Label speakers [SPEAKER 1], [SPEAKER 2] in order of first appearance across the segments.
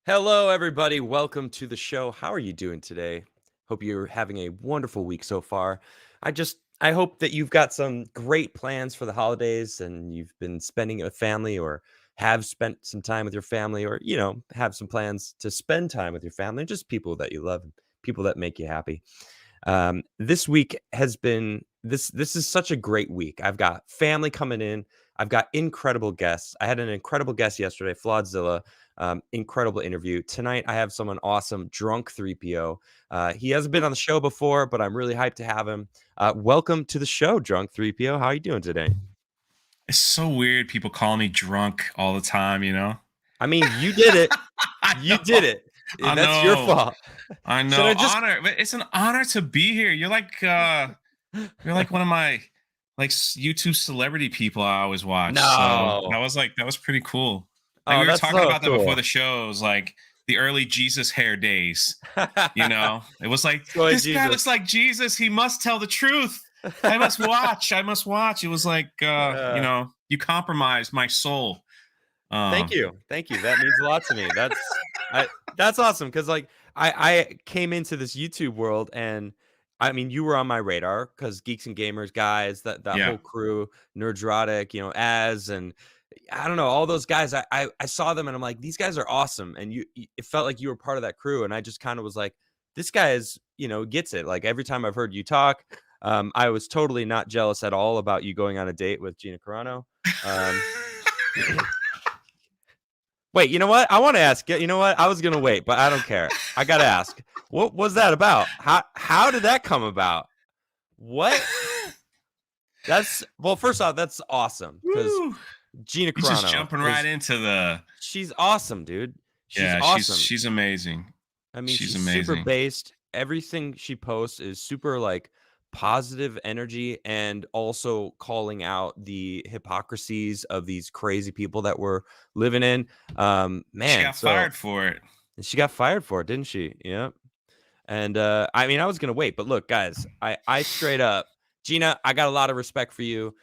[SPEAKER 1] Hello, everybody. Welcome to the show. How are you doing today? Hope you're having a wonderful week so far. I hope that you've got some great plans for the holidays and you've been spending it with family or have spent some time with your family or, have some plans to spend time with your family, just people that you love, people that make you happy. This week has been this is such a great week. I've got family coming in. I've got incredible guests. I had an incredible guest yesterday, Flodzilla. Incredible interview. Tonight I have someone awesome, Drunk3po. He hasn't been on the show before, but I'm really hyped to have him. Welcome to the show, Drunk3po. How are you doing today?
[SPEAKER 2] It's so weird people call me drunk all the time, you know?
[SPEAKER 1] I mean, you did it.
[SPEAKER 2] I
[SPEAKER 1] You did
[SPEAKER 2] know.
[SPEAKER 1] it.
[SPEAKER 2] I
[SPEAKER 1] That's your
[SPEAKER 2] know.
[SPEAKER 1] fault.
[SPEAKER 2] I
[SPEAKER 1] Should
[SPEAKER 2] know.
[SPEAKER 1] I just
[SPEAKER 2] Honor. But it's an honor to be here. You're like one of my YouTube celebrity people I always watch. So
[SPEAKER 1] No.
[SPEAKER 2] that was pretty cool. Like
[SPEAKER 1] Oh,
[SPEAKER 2] we were
[SPEAKER 1] that's
[SPEAKER 2] talking
[SPEAKER 1] so
[SPEAKER 2] about that before
[SPEAKER 1] cool.
[SPEAKER 2] the shows, like the early Jesus hair days. You know, it was like,
[SPEAKER 1] Soy
[SPEAKER 2] this guy
[SPEAKER 1] Jesus.
[SPEAKER 2] looks like Jesus. He must tell the truth. I must watch. I must watch. It was like,
[SPEAKER 1] Uh,
[SPEAKER 2] you compromised my soul.
[SPEAKER 1] Thank
[SPEAKER 2] Um,
[SPEAKER 1] you. Thank you. That means a lot to me. That's awesome because like I came into this YouTube world and I mean you were on my radar because Geeks and Gamers guys, that
[SPEAKER 2] yeah.
[SPEAKER 1] whole crew, Nerdrotic, Az and I don't know, all those guys, I saw them and I'm like, these guys are awesome. And it felt like you were part of that crew. And I just kind of was like, this guy is, gets it. Like every time I've heard you talk, I was totally not jealous at all about you going on a date with Gina Carano. Um, Wait, you know what? I want to ask you. You know what? I was gonna wait, but I don't care. I gotta ask. What was that about? How did that come about? What? That's well. First off, that's awesome because
[SPEAKER 2] Woo!
[SPEAKER 1] Gina
[SPEAKER 2] He's just
[SPEAKER 1] Carano
[SPEAKER 2] jumping right
[SPEAKER 1] is
[SPEAKER 2] into the
[SPEAKER 1] she's awesome, dude. She's
[SPEAKER 2] yeah,
[SPEAKER 1] awesome.
[SPEAKER 2] she's amazing.
[SPEAKER 1] I mean,
[SPEAKER 2] She's
[SPEAKER 1] she's super
[SPEAKER 2] amazing.
[SPEAKER 1] based. Everything she posts is super like positive energy and also calling out the hypocrisies of these crazy people that we're living in.
[SPEAKER 2] She
[SPEAKER 1] Man,
[SPEAKER 2] got
[SPEAKER 1] so
[SPEAKER 2] fired for it.
[SPEAKER 1] she got fired for it, didn't she? Yeah. And I mean, I was gonna wait, but look, guys, I straight up, Gina, I got a lot of respect for you.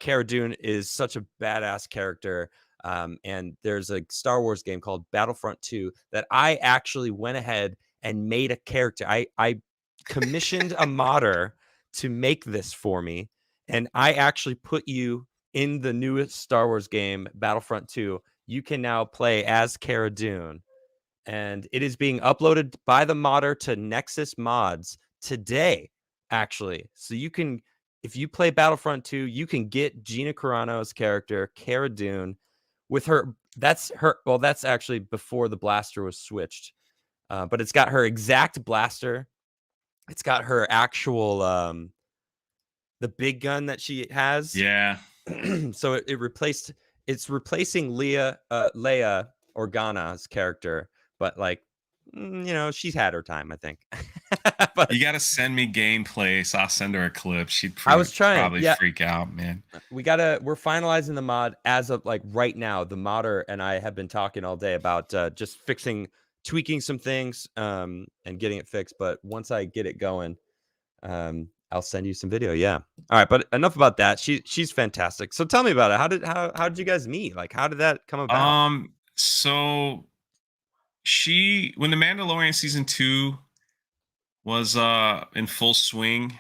[SPEAKER 1] Cara Dune is such a badass character. And there's a Star Wars game called Battlefront 2 that I actually went ahead and made a character. I commissioned a modder to make this for me, and I actually put you in the newest Star Wars game, Battlefront 2. You can now play as Cara Dune and it is being uploaded by the modder to Nexus Mods today, actually. So you can, if you play Battlefront 2, you can get Gina Carano's character, Cara Dune, with her. That's her. Well, that's actually before the blaster was switched, but it's got her exact blaster. It's got her actual the big gun that she has.
[SPEAKER 2] Yeah.
[SPEAKER 1] So it replaced. It's replacing Leia Organa's character, but like she's had her time, I think. But
[SPEAKER 2] You gotta send me gameplay, so I'll send her a clip. She'd
[SPEAKER 1] I was trying.
[SPEAKER 2] probably
[SPEAKER 1] Yeah,
[SPEAKER 2] freak out, man.
[SPEAKER 1] we're finalizing the mod as of like right now. The modder and I have been talking all day about just tweaking some things, and getting it fixed. But once I get it going, I'll send you some video. Yeah. All right, but enough about that. She's fantastic. So tell me about it. How did you guys meet? Like, how did that come about?
[SPEAKER 2] So when the Mandalorian season 2 was in full swing,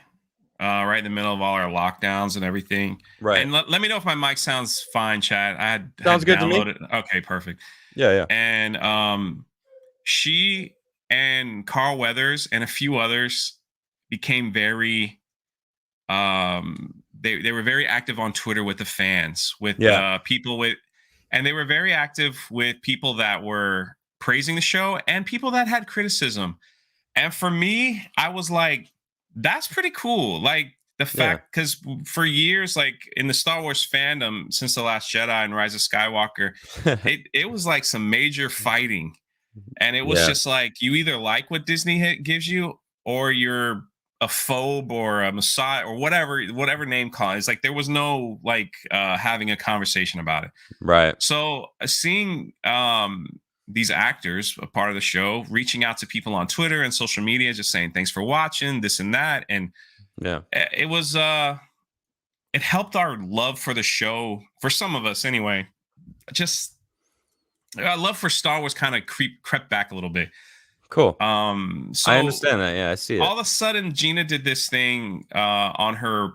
[SPEAKER 2] right in the middle of all our lockdowns and everything.
[SPEAKER 1] Right.
[SPEAKER 2] And let me know if my mic sounds fine, chat. I
[SPEAKER 1] Sounds
[SPEAKER 2] had
[SPEAKER 1] good to me.
[SPEAKER 2] downloaded. Okay, perfect.
[SPEAKER 1] Yeah, yeah.
[SPEAKER 2] And she and Carl Weathers and a few others became very they were very active on Twitter with the fans, with
[SPEAKER 1] Yeah.
[SPEAKER 2] people with, and they were very active with people that were praising the show and people that had criticism. And for me, I was like, that's pretty cool. Like the
[SPEAKER 1] Yeah.
[SPEAKER 2] fact, because for years, like in the Star Wars fandom, since The Last Jedi and Rise of Skywalker, it was like some major fighting. And it was
[SPEAKER 1] Yeah.
[SPEAKER 2] just like, you either like what Disney gives you or you're a phobe or a messiah or whatever name call it. It's like there was no like having a conversation about it.
[SPEAKER 1] Right.
[SPEAKER 2] So seeing these actors, a part of the show, reaching out to people on Twitter and social media, just saying thanks for watching this and that, and
[SPEAKER 1] Yeah.
[SPEAKER 2] it was it helped our love for the show, for some of us anyway, just love for Star Wars kind of crept back a little bit.
[SPEAKER 1] Cool. I
[SPEAKER 2] So
[SPEAKER 1] understand that. Yeah, I see it.
[SPEAKER 2] all of a sudden Gina did this thing on her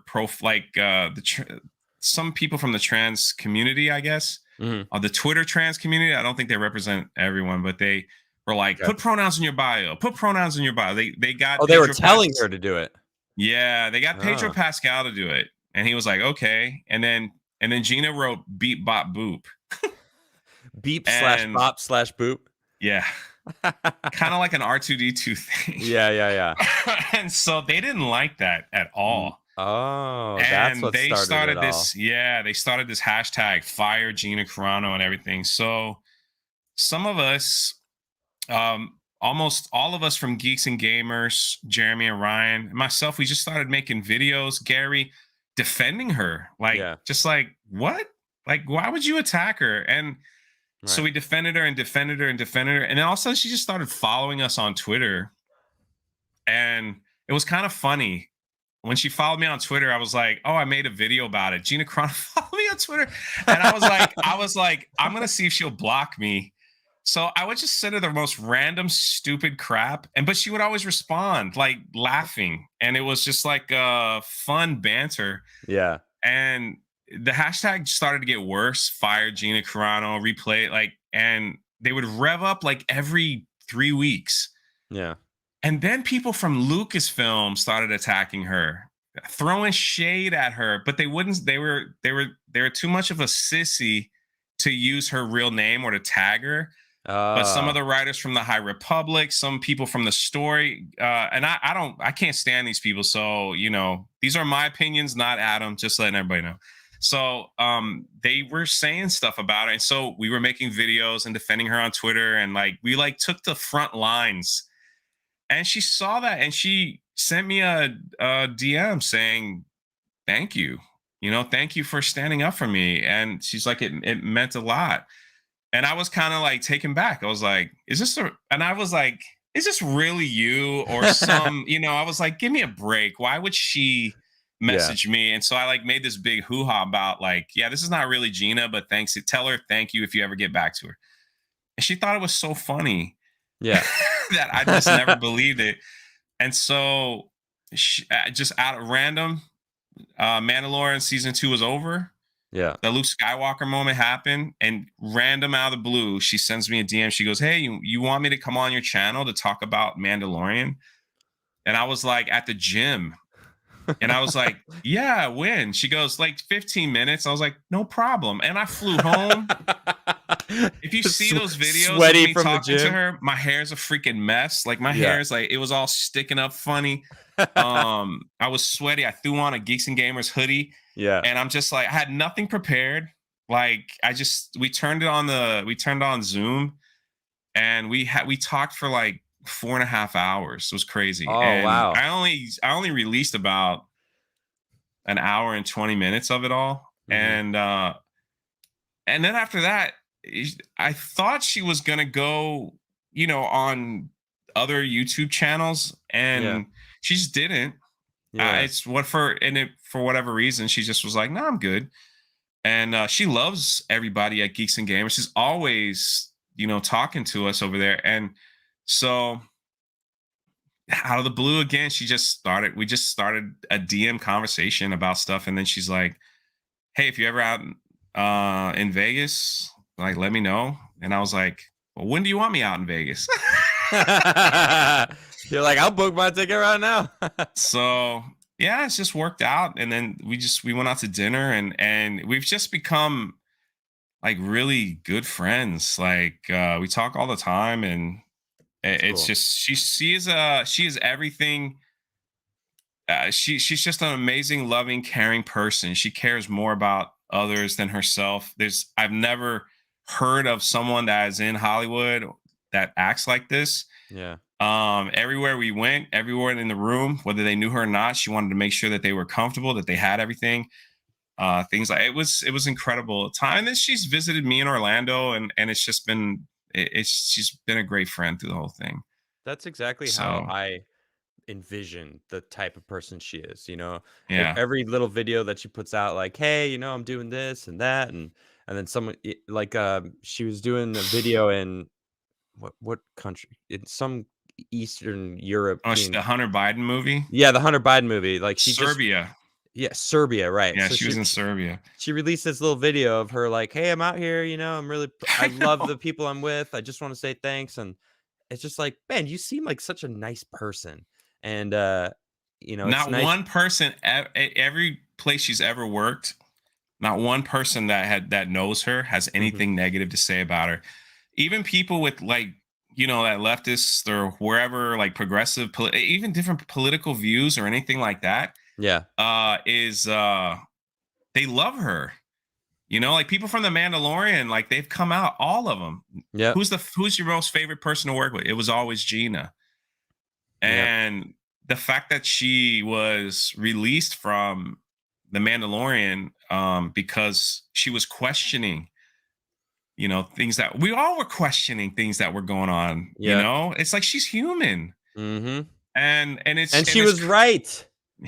[SPEAKER 2] some people from the trans community, I guess,
[SPEAKER 1] Mhm.
[SPEAKER 2] the Twitter trans community. I don't think they represent everyone, but they were like,
[SPEAKER 1] Okay.
[SPEAKER 2] put pronouns in your bio, put pronouns in your bio. They got
[SPEAKER 1] Oh, they were telling her to do it.
[SPEAKER 2] Yeah, they got Pedro
[SPEAKER 1] Oh.
[SPEAKER 2] Pascal to do it, and he was like, okay. And then Gina wrote beep bop boop,
[SPEAKER 1] Beep slash
[SPEAKER 2] and
[SPEAKER 1] bop slash boop.
[SPEAKER 2] yeah, kind of like an R2D2 thing.
[SPEAKER 1] Yeah, yeah, yeah.
[SPEAKER 2] And so they didn't like that at all.
[SPEAKER 1] Oh, that's
[SPEAKER 2] And
[SPEAKER 1] what started it all.
[SPEAKER 2] they started this hashtag fire Gina Carano and everything. So some of us, almost all of us from Geeks and Gamers, Jeremy and Ryan, and myself, we just started making videos, Gary, defending her. Like,
[SPEAKER 1] Yeah,
[SPEAKER 2] just like, what? Like, why would you attack her? And so
[SPEAKER 1] right.
[SPEAKER 2] we defended her and defended her and defended her. And then all of a sudden she just started following us on Twitter. And it was kind of funny. When she followed me on Twitter, I was like, "Oh, I made a video about it." Gina Carano followed me on Twitter, and I was like, "I'm gonna see if she'll block me." So I would just send her the most random, stupid crap, but she would always respond, like laughing, and it was just like fun banter.
[SPEAKER 1] Yeah,
[SPEAKER 2] And the hashtag started to get worse. Fire Gina Carano, replay it, and they would rev up like every 3 weeks.
[SPEAKER 1] yeah.
[SPEAKER 2] And then people from Lucasfilm started attacking her, throwing shade at her, but they wouldn't. They were too much of a sissy to use her real name or to tag her. But some of
[SPEAKER 1] Oh,
[SPEAKER 2] the writers from the High Republic, some people from the story, and I can't stand these people. So these are my opinions, not Adam. Just letting everybody know. So they were saying stuff about it, and so we were making videos and defending her on Twitter, and we took the front lines. And she saw that, and she sent me a DM saying, "Thank you, thank you for standing up for me." And she's like, "It meant a lot." And I was kind of like taken back. I was like, "Is this a?" And I was like, "Is this really you or some?" I was like, "Give me a break. Why would she
[SPEAKER 1] yeah,
[SPEAKER 2] message me?" And so I made this big hoo ha about "Yeah, this is not really Gina, but thanks. Tell her thank you if you ever get back to her." And she thought it was so funny
[SPEAKER 1] yeah,
[SPEAKER 2] that I just never believed it. And so, just out of random, Mandalorian season 2 was over.
[SPEAKER 1] yeah.
[SPEAKER 2] The Luke Skywalker moment happened, and random out of the blue, she sends me a DM. She goes, "Hey, you want me to come on your channel to talk about Mandalorian?" And I was like, at the gym, and I was like, "Yeah, when?" She goes, "Like 15 minutes." I was like, "No problem." And I flew home. If you see those videos of
[SPEAKER 1] Sweaty
[SPEAKER 2] me
[SPEAKER 1] from the
[SPEAKER 2] talking to
[SPEAKER 1] gym.
[SPEAKER 2] her, my hair's a freaking mess. Like my
[SPEAKER 1] Yeah.
[SPEAKER 2] hair is it was all sticking up funny. I was sweaty. I threw on a Geeks and Gamers hoodie,
[SPEAKER 1] Yeah.
[SPEAKER 2] and I'm just like, I had nothing prepared. We turned on Zoom, and we talked for like 4.5 hours. It was crazy.
[SPEAKER 1] Oh,
[SPEAKER 2] And
[SPEAKER 1] wow.
[SPEAKER 2] I only released about an hour and 20 minutes of it all.
[SPEAKER 1] Mhm.
[SPEAKER 2] And then after that, I thought she was gonna go, on other YouTube channels,
[SPEAKER 1] Yeah.
[SPEAKER 2] and she just didn't.
[SPEAKER 1] Yeah.
[SPEAKER 2] It's what for and it for whatever reason, she just was like, "No, I'm good." And she loves everybody at Geeks and Gamers. She's always, talking to us over there. And so out of the blue again, we just started a DM conversation about stuff, and then she's like, "Hey, if you're ever out in Vegas, let me know." And I was like, "Well, when do you want me out in Vegas?"
[SPEAKER 1] You're like, "I'll book my ticket right now."
[SPEAKER 2] So yeah, it's just worked out. And then we went out to dinner, and we've just become really good friends. We talk all the time, and
[SPEAKER 1] That's
[SPEAKER 2] it's
[SPEAKER 1] cool.
[SPEAKER 2] just she is everything. She's just an amazing, loving, caring person. She cares more about others than herself. I've never heard of someone that is in Hollywood that acts like this.
[SPEAKER 1] Yeah.
[SPEAKER 2] Everywhere we went, everyone in the room, whether they knew her or not, she wanted to make sure that they were comfortable, that they had everything. Things like it was incredible time that she's visited me in Orlando, and it's just been she's been a great friend through the whole thing.
[SPEAKER 1] That's exactly how
[SPEAKER 2] So
[SPEAKER 1] I envision the type of person she is.
[SPEAKER 2] yeah,
[SPEAKER 1] Every little video that she puts out, like, "Hey, I'm doing this and that," and and then someone like she was doing a video in what country, in some Eastern
[SPEAKER 2] Oh,
[SPEAKER 1] European.
[SPEAKER 2] the Hunter Biden movie,
[SPEAKER 1] Yeah, the Hunter Biden movie. Like she just
[SPEAKER 2] Serbia.
[SPEAKER 1] yeah, Serbia, right.
[SPEAKER 2] Yeah,
[SPEAKER 1] So
[SPEAKER 2] she was in Serbia.
[SPEAKER 1] she released this little video of her like, "Hey, I'm out here, I'm really I
[SPEAKER 2] I
[SPEAKER 1] love
[SPEAKER 2] know.
[SPEAKER 1] the people I'm with. I just want to say thanks." And it's just like, "Man, you seem like such a nice person." And it's
[SPEAKER 2] Not
[SPEAKER 1] nice.
[SPEAKER 2] one person, every place she's ever worked, not one person that knows her has
[SPEAKER 1] Mhm.
[SPEAKER 2] anything negative to say about her. Even people with like, that leftist or wherever, like progressive, even different political views or anything like that,
[SPEAKER 1] Yeah.
[SPEAKER 2] is they love her. Like people from The Mandalorian, like they've come out, all of them.
[SPEAKER 1] Yep.
[SPEAKER 2] Who's your most favorite person to work with? It was always Gina.
[SPEAKER 1] Yep.
[SPEAKER 2] And the fact that she was released from The Mandalorian, because she was questioning, things that we all were questioning, things that were going on.
[SPEAKER 1] Yeah.
[SPEAKER 2] It's like she's human,
[SPEAKER 1] Mhm.
[SPEAKER 2] and it's
[SPEAKER 1] And
[SPEAKER 2] and
[SPEAKER 1] she
[SPEAKER 2] it's
[SPEAKER 1] was right.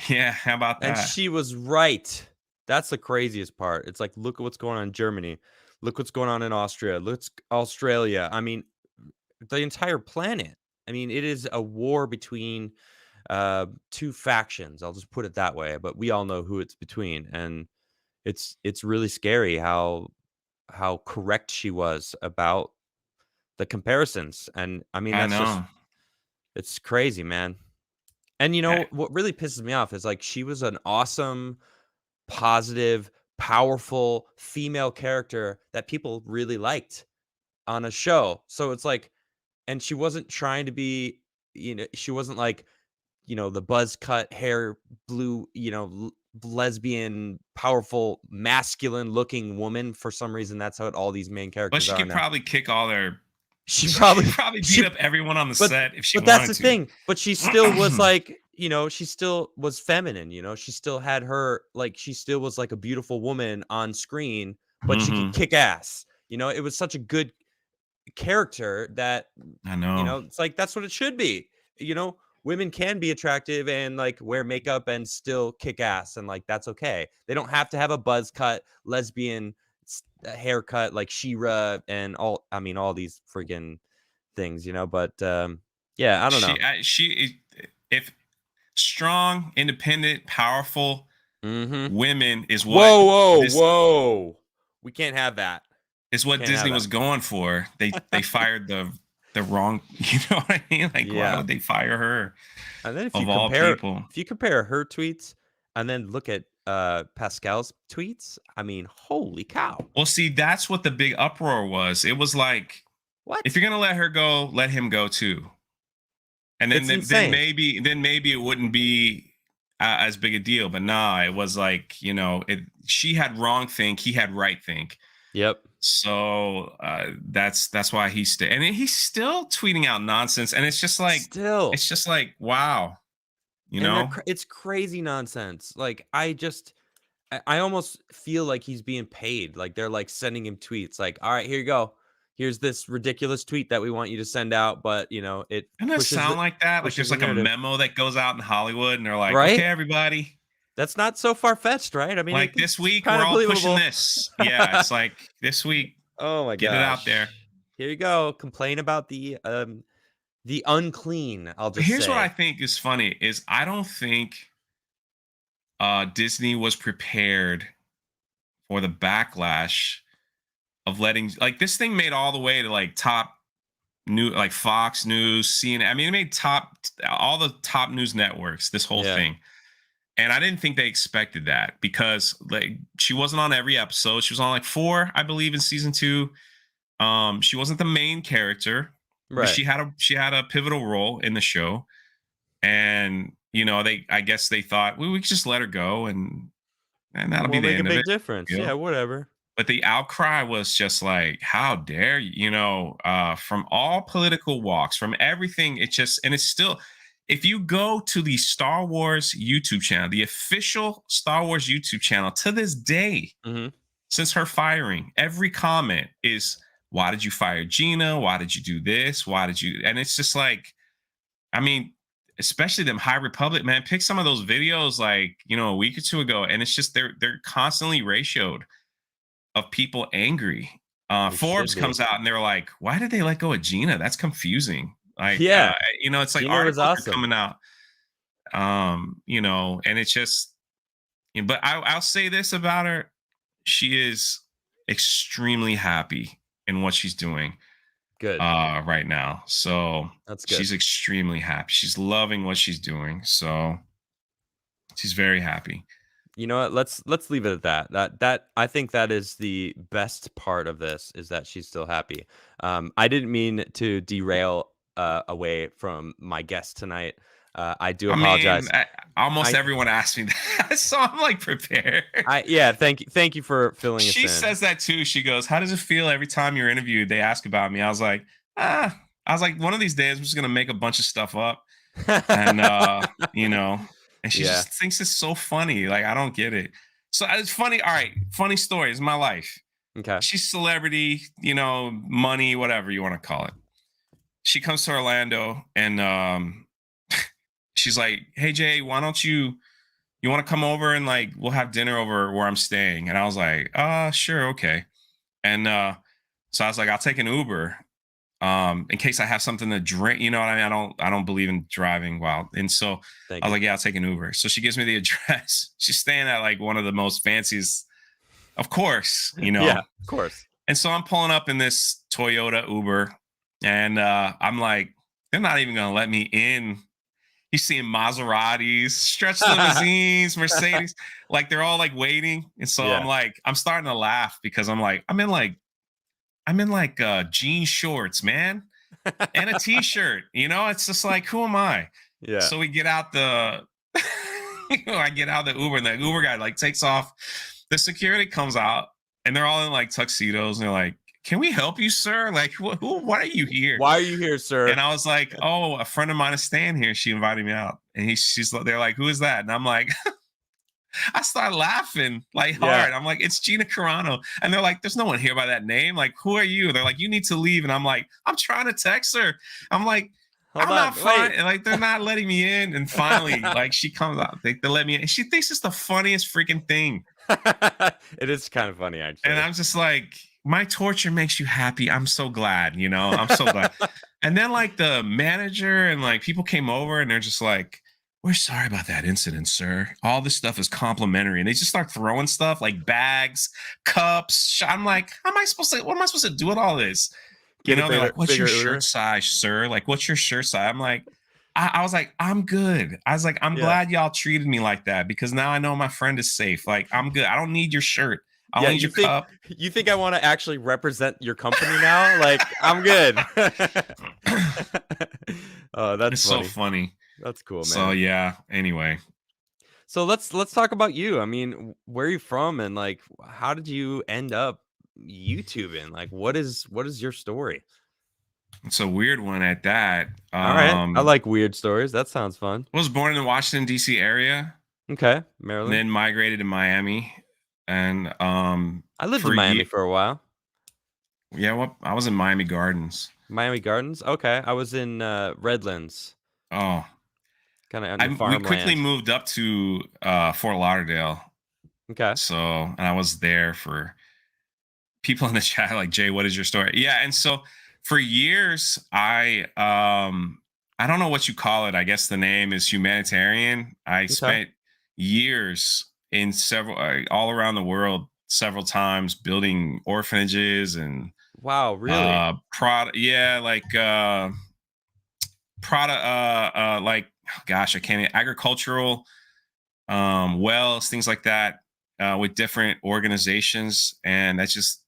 [SPEAKER 2] yeah. How about
[SPEAKER 1] And
[SPEAKER 2] that?
[SPEAKER 1] she was right. That's the craziest part. It's like, look at what's going on in Germany. Look what's going on in Austria. Let's Australia. I mean, the entire planet. I mean, it is a war between two factions. I'll just put it that way. But we all know who it's between, and it's really scary how correct she was about the comparisons. And I mean,
[SPEAKER 2] I
[SPEAKER 1] that's just
[SPEAKER 2] know.
[SPEAKER 1] it's crazy, man. And
[SPEAKER 2] Eh,
[SPEAKER 1] what really pisses me off is like she was an awesome, positive, powerful female character that people really liked on a show. So it's like, and she wasn't trying to be, she wasn't like, the buzz cut hair, blue, lesbian, powerful, masculine looking woman. For some reason, that's how all these main
[SPEAKER 2] but
[SPEAKER 1] characters
[SPEAKER 2] she
[SPEAKER 1] are
[SPEAKER 2] could
[SPEAKER 1] now.
[SPEAKER 2] probably kick all their.
[SPEAKER 1] She
[SPEAKER 2] She could
[SPEAKER 1] probably,
[SPEAKER 2] probably beat
[SPEAKER 1] she
[SPEAKER 2] up everyone on the
[SPEAKER 1] But
[SPEAKER 2] set if she
[SPEAKER 1] but that's
[SPEAKER 2] wanted
[SPEAKER 1] the
[SPEAKER 2] to.
[SPEAKER 1] thing, but she still was like, she still was feminine, she still had her like, she still was like a beautiful woman on screen, but she could
[SPEAKER 2] Hmm.
[SPEAKER 1] kick ass, it was such a good character that,
[SPEAKER 2] I know.
[SPEAKER 1] it's like, that's what it should be, women can be attractive and, like, wear makeup and still kick ass, and, like, that's okay. They don't have to have a buzz cut, lesbian haircut like Shira and all these friggin' things, but, yeah, I don't know.
[SPEAKER 2] If strong, independent, powerful
[SPEAKER 1] Mhm.
[SPEAKER 2] women is what
[SPEAKER 1] Whoa, whoa,
[SPEAKER 2] this
[SPEAKER 1] whoa. We can't have that.
[SPEAKER 2] is
[SPEAKER 1] We
[SPEAKER 2] what
[SPEAKER 1] can't have
[SPEAKER 2] Disney
[SPEAKER 1] that.
[SPEAKER 2] was going for. They fired the wrong, you know what I mean? Like, why
[SPEAKER 1] Yeah.
[SPEAKER 2] would they fire her
[SPEAKER 1] And then
[SPEAKER 2] of all people?
[SPEAKER 1] if you compare her tweets and then look at, Pascal's tweets, I mean, holy cow.
[SPEAKER 2] Well, see, that's what the big uproar was. It was like, if you're
[SPEAKER 1] What?
[SPEAKER 2] gonna let her go, let him go too. And then
[SPEAKER 1] It's
[SPEAKER 2] then
[SPEAKER 1] insane.
[SPEAKER 2] maybe it wouldn't be as big a deal. But nah, it was like, she had wrong think, he had right think.
[SPEAKER 1] Yep.
[SPEAKER 2] So that's why and he's still tweeting out nonsense, and
[SPEAKER 1] Still.
[SPEAKER 2] it's just like wow, you
[SPEAKER 1] And
[SPEAKER 2] know.
[SPEAKER 1] it's crazy nonsense. Like, I almost feel like he's being paid. Like they're like sending him tweets like, "All right, here you go. Here's this ridiculous tweet that we want you to send out, but it
[SPEAKER 2] Doesn't it sound like that? Like
[SPEAKER 1] pushes
[SPEAKER 2] there's
[SPEAKER 1] the
[SPEAKER 2] like a
[SPEAKER 1] narrative."
[SPEAKER 2] memo that goes out in Hollywood, and they're like, okay,
[SPEAKER 1] Right?
[SPEAKER 2] everybody,
[SPEAKER 1] That's not so far fetched, right? I mean,
[SPEAKER 2] like this
[SPEAKER 1] it's
[SPEAKER 2] week
[SPEAKER 1] kind
[SPEAKER 2] we're
[SPEAKER 1] of
[SPEAKER 2] all pushing
[SPEAKER 1] believable.
[SPEAKER 2] this. Yeah, it's like this week,
[SPEAKER 1] Oh my
[SPEAKER 2] get it out there.
[SPEAKER 1] gosh. Here you go. Complain about the unclean, I'll
[SPEAKER 2] But
[SPEAKER 1] just
[SPEAKER 2] here's what I
[SPEAKER 1] say.
[SPEAKER 2] think is funny is I don't think Disney was prepared for the backlash of letting, like, this thing made all the way to like top new, like Fox News, CNN. I mean, it made all the top news networks, this whole
[SPEAKER 1] Yeah.
[SPEAKER 2] thing. And I didn't think they expected that because like she wasn't on every episode. She was on like 4, I believe, in season 2. She wasn't the main character, but
[SPEAKER 1] Right.
[SPEAKER 2] she had a pivotal role in the show. And I guess they thought, well, we could just let her go, and that'll be
[SPEAKER 1] Won't
[SPEAKER 2] the
[SPEAKER 1] make a
[SPEAKER 2] end of
[SPEAKER 1] big
[SPEAKER 2] it.
[SPEAKER 1] difference.
[SPEAKER 2] You know?
[SPEAKER 1] Yeah, whatever.
[SPEAKER 2] But the outcry was just like, how dare you, from all political walks, from everything. And it's still, if you go to the Star Wars YouTube channel, the official Star Wars YouTube channel, to this day,
[SPEAKER 1] Mhm.
[SPEAKER 2] since her firing, every comment is, why did you fire Gina? Why did you do this? Why did you? And it's just like, I mean, especially them High Republic, man, pick some of those videos like, a week or two ago, and it's just they're constantly ratioed of people angry.
[SPEAKER 1] They should
[SPEAKER 2] Forbes
[SPEAKER 1] be.
[SPEAKER 2] comes out and they're like, "Why did they let go of Gina? That's confusing." Like,
[SPEAKER 1] Yeah.
[SPEAKER 2] it's like
[SPEAKER 1] Gina was
[SPEAKER 2] articles are
[SPEAKER 1] awesome.
[SPEAKER 2] coming out, and it's just. But I'll say this about her: she is extremely happy in what she's doing
[SPEAKER 1] Good.
[SPEAKER 2] right now. So
[SPEAKER 1] That's good.
[SPEAKER 2] she's extremely happy. She's loving what she's doing. So she's very happy.
[SPEAKER 1] You know what? Let's leave it at that. That I think that is the best part of this is that she's still happy. I didn't mean to derail away from my guest tonight. I do
[SPEAKER 2] I mean,
[SPEAKER 1] apologize.
[SPEAKER 2] almost
[SPEAKER 1] I
[SPEAKER 2] everyone asked me that, so I'm like prepared.
[SPEAKER 1] yeah, thank you for filling us
[SPEAKER 2] She
[SPEAKER 1] in.
[SPEAKER 2] says that too. She goes, "How does it feel every time you're interviewed? They ask about me." I was like, ah. I was like, one of these days I'm just gonna make a bunch of stuff up, and you know, and she
[SPEAKER 1] Yeah.
[SPEAKER 2] just thinks it's so funny. Like I don't get it. So it's funny. All right, funny story is my life.
[SPEAKER 1] Okay.
[SPEAKER 2] She's celebrity, money, whatever you want to call it. She comes to Orlando and she's like, "Hey Jay, why don't you want to come over and like we'll have dinner over where I'm staying?" And I was like, sure, okay. And so I was like, I'll take an Uber in case I have something to drink. You know what I mean? I don't believe in driving while. And so
[SPEAKER 1] Thank
[SPEAKER 2] I was
[SPEAKER 1] you.
[SPEAKER 2] like, yeah, I'll take an Uber. So she gives me the address. She's staying at like one of the most fanciest, of course,
[SPEAKER 1] Yeah, of course.
[SPEAKER 2] And so I'm pulling up in this Toyota Uber, and I'm like, they're not even gonna let me in. He's seeing Maseratis, stretch limousines, Mercedes, like they're all like waiting. And so I'm
[SPEAKER 1] Yeah.
[SPEAKER 2] like, I'm starting to laugh because I'm like, I'm in like jean shorts, man, and a t-shirt. It's just like, who am I?
[SPEAKER 1] Yeah.
[SPEAKER 2] So we get out the I get out of the Uber, and the Uber guy like takes off. The security comes out, and they're all in like tuxedos, and they're like, "Can we help you, sir? Like, why are you here?"
[SPEAKER 1] Why are you here, sir?
[SPEAKER 2] And I was like, "Oh, a friend of mine is staying here. She invited me out." And they're like, "Who is that?" And I'm like, I started laughing like
[SPEAKER 1] Yeah.
[SPEAKER 2] hard. I'm like, "It's Gina Carano." And they're like, "There's no one here by that name. Like, who are you?" They're like, "You need to leave." And I'm like, "I'm trying to text her." I'm like,
[SPEAKER 1] Hold
[SPEAKER 2] "I'm
[SPEAKER 1] on.
[SPEAKER 2] not fine."
[SPEAKER 1] Wait.
[SPEAKER 2] And like, they're not letting me in. And finally, like, she comes out. They let me in. And she thinks it's the funniest freaking thing.
[SPEAKER 1] It is kind of funny,
[SPEAKER 2] And
[SPEAKER 1] actually.
[SPEAKER 2] I'm just like, my torture makes you happy. I'm so glad, I'm so glad. And then like the manager and like people came over and they're just like, "We're sorry about that incident, sir. All this stuff is complimentary." And they just start throwing stuff like bags, cups. I'm like, what am I supposed to do with all this?
[SPEAKER 1] Get a
[SPEAKER 2] They're
[SPEAKER 1] bigger
[SPEAKER 2] like, "What's your
[SPEAKER 1] bigger
[SPEAKER 2] shirt
[SPEAKER 1] Uber.
[SPEAKER 2] size, sir? Like, what's your shirt size?" I'm like, I was like, "I'm good." I was like, "I'm
[SPEAKER 1] Yeah.
[SPEAKER 2] glad y'all treated me like that because now I know my friend is safe. Like, I'm good. I don't need your shirt. I
[SPEAKER 1] Yeah,
[SPEAKER 2] don't need your cup."
[SPEAKER 1] you think I wanna actually represent your company now? Like, I'm good. Oh, that's
[SPEAKER 2] It's so
[SPEAKER 1] funny.
[SPEAKER 2] funny.
[SPEAKER 1] That's cool,
[SPEAKER 2] So
[SPEAKER 1] man.
[SPEAKER 2] yeah, anyway.
[SPEAKER 1] So let's talk about you. I mean, where are you from and, like, how did you end up YouTubing? Like, what is your story?
[SPEAKER 2] It's a weird one at that.
[SPEAKER 1] Alright. I like weird stories. That sounds fun.
[SPEAKER 2] Was born in the Washington D.C. area,
[SPEAKER 1] Okay,
[SPEAKER 2] and
[SPEAKER 1] Maryland.
[SPEAKER 2] then migrated to Miami. And
[SPEAKER 1] I lived
[SPEAKER 2] for
[SPEAKER 1] in Miami
[SPEAKER 2] ye
[SPEAKER 1] for a while.
[SPEAKER 2] yeah, well, I was in Miami Gardens.
[SPEAKER 1] Miami Gardens? Okay, I was in, Redlands,
[SPEAKER 2] Oh,
[SPEAKER 1] kinda on the
[SPEAKER 2] we quickly
[SPEAKER 1] farmland.
[SPEAKER 2] moved up to Fort Lauderdale.
[SPEAKER 1] Okay.
[SPEAKER 2] So, and I was there for people in the chat like, "Jay, what is your story?" Yeah, and so for years I don't know what you call it. I guess the name is humanitarian. I
[SPEAKER 1] Okay.
[SPEAKER 2] spent years in several all around the world several times building orphanages and
[SPEAKER 1] Wow, really?
[SPEAKER 2] product yeah, like product like gosh, I can't agricultural wells, things like that, with different organizations. And that's just,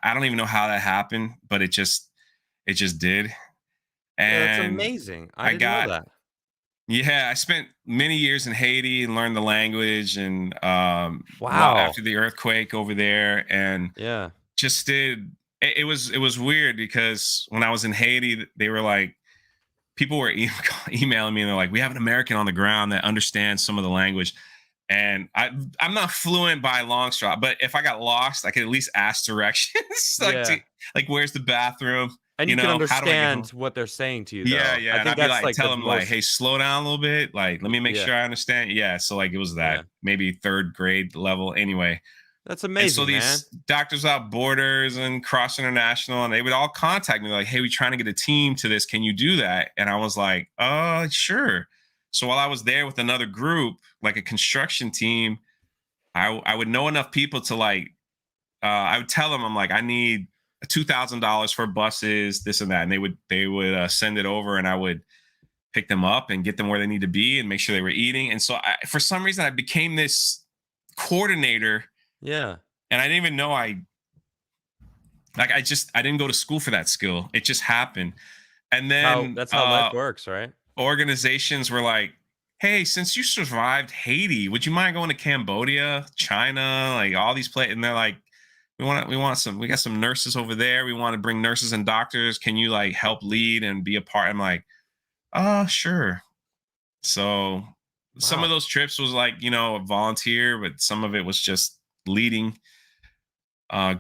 [SPEAKER 2] I don't even know how that happened, but it just did.
[SPEAKER 1] Yeah, that's
[SPEAKER 2] And
[SPEAKER 1] amazing. I
[SPEAKER 2] I
[SPEAKER 1] didn't know
[SPEAKER 2] got,
[SPEAKER 1] that.
[SPEAKER 2] yeah, I spent many years in Haiti and learned the language and
[SPEAKER 1] Wow.
[SPEAKER 2] after the earthquake over there, and
[SPEAKER 1] Yeah.
[SPEAKER 2] just did. It was weird because when I was in Haiti, they were like, people were emailing me and they're like, "We have an American on the ground that understands some of the language." And I'm not fluent by a long shot, but if I got lost, I could at least ask directions,
[SPEAKER 1] Yeah.
[SPEAKER 2] like where's the bathroom?
[SPEAKER 1] And you can
[SPEAKER 2] How do I get
[SPEAKER 1] understand
[SPEAKER 2] home?
[SPEAKER 1] what they're saying to you,
[SPEAKER 2] Yeah,
[SPEAKER 1] though. I
[SPEAKER 2] yeah. And
[SPEAKER 1] think
[SPEAKER 2] I'd be
[SPEAKER 1] that's,
[SPEAKER 2] like,
[SPEAKER 1] like, the
[SPEAKER 2] tell them like,
[SPEAKER 1] most
[SPEAKER 2] "Hey, slow down a little bit. Like, let me make
[SPEAKER 1] yeah,
[SPEAKER 2] sure I understand." Yeah. So like it was that
[SPEAKER 1] yeah.
[SPEAKER 2] maybe third grade level. Anyway,
[SPEAKER 1] That's
[SPEAKER 2] And so
[SPEAKER 1] amazing, man.
[SPEAKER 2] these Doctors Without Borders and Cross International, and they would all contact me like, "Hey, we're trying to get a team to this. Can you do that?" And I was like, sure." So while I was there with another group, like a construction team, I would know enough people to like, I would tell them, I'm like, I need $2,000 for buses, this and that, and they would send it over, and I would pick them up and get them where they need to be and make sure they were eating. And so for some reason, I became this coordinator,
[SPEAKER 1] Yeah.
[SPEAKER 2] and I didn't even know I didn't go to school for that skill. It just happened. And
[SPEAKER 1] How
[SPEAKER 2] then
[SPEAKER 1] that's how life works, right?
[SPEAKER 2] organizations were like, "Hey, since you survived Haiti, would you mind going to Cambodia, China, like all these places?" And they're like, we got some nurses over there. We want to bring nurses and doctors. Can you like help lead and be a part?" I'm like, sure." So some of
[SPEAKER 1] Wow.
[SPEAKER 2] those trips was like, a volunteer, but some of it was just leading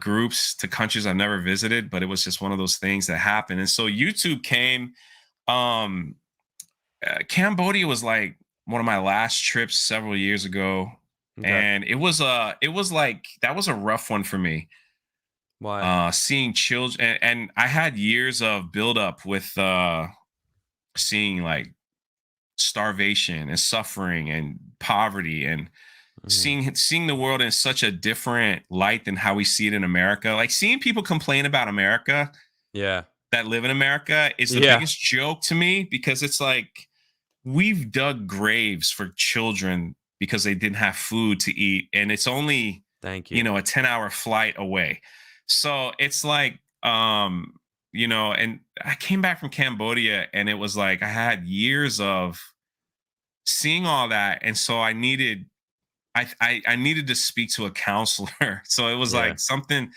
[SPEAKER 2] groups to countries I've never visited. But it was just one of those things that happened. And so YouTube came. Um, Cambodia was like one of my last trips several years ago,
[SPEAKER 1] Okay.
[SPEAKER 2] and it was like that was a rough one for me.
[SPEAKER 1] Why?
[SPEAKER 2] Seeing children, and I had years of buildup with seeing like starvation and suffering and poverty, and
[SPEAKER 1] Mhm.
[SPEAKER 2] seeing the world in such a different light than how we see it in America. Like seeing people complain about America
[SPEAKER 1] Yeah.
[SPEAKER 2] that live in America is the
[SPEAKER 1] Yeah.
[SPEAKER 2] biggest joke to me, because it's like we've dug graves for children because they didn't have food to eat, and it's only
[SPEAKER 1] Thank you.
[SPEAKER 2] a 10-hour flight away. So it's like, and I came back from Cambodia, and it was like I had years of seeing all that, and so I needed to speak to a counselor. So it was
[SPEAKER 1] Yeah.
[SPEAKER 2] like something.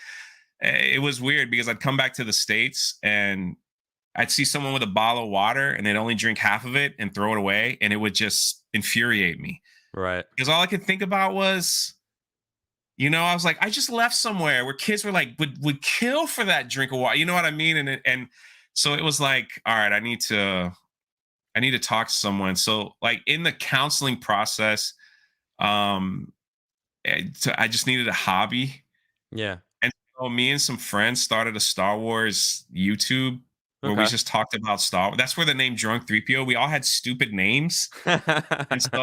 [SPEAKER 2] It was weird because I'd come back to the States, and I'd see someone with a bottle of water and they'd only drink half of it and throw it away, and it would just infuriate me,
[SPEAKER 1] Right.
[SPEAKER 2] because all I could think about was, I was like, I just left somewhere where kids were like would kill for that drink of water. You know what I mean? And so it was like, all right, I need to talk to someone. So like in the counseling process, um, I just needed a hobby.
[SPEAKER 1] Yeah.
[SPEAKER 2] And so me and some friends started a Star Wars YouTube where we
[SPEAKER 1] Okay.
[SPEAKER 2] just talked about Star Wars. That's where the name Drunk3po. We all had stupid names. And so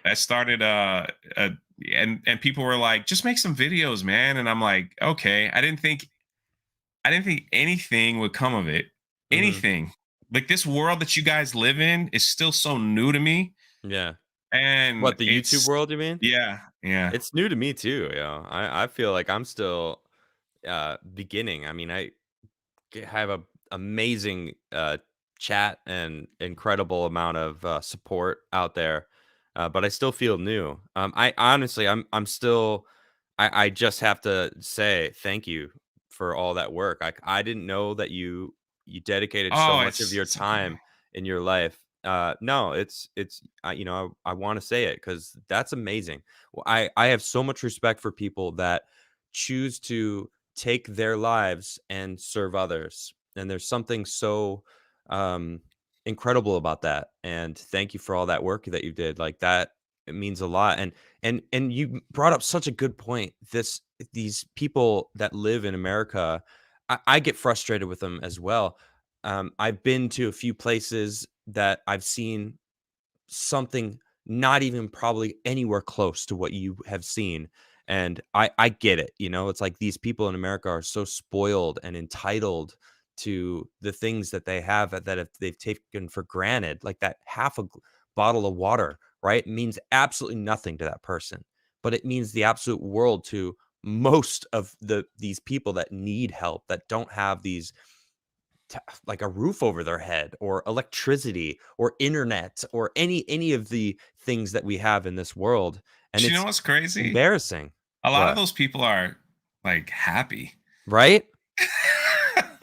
[SPEAKER 2] I started uh and people were like, just make some videos, man. And I'm like, okay. I didn't think anything would come of it.
[SPEAKER 1] Mhm.
[SPEAKER 2] Anything. Like this world that you guys live in is still so new to me.
[SPEAKER 1] Yeah.
[SPEAKER 2] And
[SPEAKER 1] What, the YouTube
[SPEAKER 2] it's
[SPEAKER 1] world, you mean?
[SPEAKER 2] yeah, yeah.
[SPEAKER 1] It's new to me too, I feel like I'm still, beginning. I mean, I have a amazing, chat and incredible amount of, support out there, but I still feel new. I honestly, I'm still I just have to say thank you for all that work. I didn't know that you dedicated so
[SPEAKER 2] Oh,
[SPEAKER 1] much of
[SPEAKER 2] it's
[SPEAKER 1] your
[SPEAKER 2] it's okay.
[SPEAKER 1] time in your life. No, it's I want to say it because that's amazing. Well, I have so much respect for people that choose to take their lives and serve others, and there's something so um, incredible about that. And thank you for all that work that you did. Like that, it means a lot. And you brought up such a good point. These people that live in America, I get frustrated with them as well. I've been to a few places that I've seen something not even probably anywhere close to what you have seen. And I get it. It's like these people in America are so spoiled and entitled to the things that they have they've taken for granted. Like that half a bottle of water, right? Means absolutely nothing to that person, but it means the absolute world to most of these people that need help, that don't have these like a roof over their head or electricity or internet or any of the things that we have in this world, and
[SPEAKER 2] But you know
[SPEAKER 1] it's
[SPEAKER 2] what's crazy?
[SPEAKER 1] embarrassing.
[SPEAKER 2] A lot of
[SPEAKER 1] What?
[SPEAKER 2] those people are like happy.
[SPEAKER 1] Right?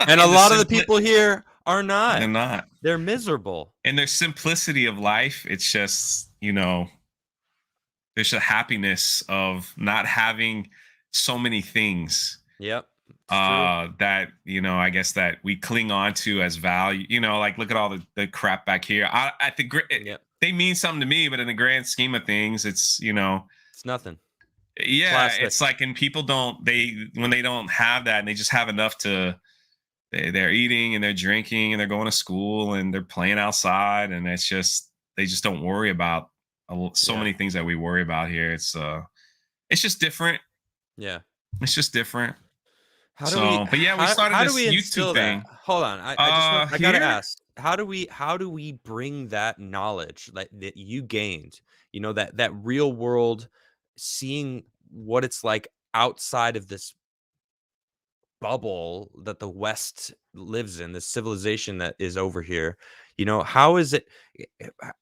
[SPEAKER 1] And a
[SPEAKER 2] in the
[SPEAKER 1] lot of the
[SPEAKER 2] simpli-
[SPEAKER 1] people here are
[SPEAKER 2] they're
[SPEAKER 1] not.
[SPEAKER 2] not.
[SPEAKER 1] They're miserable.
[SPEAKER 2] In their simplicity of life, it's just, there's a happiness of not having so many things
[SPEAKER 1] Yep, it's true.
[SPEAKER 2] that, I guess that we cling on to as value. Like look at all the crap back here. I think
[SPEAKER 1] Yep,
[SPEAKER 2] they mean something to me, but in the grand scheme of things, it's,
[SPEAKER 1] it's nothing.
[SPEAKER 2] Yeah,
[SPEAKER 1] Classic.
[SPEAKER 2] it's like, and people don't, they when they don't have that and they just have enough to, they're eating and they're drinking and they're going to school and they're playing outside, and it's just, they just don't worry about so
[SPEAKER 1] Yeah.
[SPEAKER 2] many things that we worry about here. It's just different.
[SPEAKER 1] Yeah.
[SPEAKER 2] It's just different.
[SPEAKER 1] How do we
[SPEAKER 2] So, but yeah, we started
[SPEAKER 1] how do
[SPEAKER 2] this
[SPEAKER 1] we
[SPEAKER 2] YouTube
[SPEAKER 1] instill that?
[SPEAKER 2] thing.
[SPEAKER 1] Hold on. I just want I gotta
[SPEAKER 2] Here,
[SPEAKER 1] ask. How do we bring that knowledge that you gained, that real world, seeing what it's like outside of this bubble that the West lives in, this civilization that is over here. How is it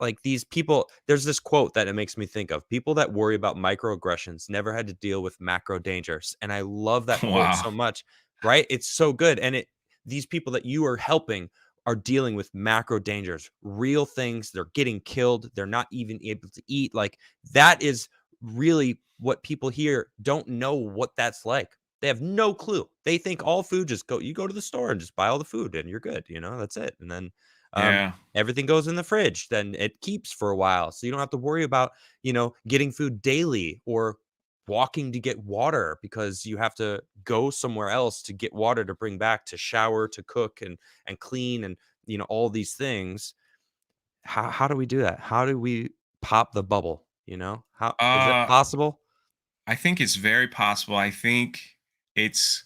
[SPEAKER 1] like these people? There's this quote that it makes me think of: people that worry about microaggressions never had to deal with macro dangers. And I love that quote
[SPEAKER 2] wow,
[SPEAKER 1] so much, right? It's so good. And these people that you are helping are dealing with macro dangers, real things. They're getting killed. They're not even able to eat. Like, that is really what people here don't know what that's like. They have no clue. They think all food, you go to the store and just buy all the food and you're good, that's it. And then
[SPEAKER 2] yeah.
[SPEAKER 1] everything goes in the fridge, then it keeps for a while. So you don't have to worry about, getting food daily or walking to get water because you have to go somewhere else to get water to bring back to shower, to cook and clean and all these things. How do we do that? How do we pop the bubble? How is it
[SPEAKER 2] Uh,
[SPEAKER 1] possible?
[SPEAKER 2] I think it's very possible. I think it's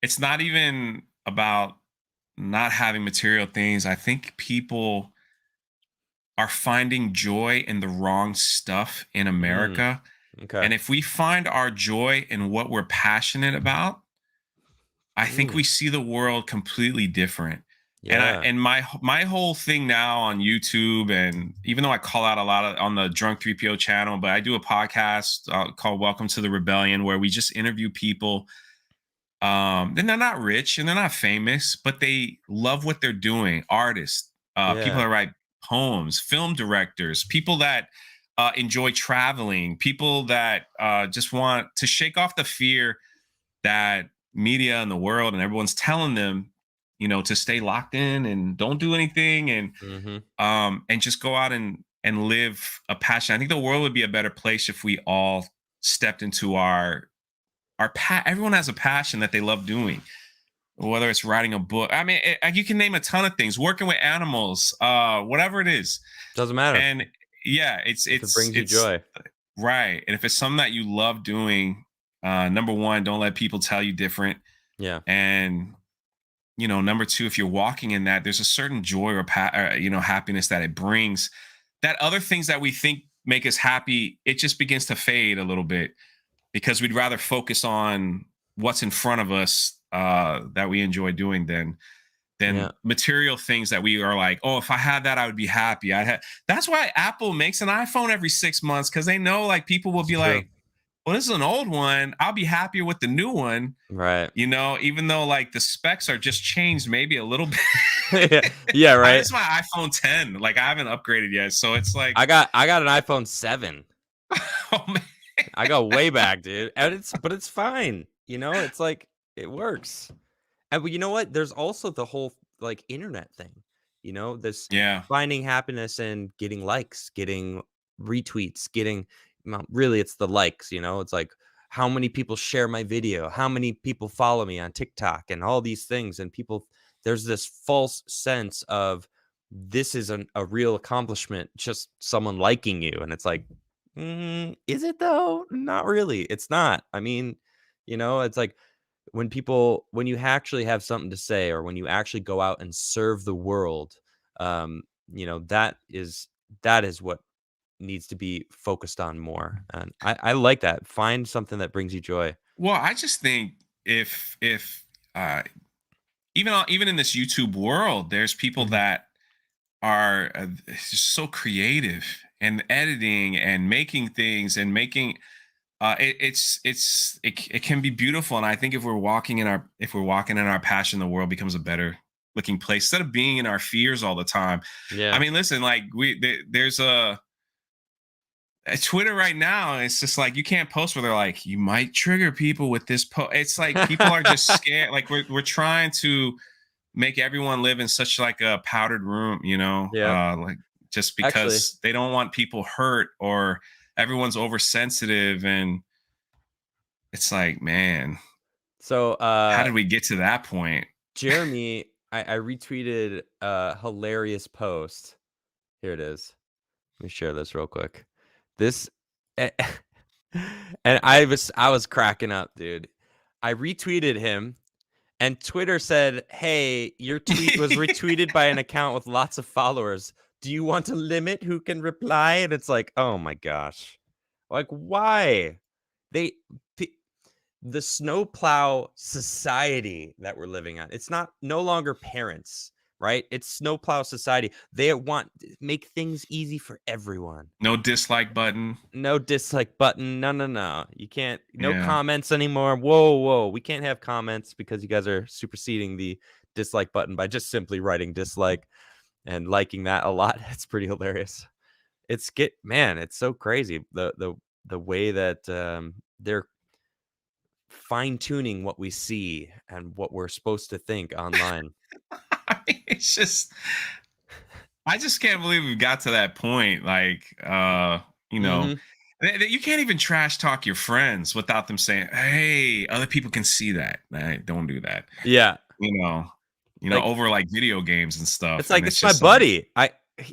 [SPEAKER 2] it's not even about not having material things. I think people are finding joy in the wrong stuff in
[SPEAKER 1] Mm,
[SPEAKER 2] America.
[SPEAKER 1] okay.
[SPEAKER 2] And if we find our joy in what we're passionate about, I think
[SPEAKER 1] Mm,
[SPEAKER 2] we see the world completely different. And I
[SPEAKER 1] yeah.
[SPEAKER 2] and my whole thing now on YouTube, and even though I call out a lot of on the Drunk3po channel, but I do a podcast called Welcome to the Rebellion, where we just interview people. And they're not rich and they're not famous, but they love what they're doing. Artists, people
[SPEAKER 1] Yeah.
[SPEAKER 2] that write poems, film directors, people that enjoy traveling, people that just want to shake off the fear that media and the world and everyone's telling them, to stay locked in and don't do anything,
[SPEAKER 1] Mhm.
[SPEAKER 2] and just go out and live a passion. I think the world would be a better place if we all stepped into everyone has a passion that they love doing, whether it's writing a book. I mean, you can name a ton of things, working with animals, whatever it is.
[SPEAKER 1] Doesn't matter
[SPEAKER 2] And yeah,
[SPEAKER 1] if it brings you
[SPEAKER 2] it's
[SPEAKER 1] joy.
[SPEAKER 2] right. And if it's something that you love doing, number one, don't let people tell you different.
[SPEAKER 1] Yeah.
[SPEAKER 2] And number two, if you're walking in that, there's a certain joy or happiness that it brings. That other things that we think make us happy, it just begins to fade a little bit because we'd rather focus on what's in front of us, that we enjoy doing
[SPEAKER 1] Yeah.
[SPEAKER 2] than material things that we are like, oh, if I had that, I would be happy. That's why Apple makes an iPhone every 6 months, because they know like people will
[SPEAKER 1] It's
[SPEAKER 2] be
[SPEAKER 1] true.
[SPEAKER 2] like, well, this is an old one. I'll be happier with the new one,
[SPEAKER 1] Right.
[SPEAKER 2] even though like the specs are just changed maybe a little bit.
[SPEAKER 1] Yeah. Yeah, right.
[SPEAKER 2] This is my iPhone 10. Like I haven't upgraded yet. So it's like,
[SPEAKER 1] I got an iPhone 7.
[SPEAKER 2] oh man.
[SPEAKER 1] I go way back, dude. And it's fine. It's like it works. And you know what? There's also the whole like internet thing. This
[SPEAKER 2] Yeah.
[SPEAKER 1] finding happiness in getting likes, getting retweets, getting well, really it's the likes, It's like how many people share my video, how many people follow me on TikTok and all these things. And people, there's this false sense of this is a real accomplishment, just someone liking you. And it's like, is it though? Not really. It's not. I mean, it's like when you actually have something to say or when you actually go out and serve the world, um, that is what needs to be focused on more. And I like that. Find something that brings you joy.
[SPEAKER 2] Well, I just think if even in this YouTube world, there's people
[SPEAKER 1] Mhm.
[SPEAKER 2] that are just so creative and editing and making things and making it can be beautiful. And I think if we're walking in our passion, the world becomes a better looking place instead of being in our fears all the time. I
[SPEAKER 1] Yeah.
[SPEAKER 2] mean, listen, like there's a Twitter right now. It's just like you can't post where they're like, you might trigger people with this post. It's like people are just scared. Like we're trying to make everyone live in such like a powdered room,
[SPEAKER 1] Yeah.
[SPEAKER 2] like just
[SPEAKER 1] Actually,
[SPEAKER 2] because they don't want people hurt, or everyone's oversensitive. And it's like, man,
[SPEAKER 1] So
[SPEAKER 2] how did we get to that point?
[SPEAKER 1] Jeremy, I retweeted a hilarious post. Here it is. Let me share this real quick. This and I was cracking up, dude. I retweeted him and Twitter said, "Hey, your tweet was retweeted by an account with lots of followers. Do you want to limit who can reply?" And it's like, "Oh my gosh. Like why?" They p- the snowplow society that we're living on. It's not no longer parents, right? It's snowplow society. They want make things easy for everyone.
[SPEAKER 2] No dislike button.
[SPEAKER 1] No dislike button. No, no, no. You can't. No
[SPEAKER 2] Yeah.
[SPEAKER 1] comments anymore. Whoa, whoa. We can't have comments because you guys are superseding the dislike button by just simply writing dislike and liking that a lot. It's pretty hilarious. It's so crazy the way that they're fine tuning what we see and what we're supposed to think online.
[SPEAKER 2] It's just, I just can't believe we've got to that point. Like, you know,
[SPEAKER 1] Hmm.
[SPEAKER 2] you can't even trash talk your friends without them saying, "Hey, other people can see that." Don't do that.
[SPEAKER 1] Yeah,
[SPEAKER 2] You know,
[SPEAKER 1] like
[SPEAKER 2] over like video games and
[SPEAKER 1] it's
[SPEAKER 2] stuff, and
[SPEAKER 1] like
[SPEAKER 2] it's
[SPEAKER 1] it's my
[SPEAKER 2] just like,
[SPEAKER 1] buddy.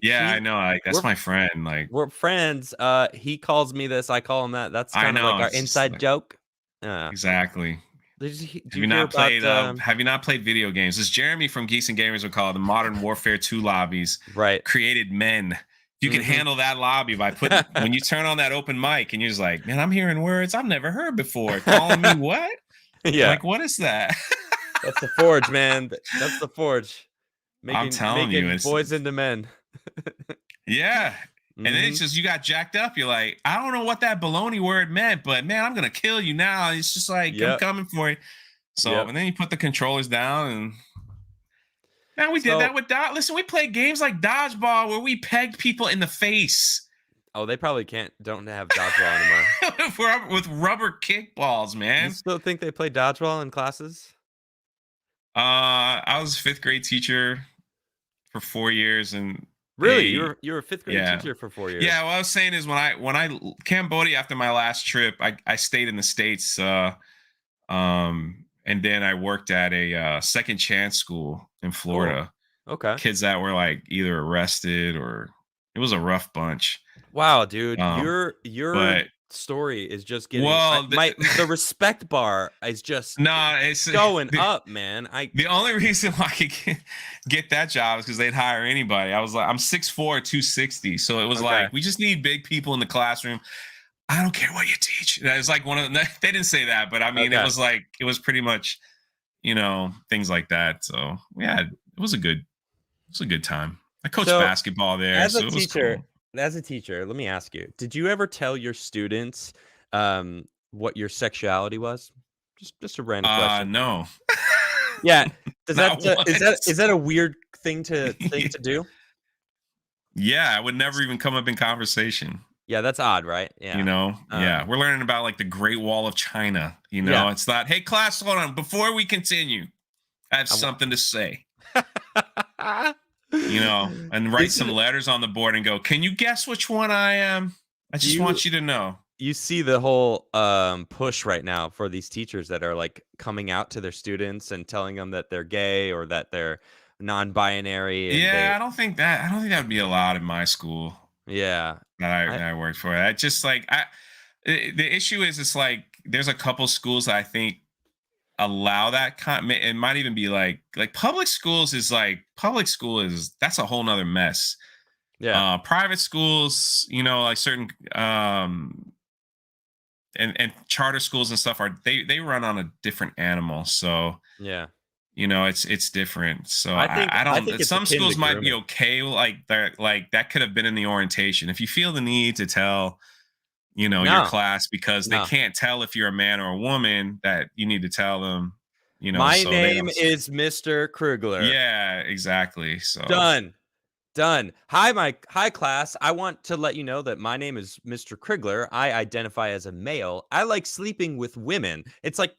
[SPEAKER 2] yeah, I
[SPEAKER 1] He
[SPEAKER 2] know, like that's
[SPEAKER 1] we're
[SPEAKER 2] my friend. Like,
[SPEAKER 1] we're friends. He calls me this, I call him that. That's
[SPEAKER 2] I
[SPEAKER 1] kind of like
[SPEAKER 2] know,
[SPEAKER 1] our
[SPEAKER 2] it's just
[SPEAKER 1] inside
[SPEAKER 2] like
[SPEAKER 1] joke.
[SPEAKER 2] exactly.
[SPEAKER 1] Do you hear about
[SPEAKER 2] Have you not played video games? As Jeremy from Geeks and Gamers would call it, the Modern Warfare 2 lobbies
[SPEAKER 1] right?
[SPEAKER 2] created men. You can
[SPEAKER 1] Hmm.
[SPEAKER 2] handle that lobby by putting when you turn on that open mic and you're just like, man, I'm hearing words I've never heard before. Calling me what?
[SPEAKER 1] Yeah,
[SPEAKER 2] Like, what is that?
[SPEAKER 1] that's the forge, man. That's the forge.
[SPEAKER 2] I'm
[SPEAKER 1] Making
[SPEAKER 2] telling you,
[SPEAKER 1] making
[SPEAKER 2] it's
[SPEAKER 1] boys into men.
[SPEAKER 2] yeah. And then it's
[SPEAKER 1] Hmm.
[SPEAKER 2] just you got jacked up. You're like, I don't know what that baloney word meant, but man, I'm gonna kill you now. It's just like I'm
[SPEAKER 1] Yep.
[SPEAKER 2] coming for you. So
[SPEAKER 1] Yep.
[SPEAKER 2] and then you put the controllers down and now we did that
[SPEAKER 1] So,
[SPEAKER 2] with Listen, we played games like dodgeball where we pegged people in the face
[SPEAKER 1] oh, they probably don't have dodgeball anymore.
[SPEAKER 2] with rubber kickballs,
[SPEAKER 1] You
[SPEAKER 2] man.
[SPEAKER 1] still think they play dodgeball in classes?
[SPEAKER 2] I was a fifth grade teacher for 4 years, and
[SPEAKER 1] Really?
[SPEAKER 2] they,
[SPEAKER 1] You were a fifth grade
[SPEAKER 2] yeah,
[SPEAKER 1] teacher for 4 years.
[SPEAKER 2] yeah. What I was saying is when I Cambodia after my last trip, I stayed in the States, and then I worked at a second chance school in
[SPEAKER 1] Cool.
[SPEAKER 2] Florida.
[SPEAKER 1] Okay.
[SPEAKER 2] Kids that were like either arrested or it was a rough bunch.
[SPEAKER 1] Wow, dude,
[SPEAKER 2] Um,
[SPEAKER 1] your
[SPEAKER 2] but
[SPEAKER 1] story is just getting
[SPEAKER 2] well,
[SPEAKER 1] the respect bar is just
[SPEAKER 2] no, it's
[SPEAKER 1] going up, man.
[SPEAKER 2] the only reason why I could get that job is because they'd hire anybody. I was like, I'm 6'4", 260. So it was
[SPEAKER 1] Okay.
[SPEAKER 2] like, we just need big people in the classroom. I don't care what you teach. It's like one of the, they didn't say that, but I mean, it
[SPEAKER 1] Okay.
[SPEAKER 2] was like, it was pretty much, things like that. So yeah, it was a good time. I coached
[SPEAKER 1] So,
[SPEAKER 2] basketball there,
[SPEAKER 1] as a
[SPEAKER 2] so it was
[SPEAKER 1] teacher
[SPEAKER 2] cool.
[SPEAKER 1] as a teacher, let me ask you, did you ever tell your students, what your sexuality was? Just a random question.
[SPEAKER 2] No,
[SPEAKER 1] Yeah. Does that
[SPEAKER 2] not
[SPEAKER 1] is
[SPEAKER 2] once.
[SPEAKER 1] that a weird thing to think to do?
[SPEAKER 2] Yeah, it would never even come up in conversation.
[SPEAKER 1] Yeah, that's odd, right? Yeah.
[SPEAKER 2] Yeah,
[SPEAKER 1] Um,
[SPEAKER 2] we're learning about like the Great Wall of China.
[SPEAKER 1] yeah.
[SPEAKER 2] It's not, hey, class, hold on. Before we continue, I have
[SPEAKER 1] I wa
[SPEAKER 2] something to say, and write
[SPEAKER 1] This
[SPEAKER 2] some
[SPEAKER 1] is
[SPEAKER 2] letters on the board and go, can you guess which one I am? I
[SPEAKER 1] do
[SPEAKER 2] just
[SPEAKER 1] you
[SPEAKER 2] want you to know.
[SPEAKER 1] you see the whole push right now for these teachers that are like coming out to their students and telling them that they're gay or that they're non-binary and
[SPEAKER 2] Yeah,
[SPEAKER 1] they
[SPEAKER 2] I don't think that would be allowed in my school
[SPEAKER 1] yeah.
[SPEAKER 2] that
[SPEAKER 1] I
[SPEAKER 2] I worked for. I just like, the issue is it's like, there's a couple schools that I think allow that it might even be like public school is that's a whole nother mess.
[SPEAKER 1] yeah.
[SPEAKER 2] Private schools, like certain and charter schools and stuff are they run on a different animal. So
[SPEAKER 1] Yeah.
[SPEAKER 2] it's different. So I
[SPEAKER 1] I
[SPEAKER 2] don't,
[SPEAKER 1] think it's
[SPEAKER 2] some
[SPEAKER 1] akin to
[SPEAKER 2] schools might be
[SPEAKER 1] grooming.
[SPEAKER 2] okay, like that could have been in the orientation. If you feel the need to tell your
[SPEAKER 1] No.
[SPEAKER 2] class because they
[SPEAKER 1] No.
[SPEAKER 2] can't tell if you're a man or a woman, that you need to tell them,
[SPEAKER 1] My
[SPEAKER 2] so they
[SPEAKER 1] name
[SPEAKER 2] don't.
[SPEAKER 1] is Mr. Crigler.
[SPEAKER 2] Yeah, exactly. So
[SPEAKER 1] Done. Done. Hi class. I want to let you know that my name is Mr. Crigler. I identify as a male. I like sleeping with women. It's like,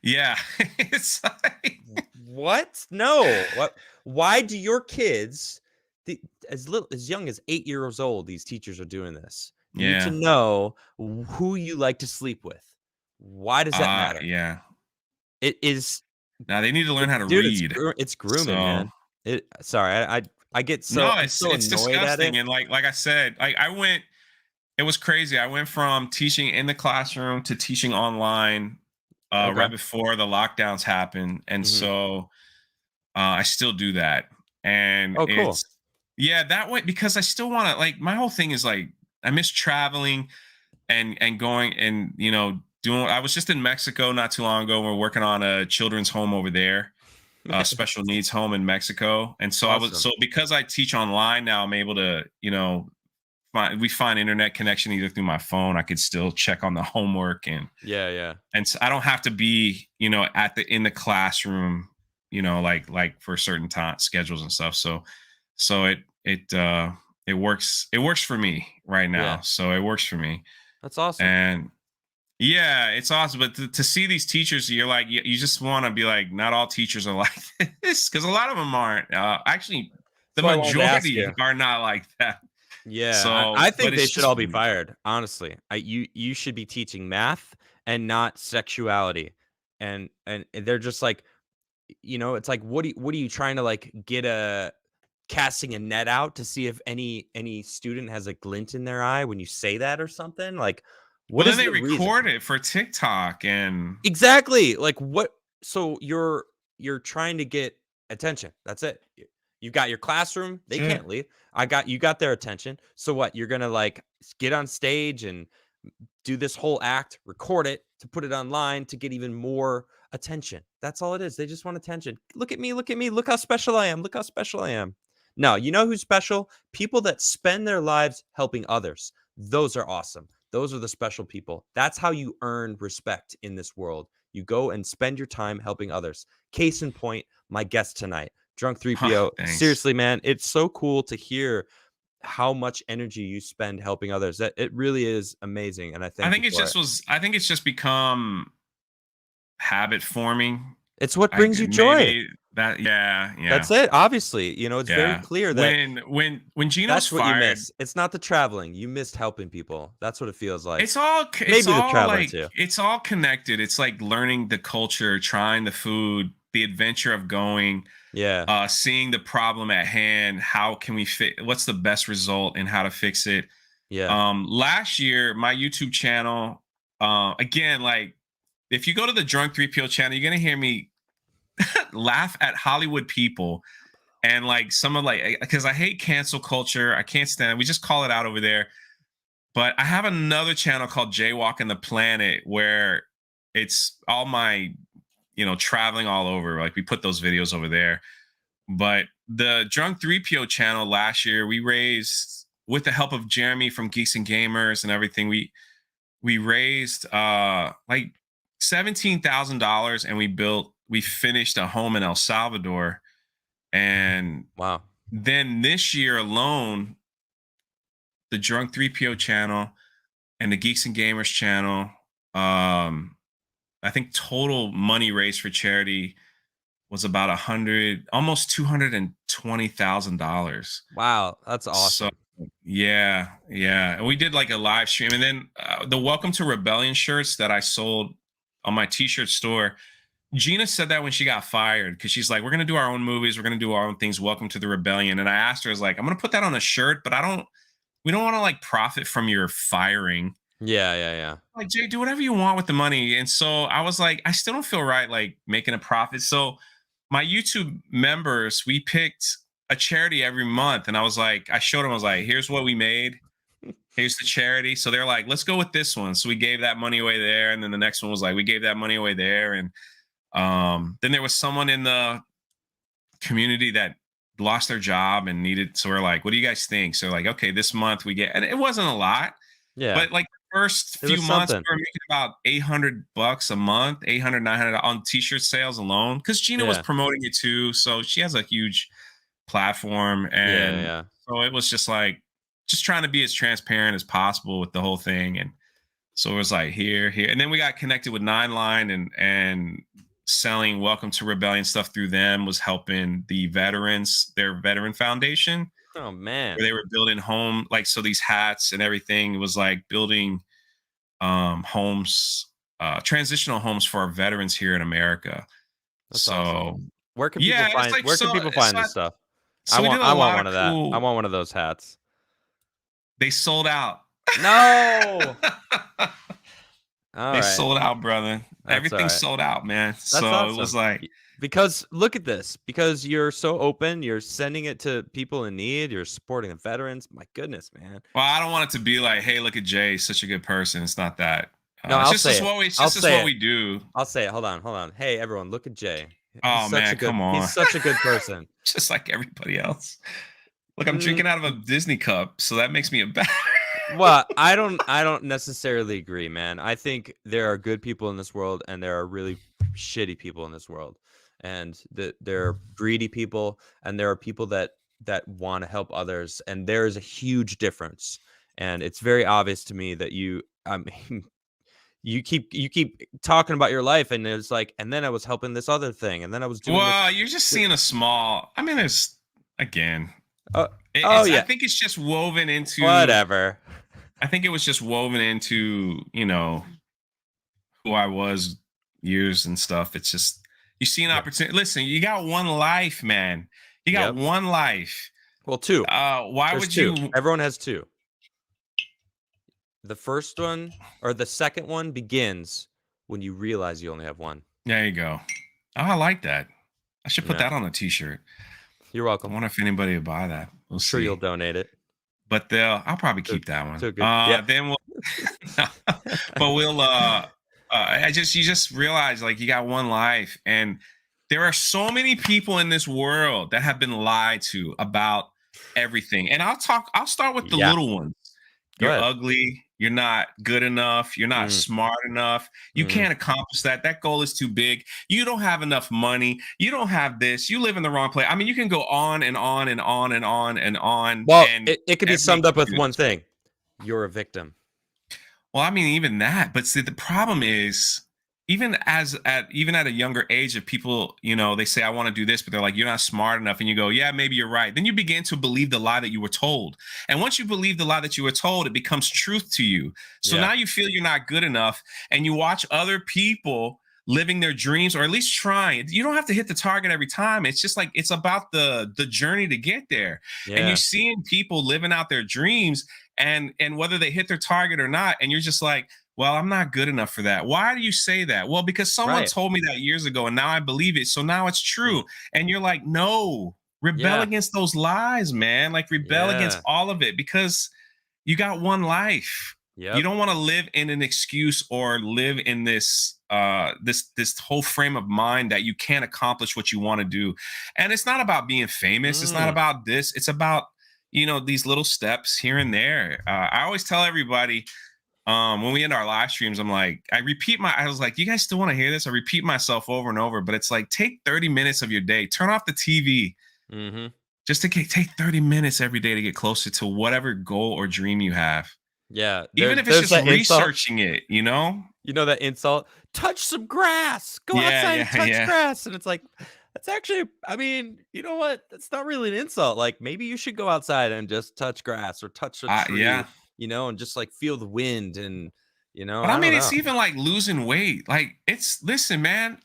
[SPEAKER 2] yeah, it's like,
[SPEAKER 1] what? No. What? Why do your kids, as young as 8 years old, these teachers are doing this, need to
[SPEAKER 2] yeah,
[SPEAKER 1] know who you like to sleep with? Why does that matter?
[SPEAKER 2] Yeah.
[SPEAKER 1] It is
[SPEAKER 2] Now they need to learn how to
[SPEAKER 1] dude,
[SPEAKER 2] read.
[SPEAKER 1] it's grooming,
[SPEAKER 2] So
[SPEAKER 1] man. Sorry, I get
[SPEAKER 2] no,
[SPEAKER 1] I'm so
[SPEAKER 2] it's
[SPEAKER 1] annoyed at
[SPEAKER 2] disgusting.
[SPEAKER 1] it.
[SPEAKER 2] And like I said, I went. It was crazy. I went from teaching in the classroom to teaching online
[SPEAKER 1] Okay.
[SPEAKER 2] right before the lockdowns happened, and
[SPEAKER 1] Mhm.
[SPEAKER 2] so I still do that. And
[SPEAKER 1] Oh, cool.
[SPEAKER 2] it's yeah, that way because I still want to like my whole thing is like I miss traveling and going and doing. I was just in Mexico not too long ago. We're working on a children's home over there, a special needs home in Mexico. And so
[SPEAKER 1] Awesome.
[SPEAKER 2] because I teach online now, I'm able to, we find internet connection either through my phone. I could still check on the homework
[SPEAKER 1] Yeah, yeah.
[SPEAKER 2] and so I don't have to be, at the in the classroom, like for certain time schedules and stuff. So it works for me right
[SPEAKER 1] Yeah.
[SPEAKER 2] now. So it works for me.
[SPEAKER 1] That's awesome.
[SPEAKER 2] And yeah, it's awesome. But to see these teachers, you're like, you just want to be like, not all teachers are like this because a lot of them aren't. Actually, the
[SPEAKER 1] That's why I wanted to ask
[SPEAKER 2] majority
[SPEAKER 1] you.
[SPEAKER 2] are not like that.
[SPEAKER 1] Yeah, I
[SPEAKER 2] So, but
[SPEAKER 1] think they
[SPEAKER 2] it's
[SPEAKER 1] should
[SPEAKER 2] just
[SPEAKER 1] all be
[SPEAKER 2] weird.
[SPEAKER 1] fired, honestly. You should be teaching math and not sexuality. And they're just like, it's like, what are you trying to like get a casting a net out to see if any student has a glint in their eye when you say that or something? Like,
[SPEAKER 2] Well,
[SPEAKER 1] what
[SPEAKER 2] then
[SPEAKER 1] is
[SPEAKER 2] they
[SPEAKER 1] the reason?
[SPEAKER 2] record it for TikTok and
[SPEAKER 1] Exactly. Like what so you're trying to get attention. That's it. You got your classroom, they
[SPEAKER 2] shit.
[SPEAKER 1] can't leave. You got their attention. So what? You're going to like get on stage and do this whole act, record it to put it online to get even more attention. That's all it is. They just want attention. Look at me, look at me. Look how special I am. Look how special I am. No, you know who's special? People that spend their lives helping others. Those are awesome. Those are the special people. That's how you earn respect in this world. You go and spend your time helping others. Case in point, my guest tonight, Drunk
[SPEAKER 2] Oh,
[SPEAKER 1] 3PO.
[SPEAKER 2] thanks.
[SPEAKER 1] Seriously, man, it's so cool to hear how much energy you spend helping others. That it really is amazing, and I thank you for it.
[SPEAKER 2] I think it's just become habit forming.
[SPEAKER 1] It's what
[SPEAKER 2] Like
[SPEAKER 1] brings you joy.
[SPEAKER 2] maybe that, yeah, yeah,
[SPEAKER 1] That's it. Obviously, it's very
[SPEAKER 2] yeah.
[SPEAKER 1] clear that
[SPEAKER 2] When Gino's
[SPEAKER 1] that's what you
[SPEAKER 2] fired,
[SPEAKER 1] miss. It's not the traveling. You missed helping people. That's what it feels like.
[SPEAKER 2] it's
[SPEAKER 1] Maybe the
[SPEAKER 2] all
[SPEAKER 1] traveling
[SPEAKER 2] like
[SPEAKER 1] too.
[SPEAKER 2] it's all connected. It's like learning the culture, trying the food, the adventure of going,
[SPEAKER 1] Yeah.
[SPEAKER 2] seeing the problem at hand. How can we fit? What's the best result and how to fix it?
[SPEAKER 1] Yeah.
[SPEAKER 2] Last year, my YouTube channel, again, like if you go to the Drunk 3PO channel, you're gonna hear me laugh at Hollywood people and like some of like because I hate cancel culture. I can't stand it. We just call it out over there. But I have another channel called Jaywalking the Planet where it's all my, traveling all over. Like we put those videos over there. But the Drunk 3PO channel last year, we raised with the help of Jeremy from Geeks and Gamers and everything, we raised like $17,000 and we finished a home in El Salvador. And
[SPEAKER 1] Wow.
[SPEAKER 2] then this year alone, the Drunk 3PO channel and the Geeks and Gamers channel, I think total money raised for charity was about almost $220,000.
[SPEAKER 1] Wow. That's
[SPEAKER 2] So
[SPEAKER 1] awesome.
[SPEAKER 2] yeah, yeah, and we did like a live stream, and then the Welcome to Rebellion shirts that I sold on my T-shirt store. Gina said that when she got fired because she's like, "We're gonna do our own movies, we're gonna do our own things. Welcome to the Rebellion." And I asked her, I was like, "I'm gonna put that on a shirt, but we don't want to like profit from your firing."
[SPEAKER 1] Yeah, yeah, yeah.
[SPEAKER 2] Like, Jay, do whatever you want with the money. And so I was like, I still don't feel right like making a profit. So my YouTube members, we picked a charity every month. And I was like, I showed them, I was like, here's what we made. Here's the charity. So they're like, let's go with this one. So we gave that money away there. And then the next one was like, we gave that money away there. And then there was someone in the community that lost their job and needed. So we're like, what do you guys think? So like, okay, this month we get, and it wasn't a lot,
[SPEAKER 1] Yeah.
[SPEAKER 2] but like the first
[SPEAKER 1] It
[SPEAKER 2] few
[SPEAKER 1] was
[SPEAKER 2] months,
[SPEAKER 1] something.
[SPEAKER 2] we were making about $800 a month, 800, 900 on t-shirt sales alone. Cause Gina was
[SPEAKER 1] Yeah.
[SPEAKER 2] promoting it too. So she has a huge platform.
[SPEAKER 1] Yeah,
[SPEAKER 2] And
[SPEAKER 1] yeah.
[SPEAKER 2] so it was just like, just trying to be as transparent as possible with the whole thing. And so it was like here. And then we got connected with Nine Line and selling Welcome to Rebellion stuff through them was helping the veterans, their veteran foundation,
[SPEAKER 1] Oh man.
[SPEAKER 2] where they were building home, like so these hats and everything. It was like building homes transitional homes for our veterans here in America.
[SPEAKER 1] That's awesome.
[SPEAKER 2] So
[SPEAKER 1] Where can people
[SPEAKER 2] yeah, it's
[SPEAKER 1] find
[SPEAKER 2] like
[SPEAKER 1] where can people find this stuff?
[SPEAKER 2] so we did a
[SPEAKER 1] I want
[SPEAKER 2] lot of
[SPEAKER 1] one of that. I
[SPEAKER 2] cool.
[SPEAKER 1] want one of those hats.
[SPEAKER 2] They sold out.
[SPEAKER 1] No. All
[SPEAKER 2] They
[SPEAKER 1] right.
[SPEAKER 2] sold out, brother.
[SPEAKER 1] That's all
[SPEAKER 2] Everything
[SPEAKER 1] right.
[SPEAKER 2] sold out, man.
[SPEAKER 1] That's
[SPEAKER 2] So it was
[SPEAKER 1] awesome.
[SPEAKER 2] like,
[SPEAKER 1] Because look at this. Because you're so open, you're sending it to people in need, you're supporting the veterans. My goodness, man.
[SPEAKER 2] well, I don't want it to be like, hey, look at Jay, he's such a good person. It's not that.
[SPEAKER 1] No,
[SPEAKER 2] It's
[SPEAKER 1] I'll
[SPEAKER 2] just
[SPEAKER 1] say
[SPEAKER 2] as
[SPEAKER 1] it.
[SPEAKER 2] what we. It's
[SPEAKER 1] I'll
[SPEAKER 2] just as
[SPEAKER 1] say
[SPEAKER 2] what
[SPEAKER 1] it.
[SPEAKER 2] we do.
[SPEAKER 1] I'll say it. Hold on, hold on. Hey, everyone, look at Jay.
[SPEAKER 2] Oh man, come on.
[SPEAKER 1] He's such a good person.
[SPEAKER 2] Just like everybody else. Look, I'm
[SPEAKER 1] Mm,
[SPEAKER 2] drinking out of a Disney cup, so that makes me a bad.
[SPEAKER 1] well, I don't necessarily agree, man. I think there are good people in this world and there are really shitty people in this world. And there are greedy people and there are people that want to help others, and there is a huge difference. And it's very obvious to me that I mean, you keep talking about your life, and it's like, and then I was helping this other thing, and then I was doing this.
[SPEAKER 2] Well, you're just seeing a small. I mean, there's again.
[SPEAKER 1] Uh, oh
[SPEAKER 2] It's. I
[SPEAKER 1] yeah,
[SPEAKER 2] think it's just woven into.
[SPEAKER 1] whatever.
[SPEAKER 2] I think it was just woven into who I was years and stuff. It's just you see an
[SPEAKER 1] Yep.
[SPEAKER 2] opportunity. Listen, you got one life, man. You got
[SPEAKER 1] Yep.
[SPEAKER 2] one life.
[SPEAKER 1] Well, two.
[SPEAKER 2] Why
[SPEAKER 1] There's
[SPEAKER 2] would
[SPEAKER 1] two.
[SPEAKER 2] you?
[SPEAKER 1] Everyone has two. The first one or the second one begins when you realize you only have one.
[SPEAKER 2] There you go. Oh, I like that. I should put
[SPEAKER 1] Yeah.
[SPEAKER 2] that on a T-shirt.
[SPEAKER 1] You're
[SPEAKER 2] I
[SPEAKER 1] welcome.
[SPEAKER 2] wonder if anybody would buy that. We'll
[SPEAKER 1] Sure,
[SPEAKER 2] see.
[SPEAKER 1] you'll donate it.
[SPEAKER 2] But I'll probably keep that one.
[SPEAKER 1] To a good, yeah.
[SPEAKER 2] Then we'll, but we'll, you just realize like you got one life, and there are so many people in this world that have been lied to about everything. And I'll start with the
[SPEAKER 1] Yeah.
[SPEAKER 2] little ones.
[SPEAKER 1] Go
[SPEAKER 2] You're
[SPEAKER 1] ahead.
[SPEAKER 2] ugly. You're not good enough. You're not smart enough. You can't accomplish that. That goal is too big. You don't have enough money. You don't have this. You live in the wrong place. I mean, you can go on and on and on and on and on.
[SPEAKER 1] Well,
[SPEAKER 2] And
[SPEAKER 1] it could be summed up with one thing. You're a victim.
[SPEAKER 2] well, I mean, even that. But see, the problem is, even at a younger age, if people, they say I want to do this, but they're like, you're not smart enough, and you go, yeah, maybe you're right. Then you begin to believe the lie that you were told, and once you believe the lie that you were told, it becomes truth to you. So
[SPEAKER 1] Yeah.
[SPEAKER 2] now you feel you're not good enough, and you watch other people living their dreams, or at least trying. You don't have to hit the target every time. It's just like it's about the journey to get there. And
[SPEAKER 1] Yeah.
[SPEAKER 2] you're seeing people living out their dreams, and whether they hit their target or not, and you're just like, well, I'm not good enough for that. Why do you say that? Well, because someone
[SPEAKER 1] Right.
[SPEAKER 2] told me that years ago, and now I believe it. So now it's true. And you're like, no, rebel
[SPEAKER 1] Yeah.
[SPEAKER 2] against those lies, man. Like rebel against
[SPEAKER 1] Yeah.
[SPEAKER 2] all of it, because you got one life.
[SPEAKER 1] Yep.
[SPEAKER 2] You don't want to live in an excuse or live in this this whole frame of mind that you can't accomplish what you want to do. And it's not about being famous. It's not about this. It's about these little steps here and there. I always tell everybody, when we end our live streams, I'm like, I was like, you guys still want to hear this? I repeat myself over and over, but it's like, take 30 minutes of your day, turn off the TV, just to take 30 minutes every day to get closer to whatever goal or dream you have.
[SPEAKER 1] Yeah.
[SPEAKER 2] Even if it's just researching it,
[SPEAKER 1] You know that insult? Touch some grass. Go outside and touch grass. And it's like, that's actually, I mean, you know what? That's not really an insult. Like, maybe you should go outside and just touch grass or touch a tree, and just like feel the wind and,
[SPEAKER 2] But I mean, it's even like losing weight. Like, listen, man,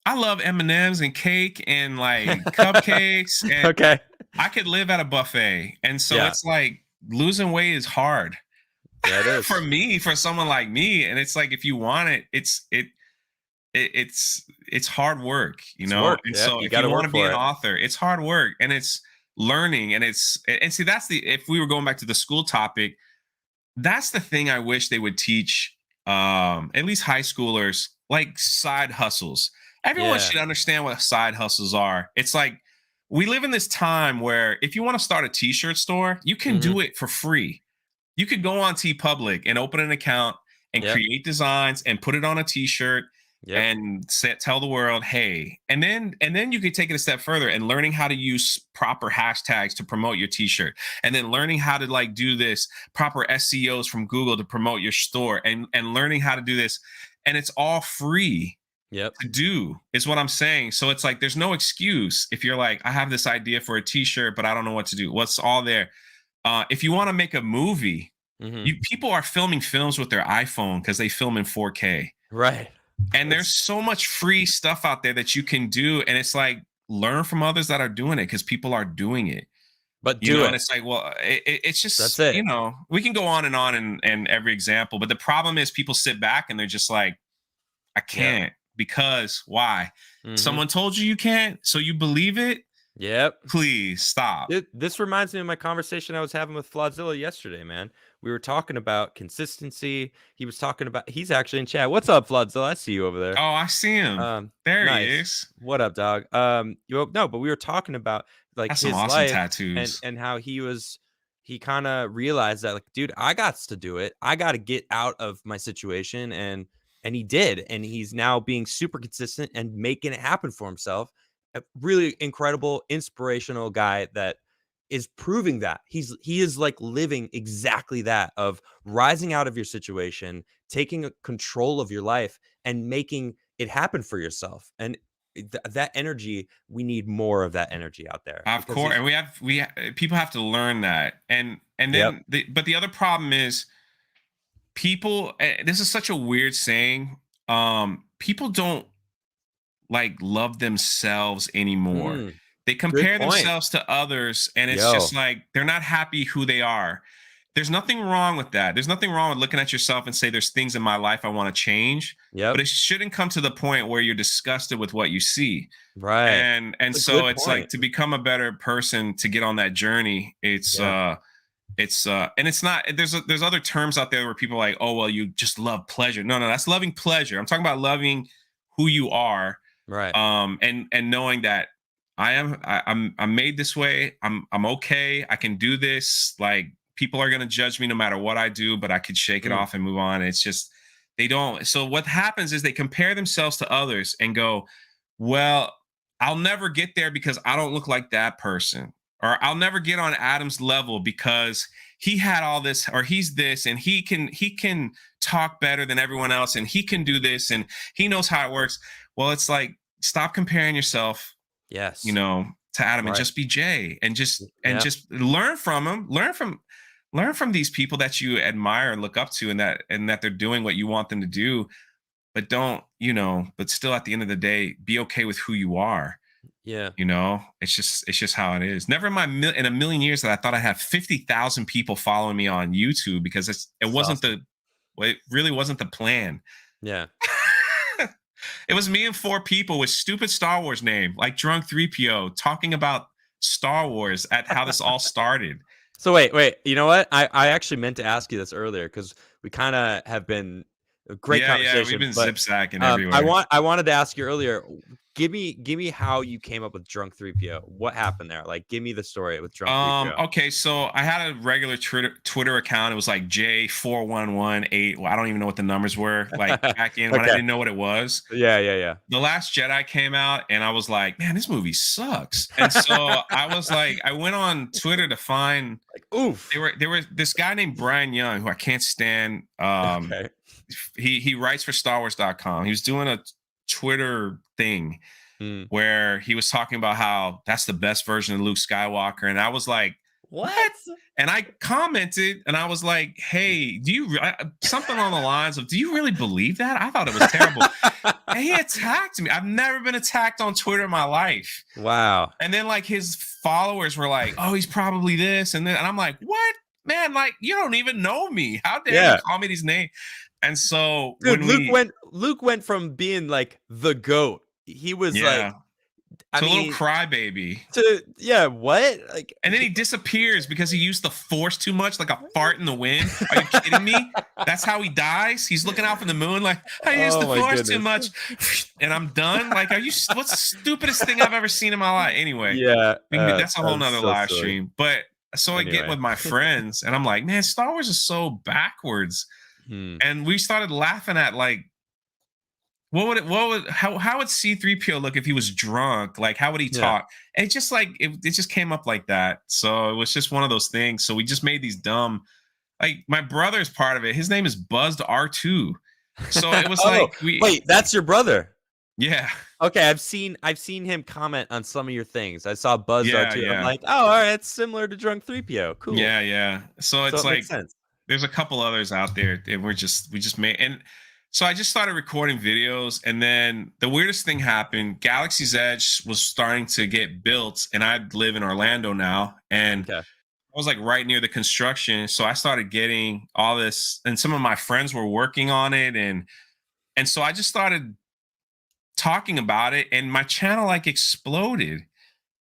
[SPEAKER 2] I love M&Ms and cake and like cupcakes. And
[SPEAKER 1] okay.
[SPEAKER 2] I could live at a buffet. And so it's like losing weight is hard.
[SPEAKER 1] Yeah, it is.
[SPEAKER 2] For someone like me. And it's like, if you want it, it's hard work,
[SPEAKER 1] Work.
[SPEAKER 2] And
[SPEAKER 1] yeah,
[SPEAKER 2] so if you want to be an author, it's hard work, and it's learning, and see, if we were going back to the school topic, that's the thing I wish they would teach, at least high schoolers, like side hustles. Everyone should understand what side hustles are. It's like, we live in this time where if you want to start a t-shirt store, you can do it for free. You could go on TeePublic and open an account and create designs and put it on a t-shirt and tell the world, hey, and then you could take it a step further and learning how to use proper hashtags to promote your t-shirt, and then learning how to like do this proper SEOs from Google to promote your store, and learning how to do this, and it's all free to do, is what I'm saying. So it's like, there's no excuse if you're like, I have this idea for a t-shirt, but I don't know what to do. What's all there? If you want to make a movie, people are filming films with their iPhone because they film in 4K.
[SPEAKER 1] Right.
[SPEAKER 2] And there's
[SPEAKER 1] It's
[SPEAKER 2] so much free stuff out there that you can do. And it's like, learn from others that are doing it because people are doing it.
[SPEAKER 1] but do
[SPEAKER 2] And
[SPEAKER 1] it.
[SPEAKER 2] it's like, well, it's
[SPEAKER 1] That's
[SPEAKER 2] just,
[SPEAKER 1] it.
[SPEAKER 2] we can go on and every example, but the problem is people sit back and they're just like, I
[SPEAKER 1] Yep.
[SPEAKER 2] can't because why?
[SPEAKER 1] Mhm.
[SPEAKER 2] Someone told you you can't, so you believe it.
[SPEAKER 1] Yep.
[SPEAKER 2] Please stop.
[SPEAKER 1] This reminds me of my conversation I was having with Flodzilla yesterday, man. We were talking about consistency. He was talking about he's actually in chat. What's up, Flodzilla? I see you over there.
[SPEAKER 2] Oh, I see him. There he
[SPEAKER 1] Nice.
[SPEAKER 2] is.
[SPEAKER 1] What up, dog? No, but we were talking about like
[SPEAKER 2] Has some
[SPEAKER 1] his
[SPEAKER 2] awesome
[SPEAKER 1] life
[SPEAKER 2] tattoos.
[SPEAKER 1] and how he kind of realized that like, dude, I got to do it. I got to get out of my situation and he did, and he's now being super consistent and making it happen for himself. A really incredible, inspirational guy that is proving that he is like living exactly that of rising out of your situation, taking control of your life and making it happen for yourself. And that energy, we need more of that energy out there
[SPEAKER 2] Of
[SPEAKER 1] because
[SPEAKER 2] course,
[SPEAKER 1] he's
[SPEAKER 2] and people have to learn that, and
[SPEAKER 1] yep.
[SPEAKER 2] then but the other problem is people. This is such a weird saying. People don't like love themselves anymore.
[SPEAKER 1] Mm,
[SPEAKER 2] They
[SPEAKER 1] good
[SPEAKER 2] compare
[SPEAKER 1] point.
[SPEAKER 2] themselves to others, and it's just
[SPEAKER 1] Yo.
[SPEAKER 2] like they're not happy who they are. There's nothing wrong with that. There's nothing wrong with looking at yourself and say there's things in my life I want to change, but
[SPEAKER 1] Yep.
[SPEAKER 2] it shouldn't come to the point where you're disgusted with what you see.
[SPEAKER 1] Right.
[SPEAKER 2] And
[SPEAKER 1] It's a
[SPEAKER 2] so
[SPEAKER 1] good
[SPEAKER 2] it's like
[SPEAKER 1] point.
[SPEAKER 2] to become a better person to get on that journey,
[SPEAKER 1] Yeah.
[SPEAKER 2] and it's not there's other terms out there where people are like, oh well, you just love pleasure. No, that's loving pleasure. I'm talking about loving who you are,
[SPEAKER 1] Right.
[SPEAKER 2] and knowing that I'm made this way. I'm okay. I can do this. Like people are gonna judge me no matter what I do, but I could shake it
[SPEAKER 1] Mm,
[SPEAKER 2] off and move on. It's just they don't. So what happens is they compare themselves to others and go, well, I'll never get there because I don't look like that person. Or I'll never get on Adam's level because he had all this, or he's this, and he can talk better than everyone else, and he can do this, and he knows how it works. Well, it's like stop comparing yourself,
[SPEAKER 1] yes.
[SPEAKER 2] to Adam, and
[SPEAKER 1] Right.
[SPEAKER 2] just be Jay, and
[SPEAKER 1] Yeah.
[SPEAKER 2] just learn from him, learn from these people that you admire and look up to, and that they're doing what you want them to do, but don't, but still at the end of the day, be okay with who you are.
[SPEAKER 1] Yeah.
[SPEAKER 2] It's just how it is. Never in in a million years that I thought I had 50,000 people following me on YouTube because it
[SPEAKER 1] It's
[SPEAKER 2] wasn't
[SPEAKER 1] awesome.
[SPEAKER 2] it really wasn't the plan.
[SPEAKER 1] Yeah.
[SPEAKER 2] It was me and four people with stupid Star Wars name, like Drunk3po, talking about Star Wars at how this all started.
[SPEAKER 1] So wait. You know what? I actually meant to ask you this earlier because we kind of have been a great
[SPEAKER 2] Yeah, we've
[SPEAKER 1] conversation.
[SPEAKER 2] been
[SPEAKER 1] But
[SPEAKER 2] zip-zacking
[SPEAKER 1] I
[SPEAKER 2] everywhere.
[SPEAKER 1] wanted to ask you earlier. Give me how you came up with Drunk3po. What happened there? Like, give me the story with Drunk3po.
[SPEAKER 2] Okay, so I had a regular Twitter account. It was like J4118. Well, I don't even know what the numbers were like back in when I
[SPEAKER 1] Okay.
[SPEAKER 2] didn't know what it was.
[SPEAKER 1] Yeah.
[SPEAKER 2] The Last Jedi came out, and I was like, man, this movie sucks. And so I was like, I went on Twitter to find
[SPEAKER 1] Like, oof.
[SPEAKER 2] there were this guy named Brian Young who I can't stand.
[SPEAKER 1] Okay.
[SPEAKER 2] He writes for StarWars.com. He was doing a Twitter thing
[SPEAKER 1] Hmm.
[SPEAKER 2] where he was talking about how that's the best version of Luke Skywalker, and I was like,
[SPEAKER 1] What?
[SPEAKER 2] what? And I commented, and I was like, hey, do you something on the lines of, do you really believe that? I thought it was terrible. And he attacked me. I've never been attacked on Twitter in my life.
[SPEAKER 1] Wow.
[SPEAKER 2] And then like his followers were like, oh, he's probably this. And I'm like, what? Man, like you don't even know me. How dare you
[SPEAKER 1] Yeah.
[SPEAKER 2] call me these names? And so
[SPEAKER 1] Dude,
[SPEAKER 2] when
[SPEAKER 1] Luke went from being like the GOAT. He was like,
[SPEAKER 2] yeah,
[SPEAKER 1] I
[SPEAKER 2] to a little
[SPEAKER 1] mean,
[SPEAKER 2] crybaby.
[SPEAKER 1] yeah, what? Like
[SPEAKER 2] And then he disappears because he used the force too much, like a fart in the wind. Are you kidding me? That's how he dies. He's looking out from the moon, like I used
[SPEAKER 1] Oh
[SPEAKER 2] the
[SPEAKER 1] my
[SPEAKER 2] force too
[SPEAKER 1] goodness.
[SPEAKER 2] much, and I'm done. Like, what's the stupidest thing I've ever seen in my life? Anyway,
[SPEAKER 1] Yeah,
[SPEAKER 2] that's a whole
[SPEAKER 1] that's
[SPEAKER 2] nother
[SPEAKER 1] so
[SPEAKER 2] live
[SPEAKER 1] silly.
[SPEAKER 2] stream. But so I get
[SPEAKER 1] Anyway.
[SPEAKER 2] with my friends, and I'm like, man, Star Wars is so backwards.
[SPEAKER 1] Hmm.
[SPEAKER 2] And we started laughing at like, how would C3PO look if he was drunk? Like, how would he
[SPEAKER 1] Yeah.
[SPEAKER 2] talk? And it just like it just came up like that. So it was just one of those things. So we just made these dumb, like my brother's part of it. His name is Buzzed R2. So it was
[SPEAKER 1] Oh,
[SPEAKER 2] like
[SPEAKER 1] wait, that's your brother.
[SPEAKER 2] yeah.
[SPEAKER 1] Okay, I've seen him comment on some of your things. I saw Buzz
[SPEAKER 2] Yeah,
[SPEAKER 1] R2. I'm
[SPEAKER 2] yeah.
[SPEAKER 1] like, oh, all right, it's similar to Drunk3po. Cool.
[SPEAKER 2] Yeah, yeah. So
[SPEAKER 1] So
[SPEAKER 2] it's
[SPEAKER 1] it makes
[SPEAKER 2] like
[SPEAKER 1] sense.
[SPEAKER 2] there's a couple others out there, and we just made, and So I just started recording videos, and then the weirdest thing happened. Galaxy's Edge was starting to get built, and I live in Orlando now, and
[SPEAKER 1] Okay.
[SPEAKER 2] I was like right near the construction. So I started getting all this, and some of my friends were working on it, and so I just started talking about it, and my channel like exploded.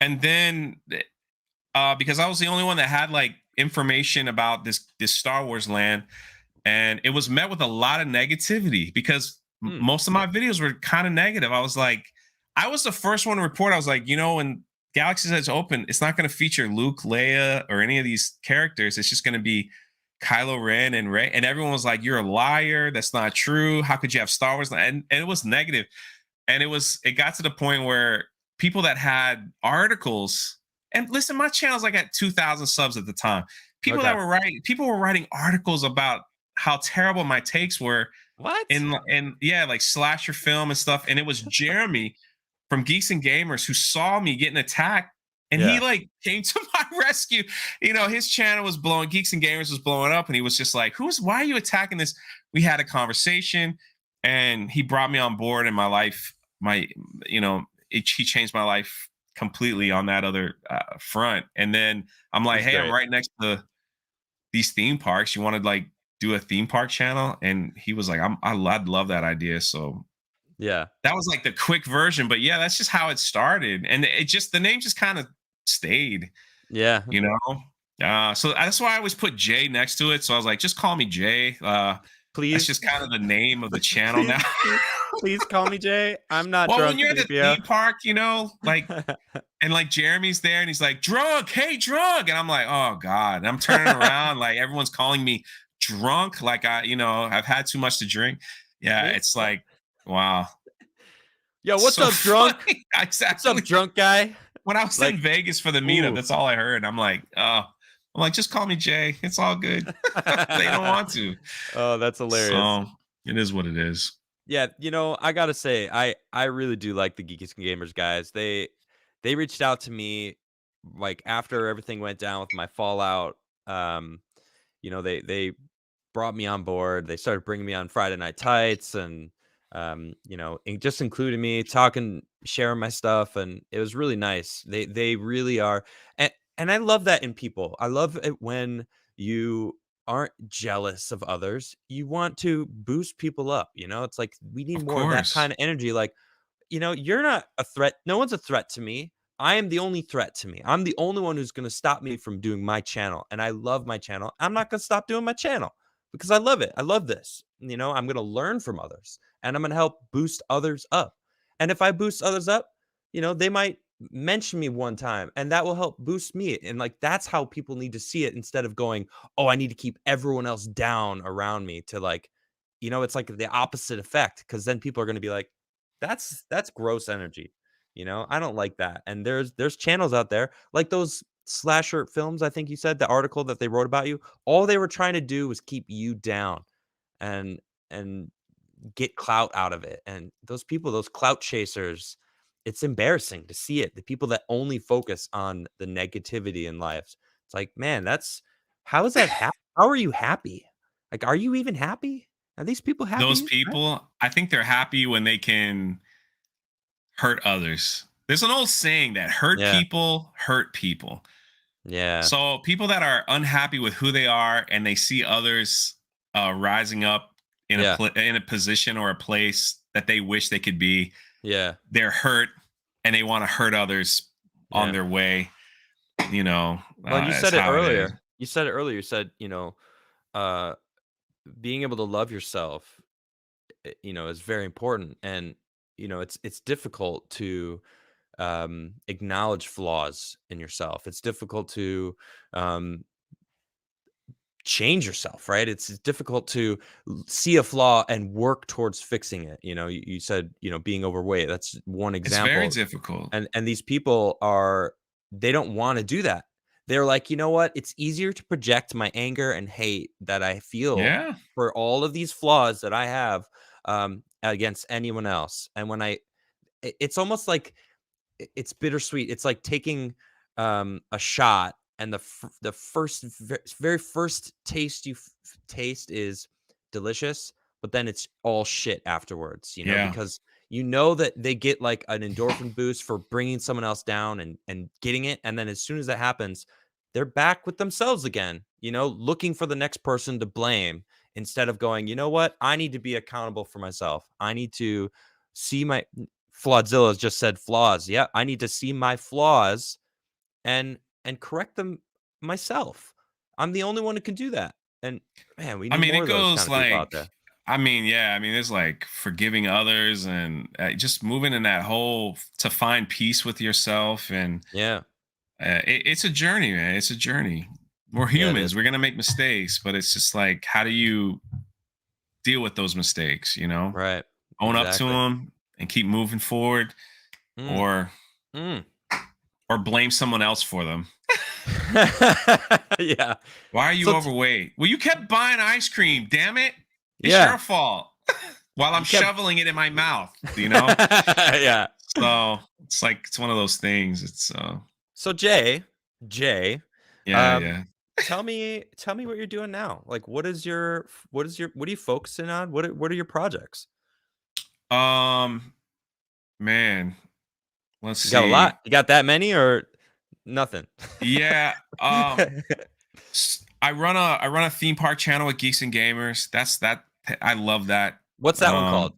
[SPEAKER 2] And then because I was the only one that had like information about this Star Wars land, and it was met with a lot of negativity because
[SPEAKER 1] Hmm.
[SPEAKER 2] most of my videos were kind of negative. I was like, I was the first one to report. I was like, when Galaxy's Edge open, it's not going to feature Luke, Leia, or any of these characters. It's just going to be Kylo Ren and Rey. And everyone was like, "You're a liar. That's not true. How could you have Star Wars?" And it was negative. And it got to the point where people that had articles, and listen, my channel's like at 2,000 subs at the time.
[SPEAKER 1] Okay.
[SPEAKER 2] People were writing articles about how terrible my takes were
[SPEAKER 1] What?
[SPEAKER 2] in yeah, like slasher film and stuff. And it was Jeremy from Geeks and Gamers who saw me getting attacked, and he
[SPEAKER 1] Yeah.
[SPEAKER 2] like came to my rescue. His channel was blowing, Geeks and Gamers was blowing up, and he was just like, why are you attacking this? We had a conversation, and he brought me on board in my life. He changed my life completely on that other front. And then I'm like,
[SPEAKER 1] He's
[SPEAKER 2] hey, I'm
[SPEAKER 1] great.
[SPEAKER 2] right next to these theme parks. You want to like do a theme park channel? And he was like, I'd love that idea. So
[SPEAKER 1] Yeah.
[SPEAKER 2] that was like the quick version, but yeah, that's just how it started. And the name just kind of stayed,
[SPEAKER 1] Yeah.
[SPEAKER 2] you know? So that's why I always put Jay next to it. So I was like, just call me Jay. That's
[SPEAKER 1] Please.
[SPEAKER 2] just kind of the name of the channel now.
[SPEAKER 1] Please, please call me Jay. I'm not
[SPEAKER 2] Well, when
[SPEAKER 1] drunk,
[SPEAKER 2] you're at the
[SPEAKER 1] 3PO.
[SPEAKER 2] theme park, and like Jeremy's there and he's like, drunk, hey, drunk. And I'm like, oh God. And I'm turning around, like everyone's calling me drunk, like I've had too much to drink. Yeah, it's like, wow.
[SPEAKER 1] Yo, what's
[SPEAKER 2] So
[SPEAKER 1] up, drunk?
[SPEAKER 2] funny.
[SPEAKER 1] What's up,
[SPEAKER 2] Exactly.
[SPEAKER 1] drunk guy?
[SPEAKER 2] When I was in
[SPEAKER 1] Like,
[SPEAKER 2] Vegas for the meetup,
[SPEAKER 1] ooh.
[SPEAKER 2] that's all I heard. I'm like, just call me Jay. It's all good. They don't want to.
[SPEAKER 1] Oh, that's hilarious.
[SPEAKER 2] So it is what it is.
[SPEAKER 1] Yeah, I gotta say, I really do like the Geeks and Gamers guys. They reached out to me like after everything went down with my Fallout. Um, they brought me on board. They started bringing me on Friday Night Tights and just including me, talking, sharing my stuff, and it was really nice. They really are, and I love that in people. I love it when you aren't jealous of others. You want to boost people up. It's like we need
[SPEAKER 2] Of
[SPEAKER 1] more of that
[SPEAKER 2] course.
[SPEAKER 1] kind of energy. Like, you're not a threat. No one's a threat to me. I am the only threat to me. I'm the only one who's going to stop me from doing my channel. And I love my channel. I'm not going to stop doing my channel because I love it. I love this. I'm going to learn from others and I'm going to help boost others up. And if I boost others up, they might mention me one time and that will help boost me. And like, that's how people need to see it instead of going, oh, I need to keep everyone else down around me to like, it's like the opposite effect. Cause then people are going to be like, that's gross energy. I don't like that. And there's channels out there like those slasher films. I think you said the article that they wrote about you. All they were trying to do was keep you down and and get clout out of it. And those people, those clout chasers, it's embarrassing to see it. The people that only focus on the negativity in lives. It's like, man, how is that happy? How are you happy? Like, are you even happy? Are these people
[SPEAKER 2] Those
[SPEAKER 1] happy?
[SPEAKER 2] people, I think they're happy when they can hurt others. There's an old saying that hurt
[SPEAKER 1] Yeah.
[SPEAKER 2] people hurt people.
[SPEAKER 1] Yeah.
[SPEAKER 2] So people that are unhappy with who they are and they see others rising up
[SPEAKER 1] Yeah.
[SPEAKER 2] in a position or a place that they wish they could be,
[SPEAKER 1] Yeah.
[SPEAKER 2] they're hurt and they want to hurt others on
[SPEAKER 1] Yeah.
[SPEAKER 2] their way.
[SPEAKER 1] Well, and you
[SPEAKER 2] That's
[SPEAKER 1] said it
[SPEAKER 2] how it is.
[SPEAKER 1] earlier. You said it earlier. You said, uh, being able to love yourself, is very important. And, it's difficult to acknowledge flaws in yourself. It's difficult to um, change yourself, right? It's difficult to see a flaw and work towards fixing it. You said, being overweight. That's one
[SPEAKER 2] It's very
[SPEAKER 1] example.
[SPEAKER 2] difficult.
[SPEAKER 1] And these people they don't wanna do that. They're like, "You know what? It's easier to project my anger and hate that I feel
[SPEAKER 2] Yeah.
[SPEAKER 1] for all of these flaws that I have, against anyone else." And when it's almost like it's bittersweet. It's like taking, a shot and the very first taste you taste is delicious, but then it's all shit afterwards,
[SPEAKER 2] Yeah.
[SPEAKER 1] because you know that they get like an endorphin boost for bringing someone else down and getting it, and then as soon as that happens, they're back with themselves again, looking for the next person to blame instead of going, you know what? I need to be accountable for myself. I need to see my Flawdzilla just said flaws. Yeah, I need to see my flaws and correct them myself. I'm the only one who can do that. And man, we
[SPEAKER 2] I
[SPEAKER 1] need
[SPEAKER 2] mean,
[SPEAKER 1] more
[SPEAKER 2] it
[SPEAKER 1] of those kind
[SPEAKER 2] goes
[SPEAKER 1] of people out
[SPEAKER 2] like,
[SPEAKER 1] there.
[SPEAKER 2] I mean, yeah, I mean, there's like forgiving others and just moving in that whole to find peace with yourself. And
[SPEAKER 1] Yeah.
[SPEAKER 2] it's a journey, man. It's a journey. We're
[SPEAKER 1] Yeah, it
[SPEAKER 2] humans.
[SPEAKER 1] is.
[SPEAKER 2] We're going to make mistakes, but it's just like, how do you deal with those mistakes,
[SPEAKER 1] Right.
[SPEAKER 2] Own up to
[SPEAKER 1] Exactly.
[SPEAKER 2] them and keep moving forward,
[SPEAKER 1] Mm.
[SPEAKER 2] or
[SPEAKER 1] Mm.
[SPEAKER 2] blame someone else for them.
[SPEAKER 1] Yeah.
[SPEAKER 2] Why are you
[SPEAKER 1] So
[SPEAKER 2] overweight? Well, you kept buying ice cream. Damn it. It's your
[SPEAKER 1] yeah.
[SPEAKER 2] fault. While I'm
[SPEAKER 1] You kept
[SPEAKER 2] shoveling it in my mouth,
[SPEAKER 1] Yeah.
[SPEAKER 2] So it's like it's one of those things. It's
[SPEAKER 1] So Jay,
[SPEAKER 2] yeah,
[SPEAKER 1] um,
[SPEAKER 2] yeah.
[SPEAKER 1] tell me what you're doing now. Like, what are you focusing on? What are your projects?
[SPEAKER 2] Um man, let's
[SPEAKER 1] You got a
[SPEAKER 2] see.
[SPEAKER 1] lot. You got that many or nothing?
[SPEAKER 2] Yeah, I run a theme park channel with Geeks and Gamers. That I love that.
[SPEAKER 1] What's that one called?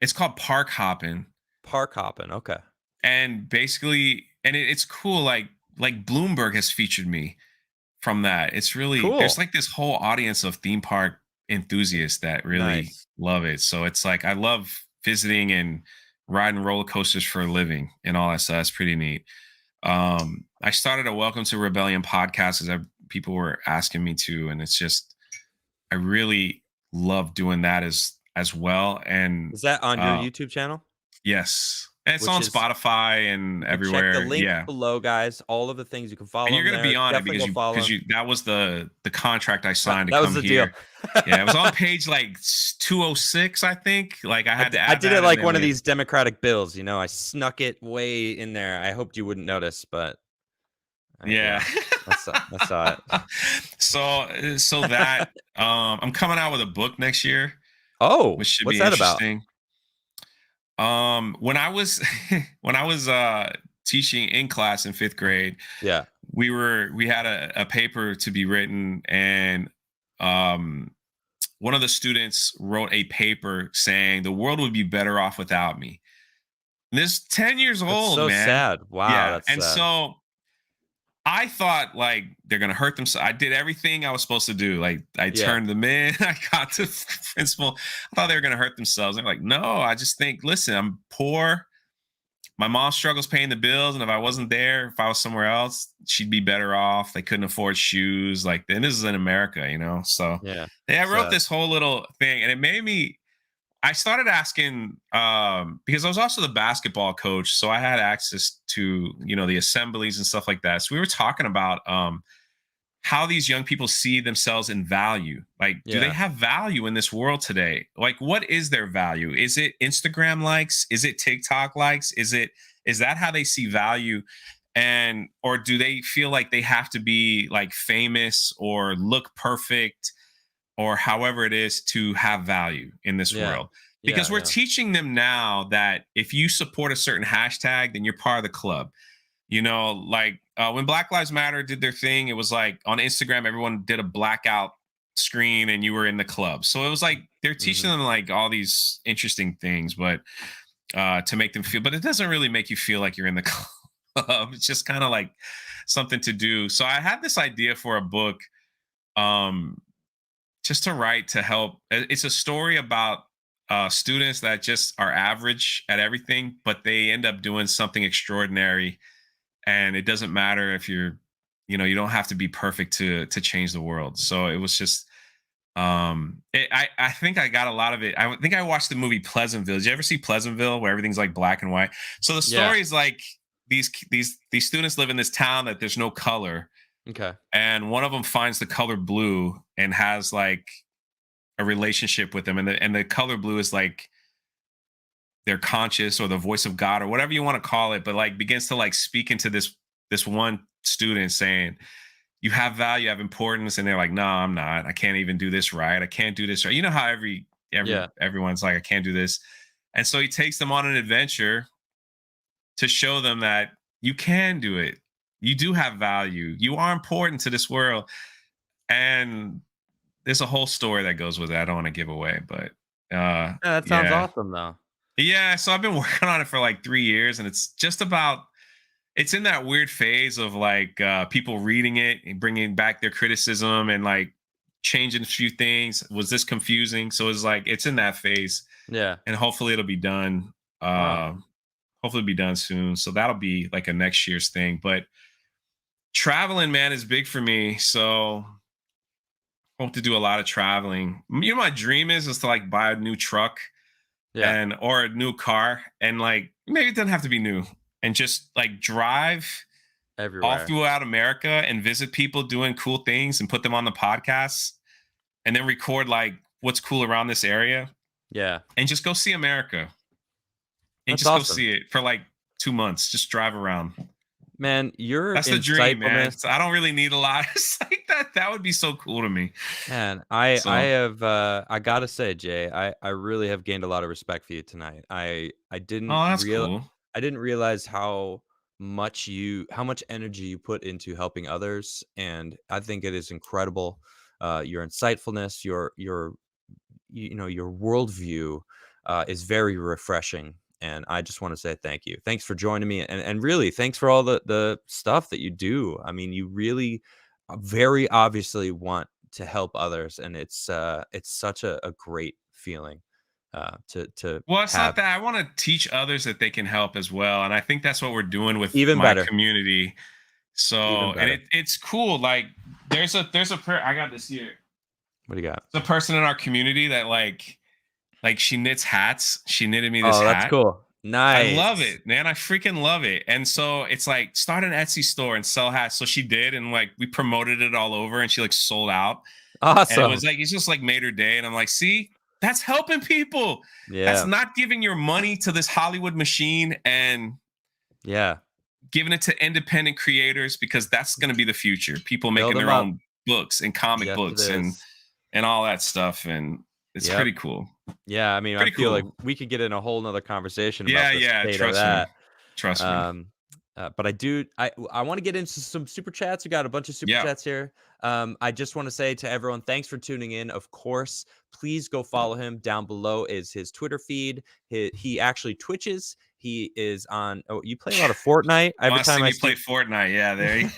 [SPEAKER 2] It's called Park Hopping.
[SPEAKER 1] Park hopping. Okay.
[SPEAKER 2] And basically, it's cool, like Bloomberg has featured me from that. It's really, there's
[SPEAKER 1] Cool.
[SPEAKER 2] like this whole audience of theme park enthusiasts that really
[SPEAKER 1] Nice.
[SPEAKER 2] love it. So it's like I love visiting and riding roller coasters for a living and all that stuff. That's pretty neat. I started a Welcome to Rebellion podcast as people were asking me to, and it's just I really love doing that as well. And
[SPEAKER 1] Is that on your
[SPEAKER 2] uh,
[SPEAKER 1] YouTube channel?
[SPEAKER 2] yes, and it's
[SPEAKER 1] Which
[SPEAKER 2] on
[SPEAKER 1] is
[SPEAKER 2] Spotify and
[SPEAKER 1] You check the
[SPEAKER 2] everywhere.
[SPEAKER 1] link
[SPEAKER 2] Yeah,
[SPEAKER 1] below, guys. All of the things you can
[SPEAKER 2] and
[SPEAKER 1] follow
[SPEAKER 2] you're
[SPEAKER 1] him
[SPEAKER 2] gonna be
[SPEAKER 1] there.
[SPEAKER 2] on it
[SPEAKER 1] Definitely
[SPEAKER 2] because
[SPEAKER 1] go follow him.
[SPEAKER 2] that was the contract I signed to
[SPEAKER 1] That was
[SPEAKER 2] come
[SPEAKER 1] the deal.
[SPEAKER 2] here. Yeah, it was on page like 206, I think. Like I had to
[SPEAKER 1] I
[SPEAKER 2] add
[SPEAKER 1] did it
[SPEAKER 2] that, and
[SPEAKER 1] like
[SPEAKER 2] then
[SPEAKER 1] one of
[SPEAKER 2] we.
[SPEAKER 1] these Democratic bills. I snuck it way in there. I hoped you wouldn't notice, but
[SPEAKER 2] Yeah.
[SPEAKER 1] I saw it.
[SPEAKER 2] So that I'm coming out with a book next year,
[SPEAKER 1] Oh,
[SPEAKER 2] which should
[SPEAKER 1] what's
[SPEAKER 2] be
[SPEAKER 1] that about?
[SPEAKER 2] interesting. When I was when I was teaching in class in 5th grade,
[SPEAKER 1] Yeah.
[SPEAKER 2] we had a paper to be written, and um one of the students wrote a paper saying the world would be better off without me. And this 10 years
[SPEAKER 1] That's
[SPEAKER 2] old,
[SPEAKER 1] so
[SPEAKER 2] man.
[SPEAKER 1] sad. Wow,
[SPEAKER 2] Yeah.
[SPEAKER 1] that's
[SPEAKER 2] And
[SPEAKER 1] sad.
[SPEAKER 2] so I thought like they're gonna hurt themselves. I did everything I was supposed to do. Like I
[SPEAKER 1] Yeah.
[SPEAKER 2] turned them in. I got to the principal. I thought they were gonna hurt themselves. They're like, no, I just think, listen, I'm poor. My mom struggles paying the bills, and if I wasn't there, if I was somewhere else, she'd be better off. They couldn't afford shoes. Like, and this is in America. So
[SPEAKER 1] Yeah.
[SPEAKER 2] yeah, I wrote
[SPEAKER 1] Sad.
[SPEAKER 2] this whole little thing, and it made me. I started asking because I was also the basketball coach, so I had access to the assemblies and stuff like that. So we were talking about how these young people see themselves in value. Like, do they
[SPEAKER 1] Yeah.
[SPEAKER 2] have value in this world today? Like, what is their value? Is it Instagram likes? Is it TikTok likes? Is that how they see value? And or do they feel like they have to be like famous or look perfect or however it is to have value in this
[SPEAKER 1] Yeah.
[SPEAKER 2] world? Because
[SPEAKER 1] Yeah.
[SPEAKER 2] we're
[SPEAKER 1] Yeah.
[SPEAKER 2] teaching them now that if you support a certain hashtag, then you're part of the club. Like when Black Lives Matter did their thing, it was like on Instagram, everyone did a blackout screen and you were in the club. So it was like they're teaching
[SPEAKER 1] Mhm.
[SPEAKER 2] them like all these interesting things, but to make them feel, but it doesn't really make you feel like you're in the club. It's just kind of like something to do. So I had this idea for a book, um, just to write to help. It's a story about students that just are average at everything, but they end up doing something extraordinary. And it doesn't matter if you don't have to be perfect to change the world. So it was just, I think I got a lot of it. I think I watched the movie Pleasantville. Did you ever see Pleasantville, where everything's like black and white? So the
[SPEAKER 1] Yeah.
[SPEAKER 2] story is like these students live in this town that there's no color,
[SPEAKER 1] Okay.
[SPEAKER 2] and one of them finds the color blue and has like a relationship with them, and the color blue is like their conscious or the voice of God or whatever you want to call it, but like begins to like speak into this one student saying, you have value, you have importance. And they're like, no, I'm not. I can't even do this right. I can't do this right. You know how
[SPEAKER 1] Yeah.
[SPEAKER 2] Everyone's like, I can't do this. And so he takes them on an adventure to show them that you can do it. You do have value. You are important to this world. And there's a whole story that goes with it. I don't want to give away, but
[SPEAKER 1] Yeah, that sounds
[SPEAKER 2] yeah.
[SPEAKER 1] awesome though.
[SPEAKER 2] Yeah, so I've been working on it for like 3 years, and it's just about it's in that weird phase of like people reading it and bringing back their criticism and like changing a few things. Was this confusing? So it's like it's in that phase,
[SPEAKER 1] Yeah.
[SPEAKER 2] and hopefully it'll be done.
[SPEAKER 1] Wow.
[SPEAKER 2] Hopefully it'll be done soon. So that'll be like a next year's thing. But traveling, man, is big for me. So hope to do a lot of traveling. You know, my dream is to like buy a new truck
[SPEAKER 1] Yeah.
[SPEAKER 2] and or a new car, and like maybe it doesn't have to be new, and just like drive all
[SPEAKER 1] Everywhere.
[SPEAKER 2] throughout America and visit people doing cool things and put them on the podcasts, and then record like what's cool around this area,
[SPEAKER 1] Yeah.
[SPEAKER 2] and just go see America and
[SPEAKER 1] That's
[SPEAKER 2] just go
[SPEAKER 1] awesome.
[SPEAKER 2] see it for like 2 months. Just drive around.
[SPEAKER 1] Man, your
[SPEAKER 2] That's the dream, man.
[SPEAKER 1] insightfulness.
[SPEAKER 2] So I don't really need a lot. It's like that. That would be so cool to me.
[SPEAKER 1] Man, I
[SPEAKER 2] So,
[SPEAKER 1] have I gotta say, Jay, I really have gained a lot of respect for you tonight.
[SPEAKER 2] oh, that's cool.
[SPEAKER 1] I didn't realize how much energy you put into helping others, and I think it is incredible. Your insightfulness, your worldview is very refreshing, and I just want to say thank you. Thanks for joining me, and really thanks for all the stuff that you do. I mean, you really very obviously want to help others, and it's such a great feeling to
[SPEAKER 2] Well, it's not
[SPEAKER 1] have.
[SPEAKER 2] that I want to teach others that they can help as well, and I think that's what we're doing with
[SPEAKER 1] Even
[SPEAKER 2] my
[SPEAKER 1] better,
[SPEAKER 2] community.
[SPEAKER 1] even
[SPEAKER 2] So, and
[SPEAKER 1] better.
[SPEAKER 2] it's cool. Like, I got this here.
[SPEAKER 1] What do you got?
[SPEAKER 2] There's a person in our community that like she knits hats. She knitted me this
[SPEAKER 1] Oh, that's
[SPEAKER 2] hat.
[SPEAKER 1] cool.
[SPEAKER 2] I love
[SPEAKER 1] Nice.
[SPEAKER 2] it, man. I freaking love it. And so it's like start an Etsy store and sell hats. So she did, and like we promoted it all over, and she like sold out. And it was
[SPEAKER 1] Awesome.
[SPEAKER 2] like it's just like made her day. And I'm like, see, that's helping people. That's
[SPEAKER 1] Yeah.
[SPEAKER 2] not giving your money to this Hollywood machine and
[SPEAKER 1] Yeah.
[SPEAKER 2] giving it to independent creators, because that's going to be the future. People
[SPEAKER 1] Build
[SPEAKER 2] making
[SPEAKER 1] them
[SPEAKER 2] their
[SPEAKER 1] up.
[SPEAKER 2] own books and comic
[SPEAKER 1] Yes, it
[SPEAKER 2] books
[SPEAKER 1] is.
[SPEAKER 2] and all that stuff. And it's
[SPEAKER 1] Yep.
[SPEAKER 2] pretty cool.
[SPEAKER 1] Yeah, I mean, I
[SPEAKER 2] Pretty
[SPEAKER 1] feel like
[SPEAKER 2] cool.
[SPEAKER 1] we could get in a whole nother conversation about
[SPEAKER 2] Yeah,
[SPEAKER 1] the
[SPEAKER 2] yeah.
[SPEAKER 1] state of
[SPEAKER 2] Trust me.
[SPEAKER 1] that.
[SPEAKER 2] Trust me.
[SPEAKER 1] Um, but I want to get into some super chats. We got a bunch of super
[SPEAKER 2] Yeah.
[SPEAKER 1] chats here. I just want to say to everyone, thanks for tuning in. Of course, please go follow him. Down below is his Twitter feed. He actually twitches. He is on. Oh, you play a lot of Fortnite.
[SPEAKER 2] You
[SPEAKER 1] Every
[SPEAKER 2] want to see
[SPEAKER 1] time I
[SPEAKER 2] me play
[SPEAKER 1] see,
[SPEAKER 2] Fortnite? Yeah, there you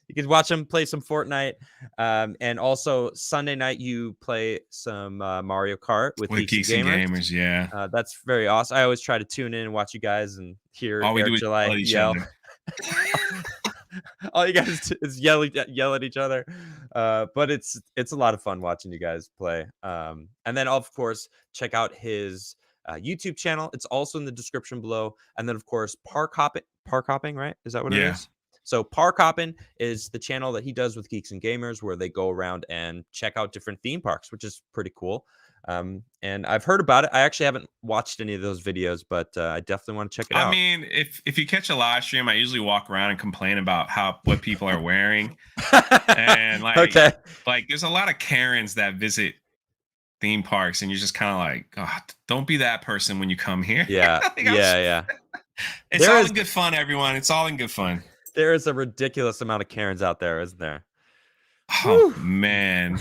[SPEAKER 1] you can watch him play some Fortnite. And also Sunday night you play some Mario Kart with
[SPEAKER 2] with
[SPEAKER 1] Geeks and
[SPEAKER 2] Geeks and
[SPEAKER 1] Gamers.
[SPEAKER 2] Gamers. Yeah.
[SPEAKER 1] That's very awesome. I always try to tune in and watch you guys and hear
[SPEAKER 2] All we do
[SPEAKER 1] Eric
[SPEAKER 2] is
[SPEAKER 1] July
[SPEAKER 2] yell at each
[SPEAKER 1] yell.
[SPEAKER 2] other.
[SPEAKER 1] All you guys do is yell at each other. But it's a lot of fun watching you guys play. And then of course check out his YouTube channel. It's also in the description below. And then of course park hopping, right? Is that what it
[SPEAKER 2] Yeah.
[SPEAKER 1] is? So Park Hoppin' is the channel that he does with Geeks and Gamers, where they go around and check out different theme parks, which is pretty cool. And I've heard about it. I actually haven't watched any of those videos, but I definitely want to check it
[SPEAKER 2] I
[SPEAKER 1] out.
[SPEAKER 2] mean, if you catch a live stream, I usually walk around and complain about what people are wearing, and
[SPEAKER 1] Okay.
[SPEAKER 2] like there's a lot of Karens that visit theme parks, and you're just kind of like, God, don't be that person when you come here.
[SPEAKER 1] Yeah.
[SPEAKER 2] Like,
[SPEAKER 1] Yeah.
[SPEAKER 2] it's
[SPEAKER 1] There
[SPEAKER 2] all
[SPEAKER 1] is
[SPEAKER 2] in good fun, everyone. It's all in good fun.
[SPEAKER 1] there is a ridiculous amount of Karens out there, isn't there?
[SPEAKER 2] Oh
[SPEAKER 1] Whew.
[SPEAKER 2] man,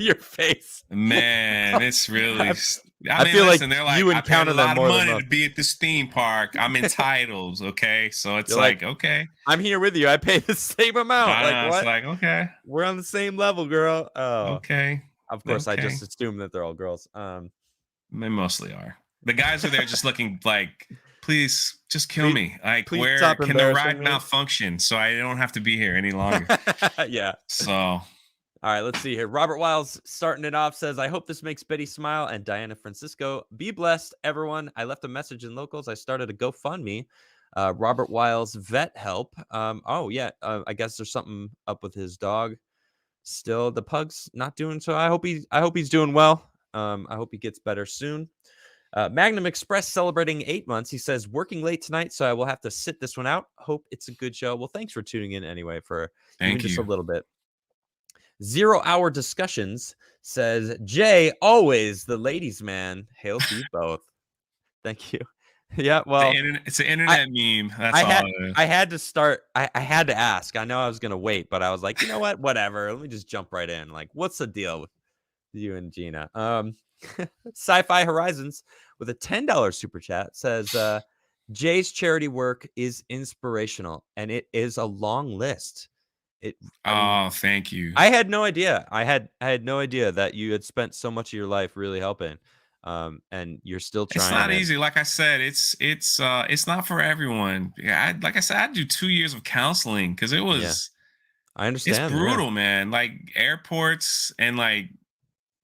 [SPEAKER 1] Your face.
[SPEAKER 2] man, it's really.
[SPEAKER 1] I,
[SPEAKER 2] I
[SPEAKER 1] I
[SPEAKER 2] mean,
[SPEAKER 1] feel like
[SPEAKER 2] listen, they're like,
[SPEAKER 1] you
[SPEAKER 2] I paid
[SPEAKER 1] encounter
[SPEAKER 2] a
[SPEAKER 1] them
[SPEAKER 2] lot of
[SPEAKER 1] more than
[SPEAKER 2] money
[SPEAKER 1] most.
[SPEAKER 2] to be at this theme park. I'm entitled, okay? So it's
[SPEAKER 1] You're
[SPEAKER 2] like,
[SPEAKER 1] like,
[SPEAKER 2] okay,
[SPEAKER 1] I'm here with you. I pay the same amount.
[SPEAKER 2] I
[SPEAKER 1] Like
[SPEAKER 2] know. It's
[SPEAKER 1] what?
[SPEAKER 2] like, okay,
[SPEAKER 1] We're on the same level, girl. Oh,
[SPEAKER 2] okay,
[SPEAKER 1] of course. I
[SPEAKER 2] okay.
[SPEAKER 1] just assume that they're all girls.
[SPEAKER 2] They mostly are. The guys are there just looking like, please just kill
[SPEAKER 1] Please,
[SPEAKER 2] me. Like,
[SPEAKER 1] please
[SPEAKER 2] where
[SPEAKER 1] stop
[SPEAKER 2] can the
[SPEAKER 1] embarrassing
[SPEAKER 2] ride
[SPEAKER 1] me.
[SPEAKER 2] malfunction so I don't have to be here any longer?
[SPEAKER 1] Yeah.
[SPEAKER 2] So,
[SPEAKER 1] All right, let's see here. Robert Wiles starting it off says, I hope this makes Betty smile and Diana Francisco. Be blessed, everyone. I left a message in locals. I started a GoFundMe. Robert Wiles vet help. Oh, yeah. I guess there's something up with his dog. Still, the pug's not doing so. I hope he's doing well. I hope he gets better soon. Magnum Express celebrating 8 months. He says, working late tonight, so I will have to sit this one out. Hope it's a good show. Well, thanks for tuning in anyway for even
[SPEAKER 2] thank
[SPEAKER 1] just a
[SPEAKER 2] you.
[SPEAKER 1] little bit. 0 Hour Discussions says, Jay, always the ladies' man. Hail to you both. Thank you. Yeah, well,
[SPEAKER 2] It's an internet meme. That's
[SPEAKER 1] I
[SPEAKER 2] all
[SPEAKER 1] had
[SPEAKER 2] it is.
[SPEAKER 1] I had to start. I had to ask. I know I was gonna wait, but I was like, you know what? Whatever. Let me just jump right in. Like, what's the deal with you and Gina? Sci-Fi Horizons with a $10 super chat says, Jay's charity work is inspirational, and it is a long list. I mean,
[SPEAKER 2] Oh, thank you.
[SPEAKER 1] I had no idea. I had no idea that you had spent so much of your life really helping. And you're still
[SPEAKER 2] It's
[SPEAKER 1] trying,
[SPEAKER 2] not
[SPEAKER 1] man.
[SPEAKER 2] easy. Like I said, it's not for everyone. Yeah, like I said, I do 2 years of counseling because
[SPEAKER 1] Yeah, I
[SPEAKER 2] it's
[SPEAKER 1] understand. Yeah,
[SPEAKER 2] brutal, man. Like airports and like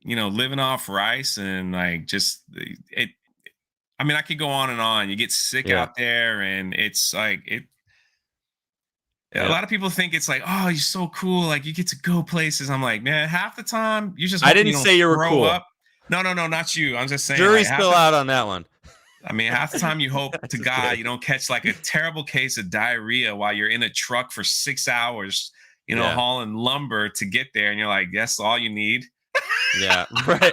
[SPEAKER 2] living off rice and like just it. I mean, I could go on and on. You get sick
[SPEAKER 1] yeah,
[SPEAKER 2] out there, and it's like it. A
[SPEAKER 1] yeah.
[SPEAKER 2] lot of people think it's like, oh, you're so cool. Like you get to go places. I'm like, man, half the time you're just
[SPEAKER 1] I
[SPEAKER 2] hoping
[SPEAKER 1] didn't
[SPEAKER 2] you don't
[SPEAKER 1] say you were
[SPEAKER 2] throw
[SPEAKER 1] cool.
[SPEAKER 2] up. No, no, no, not you. I'm just saying, like
[SPEAKER 1] Jury's still out on that one.
[SPEAKER 2] I mean, half the time you hope to
[SPEAKER 1] Just
[SPEAKER 2] God
[SPEAKER 1] kidding.
[SPEAKER 2] you don't catch like a terrible case of diarrhea while you're in a truck for 6 hours,
[SPEAKER 1] Yeah,
[SPEAKER 2] hauling lumber to get there, and you're like, that's all you need.
[SPEAKER 1] yeah, right,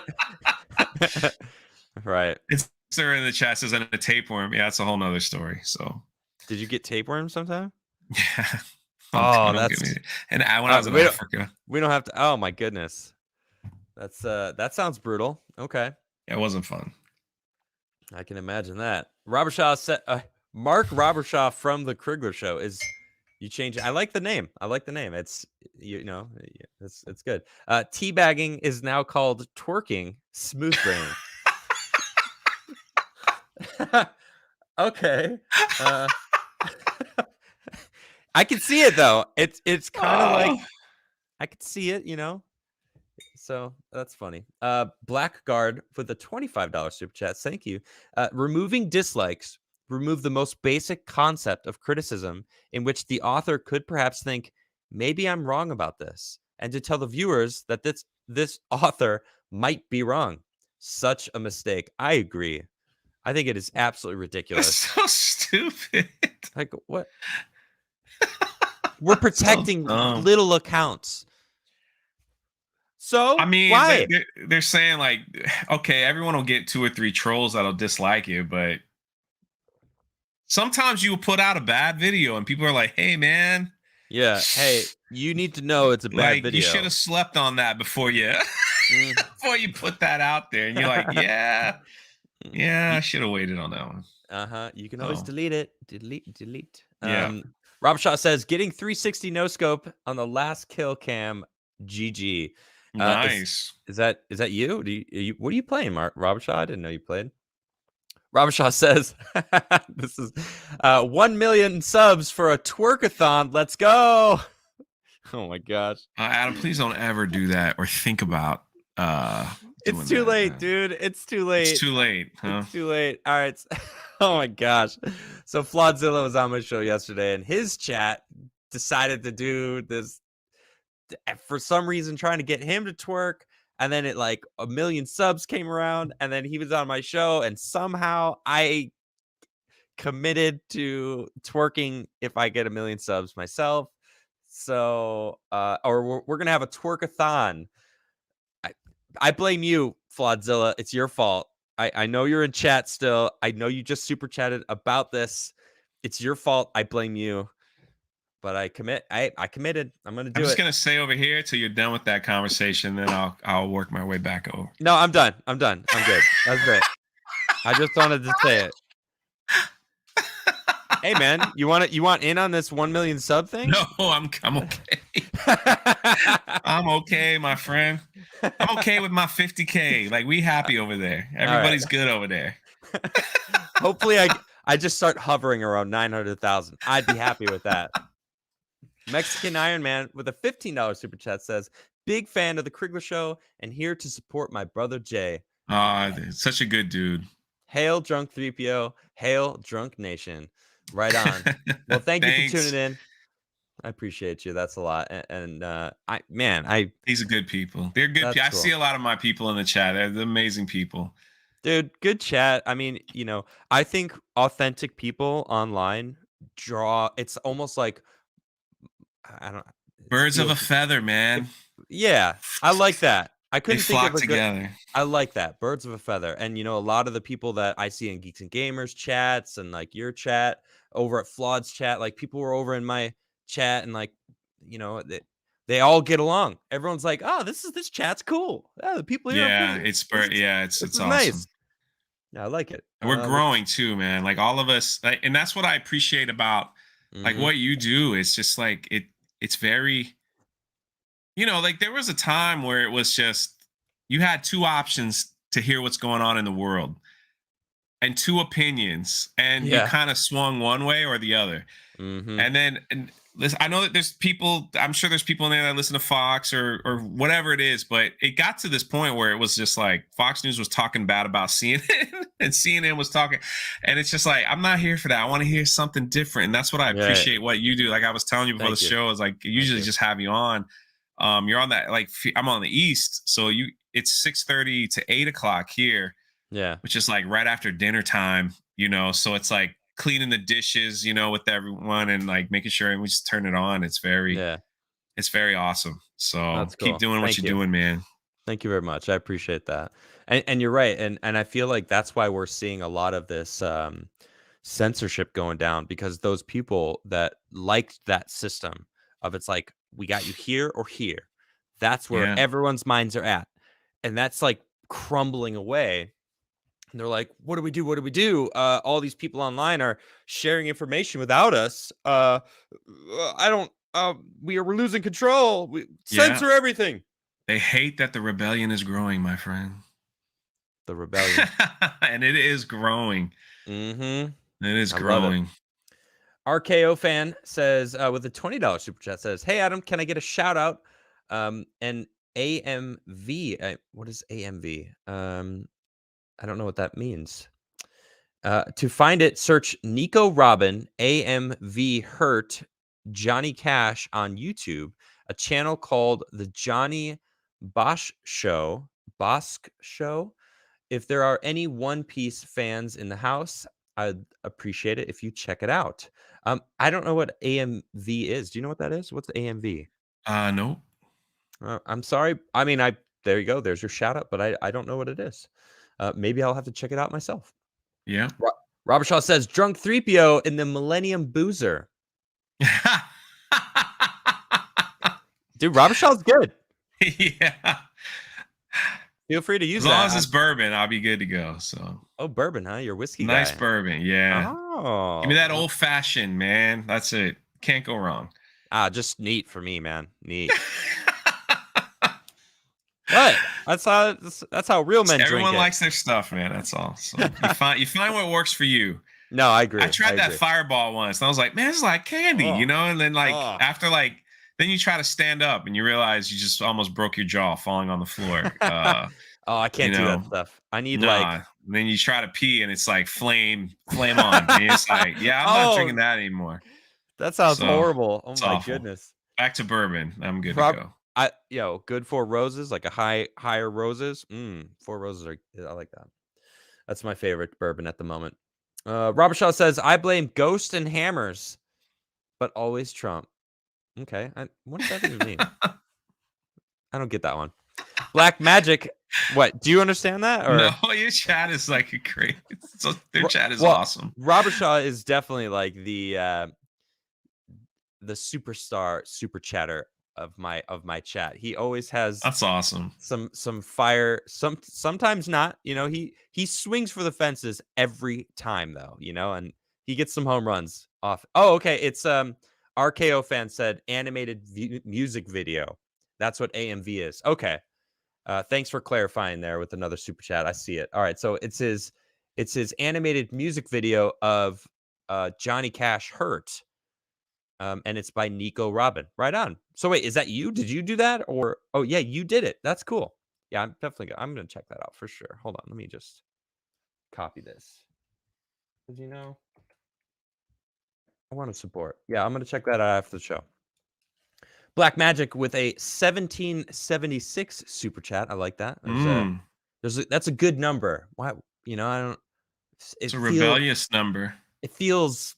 [SPEAKER 1] right.
[SPEAKER 2] It's there in the chat says in a tapeworm. Yeah, that's a whole nother story. So
[SPEAKER 1] Did you get tapeworms sometime?
[SPEAKER 2] yeah. Oh
[SPEAKER 1] Oh,
[SPEAKER 2] God, don't get me.
[SPEAKER 1] that's
[SPEAKER 2] And when I was in Africa,
[SPEAKER 1] we don't have to. Oh my goodness, that sounds brutal. Okay,
[SPEAKER 2] it wasn't fun.
[SPEAKER 1] I can imagine that. Robert Shaw said, Mark Robershaw from the Crigler Show is. You change it. I like the name. I like the name. It's it's good. Teabagging is now called twerking. Smooth brain. Okay. I can see it though. It's kind of like
[SPEAKER 2] Oh.
[SPEAKER 1] I could see it, So that's funny. Blackguard for the $25 super chat. Thank you. Removing dislikes. Remove the most basic concept of criticism in which the author could perhaps think, maybe I'm wrong about this, and to tell the viewers that this author might be wrong. Such a mistake. I agree. I think it is absolutely
[SPEAKER 2] That's
[SPEAKER 1] ridiculous.
[SPEAKER 2] so stupid.
[SPEAKER 1] Like what? We're
[SPEAKER 2] So
[SPEAKER 1] protecting
[SPEAKER 2] dumb.
[SPEAKER 1] little accounts. So
[SPEAKER 2] I mean,
[SPEAKER 1] why?
[SPEAKER 2] they're saying like, okay, everyone will get 2 or 3 trolls that'll dislike you, but sometimes you will put out a bad video and people are like, hey man,
[SPEAKER 1] Yeah. Hey, you need to know it's a bad
[SPEAKER 2] like you should
[SPEAKER 1] video.
[SPEAKER 2] have slept on that before you
[SPEAKER 1] Mm.
[SPEAKER 2] before you put that out there. And you're like, yeah, I should have waited on that one.
[SPEAKER 1] You can always
[SPEAKER 2] So
[SPEAKER 1] delete it. Delete.
[SPEAKER 2] yeah.
[SPEAKER 1] Rob Shaw says getting 360 no scope on the last kill cam. GG.
[SPEAKER 2] Nice.
[SPEAKER 1] Is that you? What are you playing, Mark? Rob Shaw? I didn't know you played. Robert Shaw says, this is 1 million subs for a twerkathon. Let's go. Oh my gosh.
[SPEAKER 2] Adam, please don't ever do that or think about doing
[SPEAKER 1] It's too
[SPEAKER 2] that,
[SPEAKER 1] late,
[SPEAKER 2] man.
[SPEAKER 1] dude. It's too late.
[SPEAKER 2] It's too late, huh?
[SPEAKER 1] It's too late. All right. Oh my gosh. So Flodzilla was on my show yesterday, and his chat decided to do this for some reason, trying to get him to twerk. And then it like 1 million subs came around, and then he was on my show, and somehow I committed to twerking if I get 1 million subs myself. So, or we're gonna have a twerkathon. I blame you, Flodzilla. It's your fault. I know you're in chat still. I know you just super chatted about this. It's your fault. I blame you. But I committed. I'm gonna do
[SPEAKER 2] I'm just
[SPEAKER 1] it.
[SPEAKER 2] gonna say over here till you're done with that conversation, then I'll work my way back over.
[SPEAKER 1] No, I'm done. I'm good. That's great. I just wanted to say it. Hey man, you want in on this 1 million sub thing?
[SPEAKER 2] No, I'm okay. I'm okay, my friend. I'm okay with my 50K. Like we happy over there. Everybody's good over there.
[SPEAKER 1] Hopefully I just start hovering around 900,000. I'd be happy with that. Mexican Iron Man with a $15 super chat says, big fan of the Crigler Show and here to support my brother Jay.
[SPEAKER 2] Such a good dude.
[SPEAKER 1] Hail Drunk3po. Hail Drunk Nation. Right on. Well, thank you for tuning in. I appreciate you. That's a lot. And
[SPEAKER 2] these are good people. They're good people. I see a lot of my people in the chat. They're amazing people.
[SPEAKER 1] Dude, good chat. I mean, I think authentic people online it's almost like I don't
[SPEAKER 2] birds of a feather, man.
[SPEAKER 1] Yeah, I like that. I
[SPEAKER 2] They
[SPEAKER 1] couldn't think of
[SPEAKER 2] flock
[SPEAKER 1] a good.
[SPEAKER 2] together.
[SPEAKER 1] I like that. Birds of a feather. And a lot of the people that I see in Geeks and Gamers chats and like your chat over at Flawed's chat, like people were over in my chat and like, they all get along. Everyone's like, oh, this chat's cool. Yeah, the people here are
[SPEAKER 2] Yeah,
[SPEAKER 1] cool. This
[SPEAKER 2] it's
[SPEAKER 1] is nice.
[SPEAKER 2] awesome.
[SPEAKER 1] Yeah, I like it.
[SPEAKER 2] And we're
[SPEAKER 1] Let's.
[SPEAKER 2] growing too, man. Like all of us, like, and that's what I appreciate about like
[SPEAKER 1] Mm-hmm.
[SPEAKER 2] what you do. It's just like it's very, like there was a time where it was just you had two options to hear what's going on in the world and two opinions, and you
[SPEAKER 1] Yeah.
[SPEAKER 2] kind of swung one way or the other.
[SPEAKER 1] Mm-hmm.
[SPEAKER 2] And then, and listen, I know that there's people, I'm sure there's people in there that listen to Fox or whatever it is, but it got to this point where it was just like Fox News was talking bad about CNN and CNN was talking. And it's just like, I'm not here for that. I want to hear something different. And that's what I
[SPEAKER 1] Yeah.
[SPEAKER 2] appreciate what you do. Like I was telling you before the
[SPEAKER 1] Thank you.
[SPEAKER 2] show is like,
[SPEAKER 1] Thank
[SPEAKER 2] usually
[SPEAKER 1] you.
[SPEAKER 2] just have you on. You're on that, like, I'm on the East. So it's 6:30 to 8 o'clock here,
[SPEAKER 1] Yeah.
[SPEAKER 2] which is like right after dinner time, so it's like cleaning the dishes, with everyone and like making sure and we just turn it on.
[SPEAKER 1] Yeah.
[SPEAKER 2] It's very awesome. So
[SPEAKER 1] That's
[SPEAKER 2] keep
[SPEAKER 1] cool.
[SPEAKER 2] doing what
[SPEAKER 1] Thank
[SPEAKER 2] you're
[SPEAKER 1] you.
[SPEAKER 2] doing, man.
[SPEAKER 1] Thank you very much. I appreciate that. And you're right. And I feel like that's why we're seeing a lot of this censorship going down, because those people that liked that system of it's like, we got you here or here. That's where
[SPEAKER 2] Yeah.
[SPEAKER 1] everyone's minds are at. And that's like crumbling away. And they're like, what do we do? What do we do? All these people online are sharing information without us. I don't, we're losing control. We
[SPEAKER 2] Yeah.
[SPEAKER 1] censor everything.
[SPEAKER 2] They hate that the rebellion is growing, my friend.
[SPEAKER 1] The rebellion.
[SPEAKER 2] And it is growing.
[SPEAKER 1] Mm-hmm.
[SPEAKER 2] It is
[SPEAKER 1] I love it.
[SPEAKER 2] growing.
[SPEAKER 1] RKO fan says with a $20 super chat says, "Hey Adam, can I get a shout out? And AMV. What is AMV? I don't know what that means. To find it, search Nico Robin AMV Hurt Johnny Cash on YouTube. A channel called the Johnny Bosch Show. Bosk Show. If there are any One Piece fans in the house, I'd appreciate it if you check it out." I don't know what AMV is. Do you know what that is? What's AMV?
[SPEAKER 2] No.
[SPEAKER 1] I'm sorry. I mean, there you go. There's your shout out, but I don't know what it is. Maybe I'll have to check it out myself.
[SPEAKER 2] Yeah.
[SPEAKER 1] Robert Shaw says Drunk3po in the Millennium Boozer. Dude, Robert Shaw's good.
[SPEAKER 2] Yeah.
[SPEAKER 1] Feel free to use
[SPEAKER 2] As long
[SPEAKER 1] that.
[SPEAKER 2] as it's bourbon, I'll be good to go. So
[SPEAKER 1] Oh, bourbon, huh? You're a whiskey
[SPEAKER 2] nice
[SPEAKER 1] guy.
[SPEAKER 2] bourbon. Yeah.
[SPEAKER 1] Oh.
[SPEAKER 2] Give me that old fashioned, man. That's it. Can't go wrong.
[SPEAKER 1] Just neat for me, man. Neat. What? That's how real men drink
[SPEAKER 2] Everyone
[SPEAKER 1] it.
[SPEAKER 2] likes their stuff, man. That's all. So you find what works for you.
[SPEAKER 1] No, I agree.
[SPEAKER 2] I tried that Fireball once, and I was like, man, it's like candy, And then after then you try to stand up, and you realize you just almost broke your jaw falling on the floor.
[SPEAKER 1] Oh, I can't do that stuff. I need
[SPEAKER 2] And then you try to pee, and it's like flame on. And it's like, yeah, I'm not drinking that anymore.
[SPEAKER 1] That sounds horrible. Oh my
[SPEAKER 2] awful.
[SPEAKER 1] Goodness.
[SPEAKER 2] Back to bourbon. I'm good to go.
[SPEAKER 1] Good 4 Roses, like a higher roses. 4 Roses I like that. That's my favorite bourbon at the moment. Robert Shaw says, I blame Ghost and Hammers, but always Trump. Okay. What does that even mean? I don't get that one. Black Magic. What? Do you understand that? Or
[SPEAKER 2] no, your chat is like great. Their chat is awesome.
[SPEAKER 1] Robert Shaw is definitely like the superstar super chatter of my chat. He always has
[SPEAKER 2] that's awesome.
[SPEAKER 1] Some fire. Sometimes not. He swings for the fences every time though. And he gets some home runs off. Oh, okay. It's RKO fan said animated music video. That's what AMV is. Okay. Thanks for clarifying there with another super chat. I see it. All right. So it's his animated music video of Johnny Cash Hurt. And it's by Nico Robin. Right on. So wait, is that you? Did you do that? Or oh yeah, you did it. That's cool. Yeah, I'm gonna check that out for sure. Hold on, let me just copy this. Did I want to support. Yeah, I'm gonna check that out after the show. Black Magic with a 1776 super chat. I like that. That's a good number. Why? I don't.
[SPEAKER 2] It's a rebellious number.
[SPEAKER 1] It feels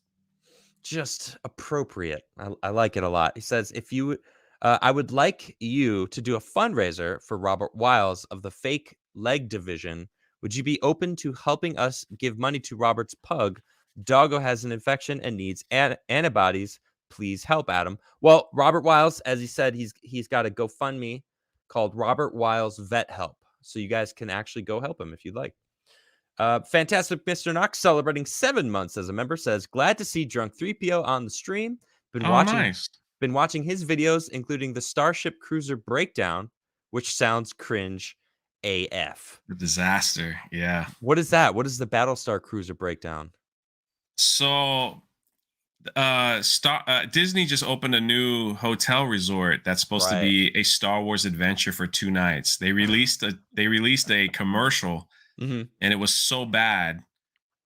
[SPEAKER 1] just appropriate. I like it a lot. He says, if you I would like you to do a fundraiser for Robert Wiles of the Fake Leg Division. Would you be open to helping us give money to Robert's pug? Doggo has an infection and needs antibodies. Please help Adam. Well, Robert Wiles, as he said, he's got a GoFundMe called Robert Wiles Vet Help. So you guys can actually go help him if you'd like. Fantastic Mr. Knox, celebrating 7 months as a member, says, glad to see Drunk3po on the stream. Been
[SPEAKER 2] Oh,
[SPEAKER 1] watching
[SPEAKER 2] nice.
[SPEAKER 1] been watching his videos, including the Starship Cruiser breakdown, which sounds cringe AF.
[SPEAKER 2] The disaster. Yeah.
[SPEAKER 1] What is that? What is the Battlestar Cruiser breakdown?
[SPEAKER 2] So Disney just opened a new hotel resort that's supposed to be a Star Wars adventure for 2 nights. They released a commercial,
[SPEAKER 1] Mm-hmm.
[SPEAKER 2] and it was so bad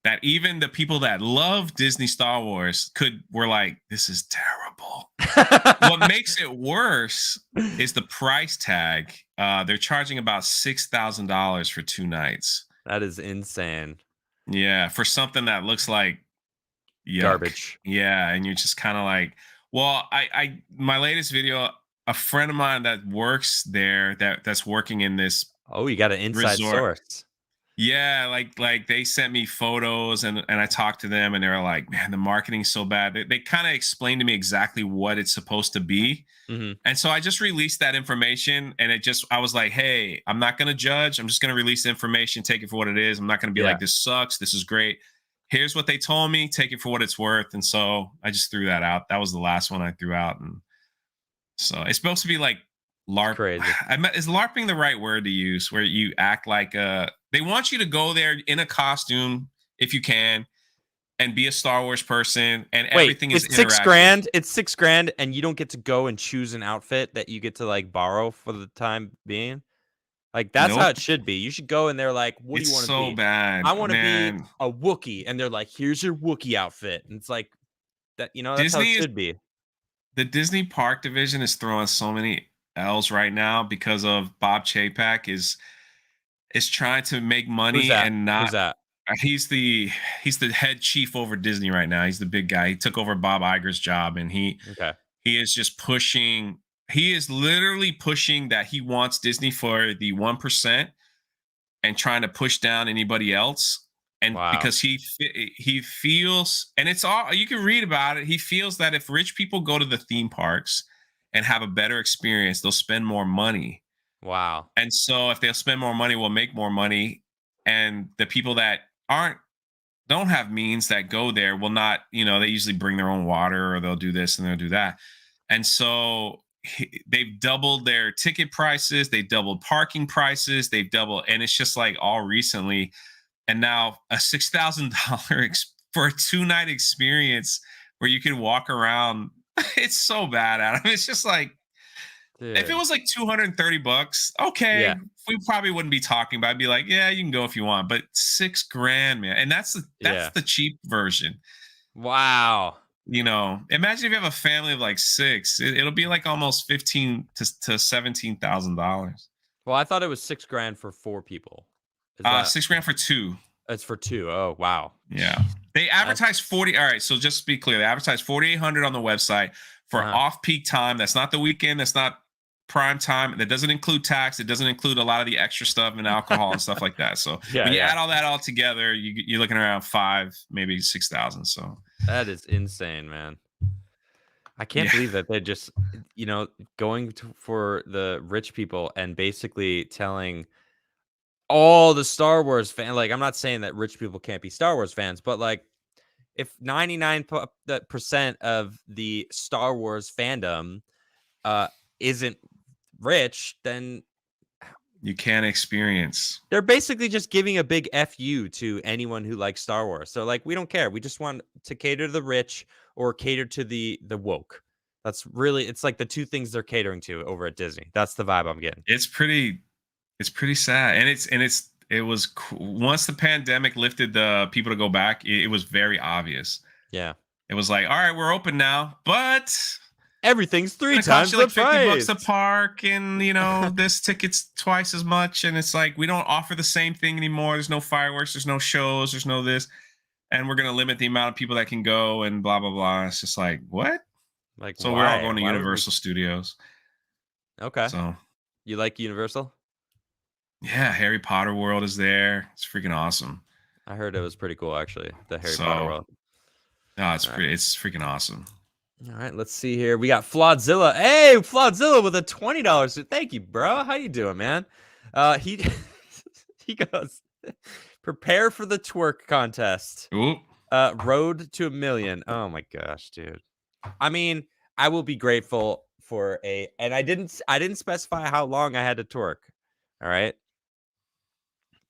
[SPEAKER 2] that even the people that love Disney Star Wars were like, this is terrible. What makes it worse is the price tag. They're charging about $6,000 for 2 nights.
[SPEAKER 1] That is insane.
[SPEAKER 2] Yeah, for something that looks like yuck.
[SPEAKER 1] Garbage.
[SPEAKER 2] Yeah, and you're just kind of like, well, I my latest video, a friend of mine that works there, that's working in this.
[SPEAKER 1] Oh, you got an inside source.
[SPEAKER 2] Yeah, like they sent me photos, and I talked to them, and they were like, man, the marketing's so bad. They kind of explained to me exactly what it's supposed to be.
[SPEAKER 1] Mm-hmm.
[SPEAKER 2] And so I just released that information, and I was like, hey, I'm not going to judge. I'm just going to release the information, take it for what it is. I'm not going to be like, this sucks. This is great. Here's what they told me. Take it for what it's worth. And so I just threw that out. That was the last one I threw out. And so it's supposed to be like LARP.
[SPEAKER 1] Crazy.
[SPEAKER 2] Is LARPing the right word to use, where you act like they want you to go there in a costume if you can and be a Star Wars person, and everything is
[SPEAKER 1] it's $6,000. It's $6,000, and you don't get to go and choose an outfit that you get to like borrow for the time being. Like that's how it should be. You should go and they're like, what do you want to be?
[SPEAKER 2] So bad.
[SPEAKER 1] I want to be a Wookiee, and they're like, here's your Wookiee outfit. And it's like that, that's
[SPEAKER 2] Disney
[SPEAKER 1] how it should be.
[SPEAKER 2] The Disney Park division is throwing so many L's right now because of Bob Chapek is trying to make money and not.
[SPEAKER 1] Who's that?
[SPEAKER 2] He's the head chief over Disney right now. He's the big guy. He took over Bob Iger's job, and he is just pushing. He is literally pushing that he wants Disney for the 1% and trying to push down anybody else. And because he feels, and it's all, you can read about it. He feels that if rich people go to the theme parks and have a better experience, they'll spend more money.
[SPEAKER 1] Wow.
[SPEAKER 2] And so if they'll spend more money, we'll make more money. And the people that don't have means that go there will not, they usually bring their own water, or they'll do this and they'll do that. And so they've doubled their ticket prices. They've doubled parking prices. They've doubled, and it's just like all recently. And now a $6,000 for a 2-night experience where you can walk around. It's so bad, Adam. It's just like, dude, if it was like $230, okay, we probably wouldn't be talking about it. I'd be like, yeah, you can go if you want, but $6,000, man. And that's the cheap version.
[SPEAKER 1] Wow.
[SPEAKER 2] Imagine if you have a family of like 6, it'll be like almost $15,000 to $17,000.
[SPEAKER 1] Well, I thought it was $6,000 for 4 people.
[SPEAKER 2] $6,000 for 2.
[SPEAKER 1] It's for 2. Oh, wow.
[SPEAKER 2] Yeah. They advertise 40. All right. So just to be clear, they advertise 4,800 on the website for off-peak time. That's not the weekend. That's not prime time. That doesn't include tax. It doesn't include a lot of the extra stuff and alcohol and stuff like that. So when you add all that all together, you're looking around 5,000, maybe 6,000. So
[SPEAKER 1] that is insane, man. I can't believe that they're just, going for the rich people and basically telling all the Star Wars fans. Like, I'm not saying that rich people can't be Star Wars fans, but like, if 99% of the Star Wars fandom isn't rich, then
[SPEAKER 2] you can't experience.
[SPEAKER 1] They're basically just giving a big FU to anyone who likes Star Wars. So like, we don't care. We just want to cater to the rich or cater to the woke. That's really, it's like the 2 things they're catering to over at Disney. That's the vibe I'm getting.
[SPEAKER 2] It's pretty sad. And it was once the pandemic lifted the people to go back, it was very obvious.
[SPEAKER 1] Yeah.
[SPEAKER 2] It was like, all right, we're open now, but
[SPEAKER 1] everything's 3 times the price.
[SPEAKER 2] $50 a park, and this ticket's twice as much, and it's like, we don't offer the same thing anymore. There's no fireworks, there's no shows, there's no this, and we're gonna limit the amount of people that can go, and blah blah blah. It's just like, what?
[SPEAKER 1] Like,
[SPEAKER 2] so we're all going to Universal Studios.
[SPEAKER 1] Okay.
[SPEAKER 2] So
[SPEAKER 1] You like Universal?
[SPEAKER 2] yeah, Harry Potter World is there. It's freaking awesome.
[SPEAKER 1] I heard it was pretty cool, actually. The Harry Potter
[SPEAKER 2] So
[SPEAKER 1] world.
[SPEAKER 2] no, it's
[SPEAKER 1] All right.
[SPEAKER 2] pretty. It's freaking awesome.
[SPEAKER 1] All right. Let's see here. We got Flawdzilla. Hey, Flawdzilla with a $20. Thank you, bro. How you doing, man? He he goes. Prepare for the twerk contest.
[SPEAKER 2] Ooh,
[SPEAKER 1] Road to 1,000,000. Oh my gosh, dude. I mean, I will be grateful for and I didn't specify how long I had to twerk. All right.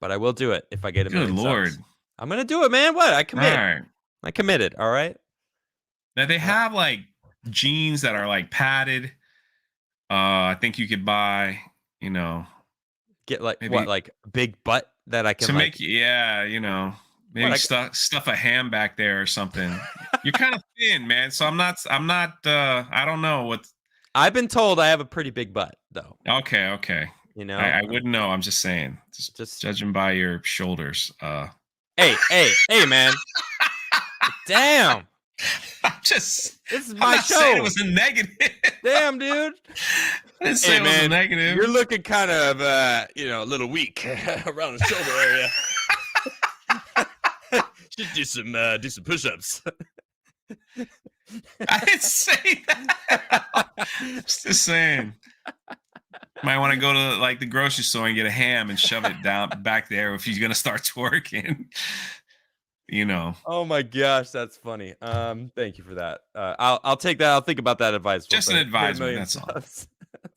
[SPEAKER 1] But I will do it if I get a
[SPEAKER 2] good
[SPEAKER 1] million
[SPEAKER 2] lord!
[SPEAKER 1] subs. I'm gonna do it, man. What? I
[SPEAKER 2] All
[SPEAKER 1] commit.
[SPEAKER 2] right.
[SPEAKER 1] I committed. All right.
[SPEAKER 2] Now they have like jeans that are like padded. I think you could buy,
[SPEAKER 1] Get like what?
[SPEAKER 2] maybe
[SPEAKER 1] Like big butt that I can
[SPEAKER 2] to make
[SPEAKER 1] like
[SPEAKER 2] yeah,
[SPEAKER 1] what?
[SPEAKER 2] maybe stuff a ham back there or something. You're kind of thin, man. So I'm not I don't know what.
[SPEAKER 1] I've been told I have a pretty big butt though.
[SPEAKER 2] Okay, okay.
[SPEAKER 1] You
[SPEAKER 2] I,
[SPEAKER 1] know,
[SPEAKER 2] I wouldn't know. I'm just saying. Just
[SPEAKER 1] just
[SPEAKER 2] judging by your shoulders.
[SPEAKER 1] hey, man. Damn,
[SPEAKER 2] I'm just
[SPEAKER 1] this is
[SPEAKER 2] I'm
[SPEAKER 1] my
[SPEAKER 2] not saying it
[SPEAKER 1] show.
[SPEAKER 2] was a negative.
[SPEAKER 1] Damn, dude.
[SPEAKER 2] I didn't say
[SPEAKER 1] Hey,
[SPEAKER 2] it was a
[SPEAKER 1] man,
[SPEAKER 2] negative.
[SPEAKER 1] you're looking kind of a little weak around the shoulder area. Should do some push-ups.
[SPEAKER 2] I didn't say that. Just saying. Might want to go to like the grocery store and get a ham and shove it down back there if he's gonna start twerking.
[SPEAKER 1] Oh my gosh, that's funny. Thank you for that. I'll take that. I'll think about that advice.
[SPEAKER 2] Just an
[SPEAKER 1] Get a
[SPEAKER 2] advisement,
[SPEAKER 1] million
[SPEAKER 2] that's all.
[SPEAKER 1] subs.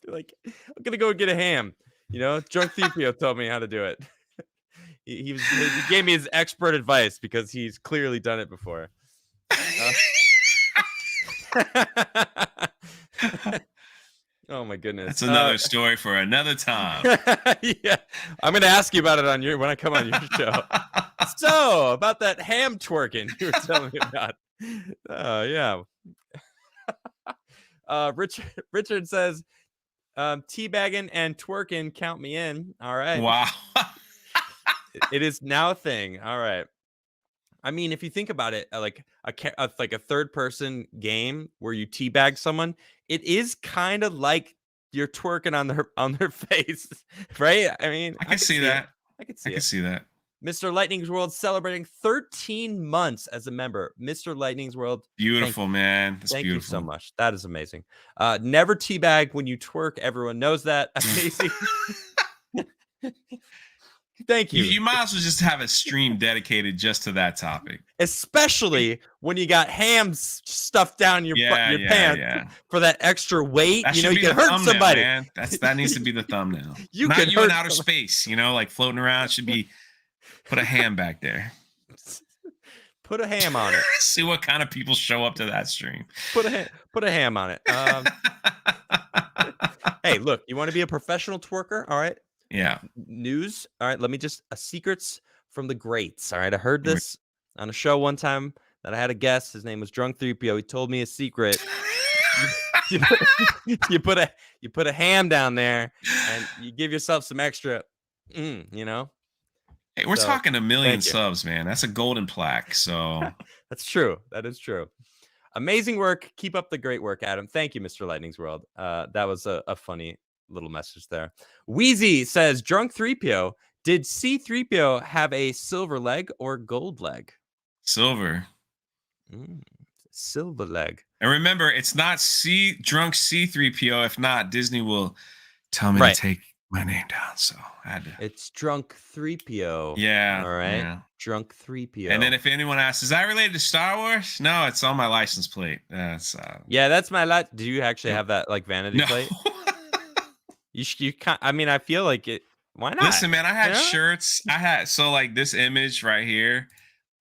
[SPEAKER 1] Be like, I'm gonna go get a ham. Drunk3po told me how to do it. He gave me his expert advice because he's clearly done it before. Oh my goodness.
[SPEAKER 2] That's another story for another time.
[SPEAKER 1] Yeah, I'm gonna ask you about it when I come on your show. So about that ham twerking you were telling me about. Yeah. Richard says, teabagging and twerking, count me in. All right.
[SPEAKER 2] Wow.
[SPEAKER 1] It is now a thing. All right. I mean, if you think about it, like a third person game where you teabag someone, it is kind of like you're twerking on their face, right? I mean,
[SPEAKER 2] I can see that.
[SPEAKER 1] I can
[SPEAKER 2] I
[SPEAKER 1] see
[SPEAKER 2] can
[SPEAKER 1] it.
[SPEAKER 2] see that.
[SPEAKER 1] Mr. Lightning's World celebrating 13 months as a member. Mr. Lightning's World,
[SPEAKER 2] Beautiful, man. That's
[SPEAKER 1] thank
[SPEAKER 2] beautiful.
[SPEAKER 1] you so much. That is amazing. Never teabag when you twerk. Everyone knows that. Amazing. Thank you.
[SPEAKER 2] You might as well just have a stream dedicated just to that topic.
[SPEAKER 1] Especially when you got ham stuffed down your pants for that extra weight.
[SPEAKER 2] That
[SPEAKER 1] you
[SPEAKER 2] should be
[SPEAKER 1] can
[SPEAKER 2] the
[SPEAKER 1] hurt
[SPEAKER 2] thumbnail,
[SPEAKER 1] somebody.
[SPEAKER 2] man. That needs to be the thumbnail.
[SPEAKER 1] You
[SPEAKER 2] Not
[SPEAKER 1] can
[SPEAKER 2] you in
[SPEAKER 1] hurt
[SPEAKER 2] outer space, like floating around. It should be put a ham back there.
[SPEAKER 1] Put a ham on it.
[SPEAKER 2] See what kind of people show up to that stream.
[SPEAKER 1] Put a ham on it. Hey, look, you want to be a professional twerker? All right.
[SPEAKER 2] Yeah.
[SPEAKER 1] News. All right. Let me just secrets from the greats. All right. I heard this on a show one time that I had a guest. His name was Drunk3po. He told me a secret. you put a ham down there and you give yourself some extra.
[SPEAKER 2] Hey, we're talking 1 million subs, man. That's a golden plaque. So
[SPEAKER 1] that's true. That is true. Amazing work. Keep up the great work, Adam. Thank you, Mr. Lightning's World. That was a funny little message there. Wheezy says, Drunk3po, did C3PO have a silver leg or gold leg?
[SPEAKER 2] Silver.
[SPEAKER 1] Silver leg.
[SPEAKER 2] And remember, it's not drunk C3PO. If not, Disney will tell me to take my name down. So I had to.
[SPEAKER 1] It's Drunk3po.
[SPEAKER 2] Yeah.
[SPEAKER 1] All right.
[SPEAKER 2] Yeah.
[SPEAKER 1] Drunk3po.
[SPEAKER 2] And then if anyone asks, is that related to Star Wars? No, it's on my license plate. That's
[SPEAKER 1] that's my Do you actually have that like vanity plate? You can't. I mean, I feel like it. Why not?
[SPEAKER 2] Listen, man, I had shirts. So like this image right here.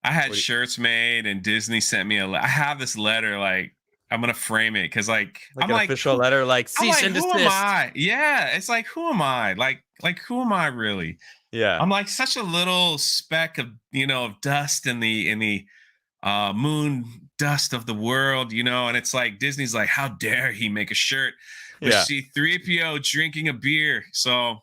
[SPEAKER 2] I had shirts made, and Disney sent me I have this letter. Like I'm gonna frame it because like I'm
[SPEAKER 1] an official letter, like cease and desist.
[SPEAKER 2] Who am I? Yeah, it's like who am I? Like who am I really?
[SPEAKER 1] Yeah,
[SPEAKER 2] I'm like such a little speck of of dust in the moon dust of the world, and it's like Disney's like, how dare he make a shirt with C3PO drinking a beer? So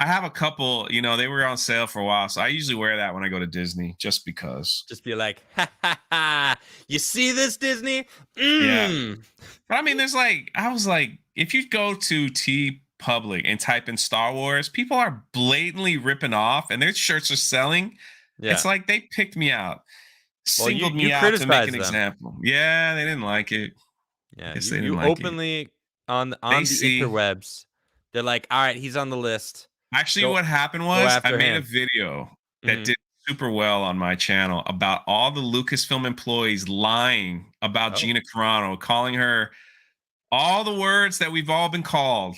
[SPEAKER 2] I have a couple, they were on sale for a while. So I usually wear that when I go to Disney just because.
[SPEAKER 1] Just be like, ha ha ha! You see this, Disney?
[SPEAKER 2] Yeah.
[SPEAKER 1] Mm.
[SPEAKER 2] But I mean, I was like, if you go to T Public and type in Star Wars, people are blatantly ripping off and their shirts are selling. It's
[SPEAKER 1] Yeah.
[SPEAKER 2] like they picked me out,
[SPEAKER 1] Well,
[SPEAKER 2] singled
[SPEAKER 1] you
[SPEAKER 2] me out to make
[SPEAKER 1] criticize
[SPEAKER 2] an
[SPEAKER 1] them.
[SPEAKER 2] example. Yeah, they didn't like it. I
[SPEAKER 1] Yeah,
[SPEAKER 2] guess they
[SPEAKER 1] you
[SPEAKER 2] didn't like it.
[SPEAKER 1] openly
[SPEAKER 2] They
[SPEAKER 1] on the
[SPEAKER 2] see.
[SPEAKER 1] interwebs. They're like, all right, he's on the list.
[SPEAKER 2] Actually,
[SPEAKER 1] Go
[SPEAKER 2] what happened
[SPEAKER 1] go
[SPEAKER 2] was I
[SPEAKER 1] after
[SPEAKER 2] made a
[SPEAKER 1] him.
[SPEAKER 2] video that
[SPEAKER 1] Hmm.
[SPEAKER 2] did super well on my channel about all the Lucasfilm employees lying about
[SPEAKER 1] Oh,
[SPEAKER 2] Gina Carano, calling her all the words that we've all been called.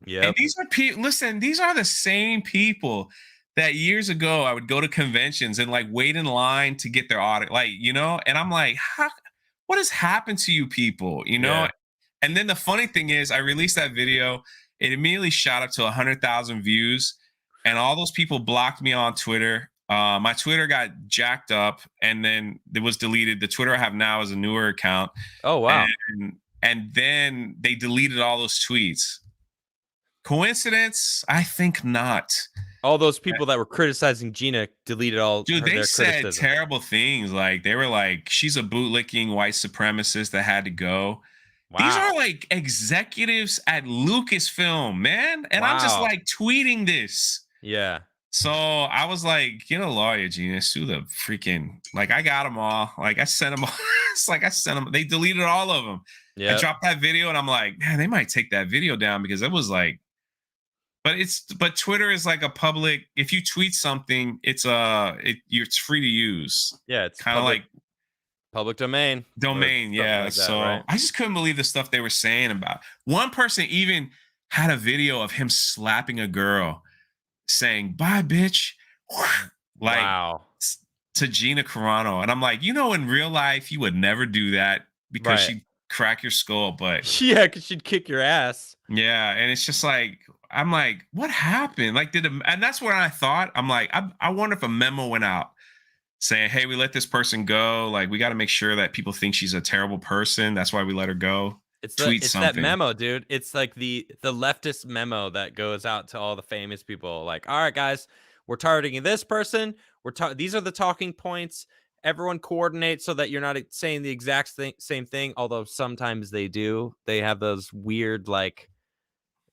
[SPEAKER 2] And
[SPEAKER 1] yep.
[SPEAKER 2] these are people, listen, these are the same people that years ago I would go to conventions and like wait in line to get their audit, and I'm like, what has happened to you people,
[SPEAKER 1] Yeah.
[SPEAKER 2] And then the funny thing is, I released that video, it immediately shot up to 100,000 views, and all those people blocked me on Twitter. My Twitter got jacked up, and then it was deleted. The Twitter I have now is a newer account,
[SPEAKER 1] Oh, wow.
[SPEAKER 2] and then they deleted all those tweets. Coincidence? I think not.
[SPEAKER 1] All those people that were criticizing Gina deleted all
[SPEAKER 2] Dude, they
[SPEAKER 1] their
[SPEAKER 2] said
[SPEAKER 1] criticism.
[SPEAKER 2] terrible things. Like they were like, she's a bootlicking white supremacist that had to go. These are
[SPEAKER 1] Wow.
[SPEAKER 2] like executives at Lucasfilm, man. And I'm just
[SPEAKER 1] Wow.
[SPEAKER 2] like tweeting this.
[SPEAKER 1] Yeah.
[SPEAKER 2] So I was like, get a lawyer, Gina. Sue the freaking, like, I got them all. Like, I sent them all. It's like I sent them. They deleted all of them. I
[SPEAKER 1] Yeah.
[SPEAKER 2] dropped that video and I'm like, man, they might take that video down because it was like, but Twitter is like a public. If you tweet something, it's free to use.
[SPEAKER 1] Yeah. It's
[SPEAKER 2] Kind of like
[SPEAKER 1] public domain or
[SPEAKER 2] domain,
[SPEAKER 1] something
[SPEAKER 2] yeah.
[SPEAKER 1] like that,
[SPEAKER 2] So
[SPEAKER 1] right?
[SPEAKER 2] I just couldn't believe the stuff they were saying about. One person even had a video of him slapping a girl, saying "Bye, bitch," like
[SPEAKER 1] Wow.
[SPEAKER 2] to Gina Carano, and I'm like, in real life, you would never do that because
[SPEAKER 1] Right.
[SPEAKER 2] she'd crack your skull, but
[SPEAKER 1] Yeah, because she'd kick your ass.
[SPEAKER 2] yeah, and it's just like I'm like, what happened? Like, and that's where I thought I'm like, I wonder if a memo went out saying, hey, we let this person go. Like, we got to make sure that people think she's a terrible person. That's why we let her go. Tweet
[SPEAKER 1] It's that
[SPEAKER 2] something.
[SPEAKER 1] memo, dude. It's like the leftist memo that goes out to all the famous people. Like, all right, guys, we're targeting this person. These are the talking points. Everyone coordinate so that you're not saying the exact same thing. Although sometimes they do. They have those weird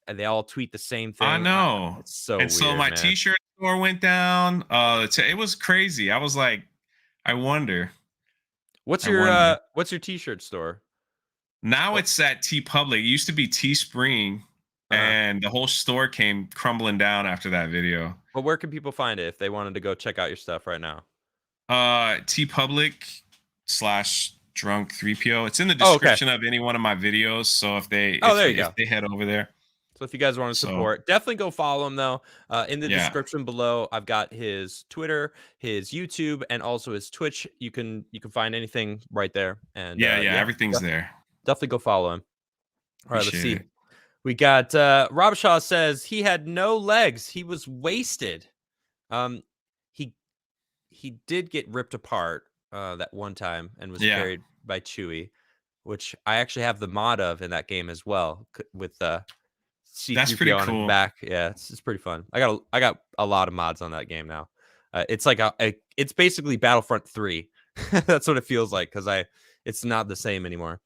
[SPEAKER 1] and they all tweet the same
[SPEAKER 2] I
[SPEAKER 1] thing.
[SPEAKER 2] know.
[SPEAKER 1] It's so
[SPEAKER 2] And so
[SPEAKER 1] weird,
[SPEAKER 2] my
[SPEAKER 1] man.
[SPEAKER 2] t-shirt store went down. It was crazy. I was like, I wonder.
[SPEAKER 1] What's
[SPEAKER 2] I wonder.
[SPEAKER 1] your t-shirt store?
[SPEAKER 2] Now
[SPEAKER 1] What?
[SPEAKER 2] it's at T Public. It used to be Teespring,
[SPEAKER 1] Uh-huh.
[SPEAKER 2] and the whole store came crumbling down after that video.
[SPEAKER 1] But where can people find it if they wanted to go check out your stuff right now?
[SPEAKER 2] T Public slash Drunk3po. It's in the
[SPEAKER 1] Oh, okay.
[SPEAKER 2] description of any one of my videos. So if they
[SPEAKER 1] Oh, there you go.
[SPEAKER 2] if they head over there.
[SPEAKER 1] So if you guys want to
[SPEAKER 2] So
[SPEAKER 1] support, definitely go follow him though. In the
[SPEAKER 2] yeah.
[SPEAKER 1] description below, I've got his Twitter, his YouTube, and also his Twitch. You can find anything right there. And
[SPEAKER 2] Yeah,
[SPEAKER 1] yeah,
[SPEAKER 2] everything's there.
[SPEAKER 1] definitely go follow him. All right, let's
[SPEAKER 2] Appreciate
[SPEAKER 1] see.
[SPEAKER 2] it.
[SPEAKER 1] We got Rob Shaw says he had no legs. He was wasted. Um, he did get ripped apart that one time and was
[SPEAKER 2] Yeah.
[SPEAKER 1] carried by Chewie, which I actually have the mod of in that game as well with
[SPEAKER 2] That's pretty
[SPEAKER 1] C-3PO on his
[SPEAKER 2] cool.
[SPEAKER 1] back. Yeah, it's pretty fun. I got a lot of mods on that game now. It's like it's basically Battlefront 3. That's what it feels like because it's not the same anymore.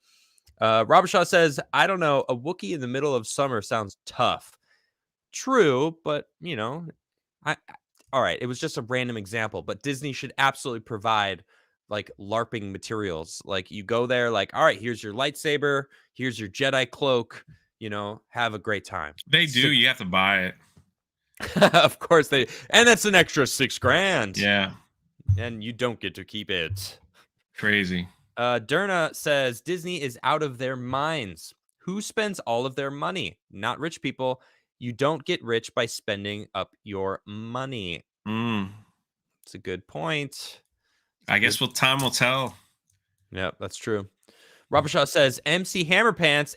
[SPEAKER 1] Robert Shaw says, I don't know, a Wookiee in the middle of summer sounds tough. True, but I all right, it was just a random example, but Disney should absolutely provide like LARPing materials. Like you go there, like, all right, here's your lightsaber, here's your Jedi cloak, have a great time.
[SPEAKER 2] They do. You have to buy it.
[SPEAKER 1] Of course and that's an extra $6,000.
[SPEAKER 2] Yeah.
[SPEAKER 1] And you don't get to keep it.
[SPEAKER 2] Crazy.
[SPEAKER 1] Derna says Disney is out of their minds. Who spends all of their money? Not rich people. You don't get rich by spending up your money. It's a good point.
[SPEAKER 2] I guess time will tell.
[SPEAKER 1] Yeah, that's true. Robert Shaw says MC Hammerpants,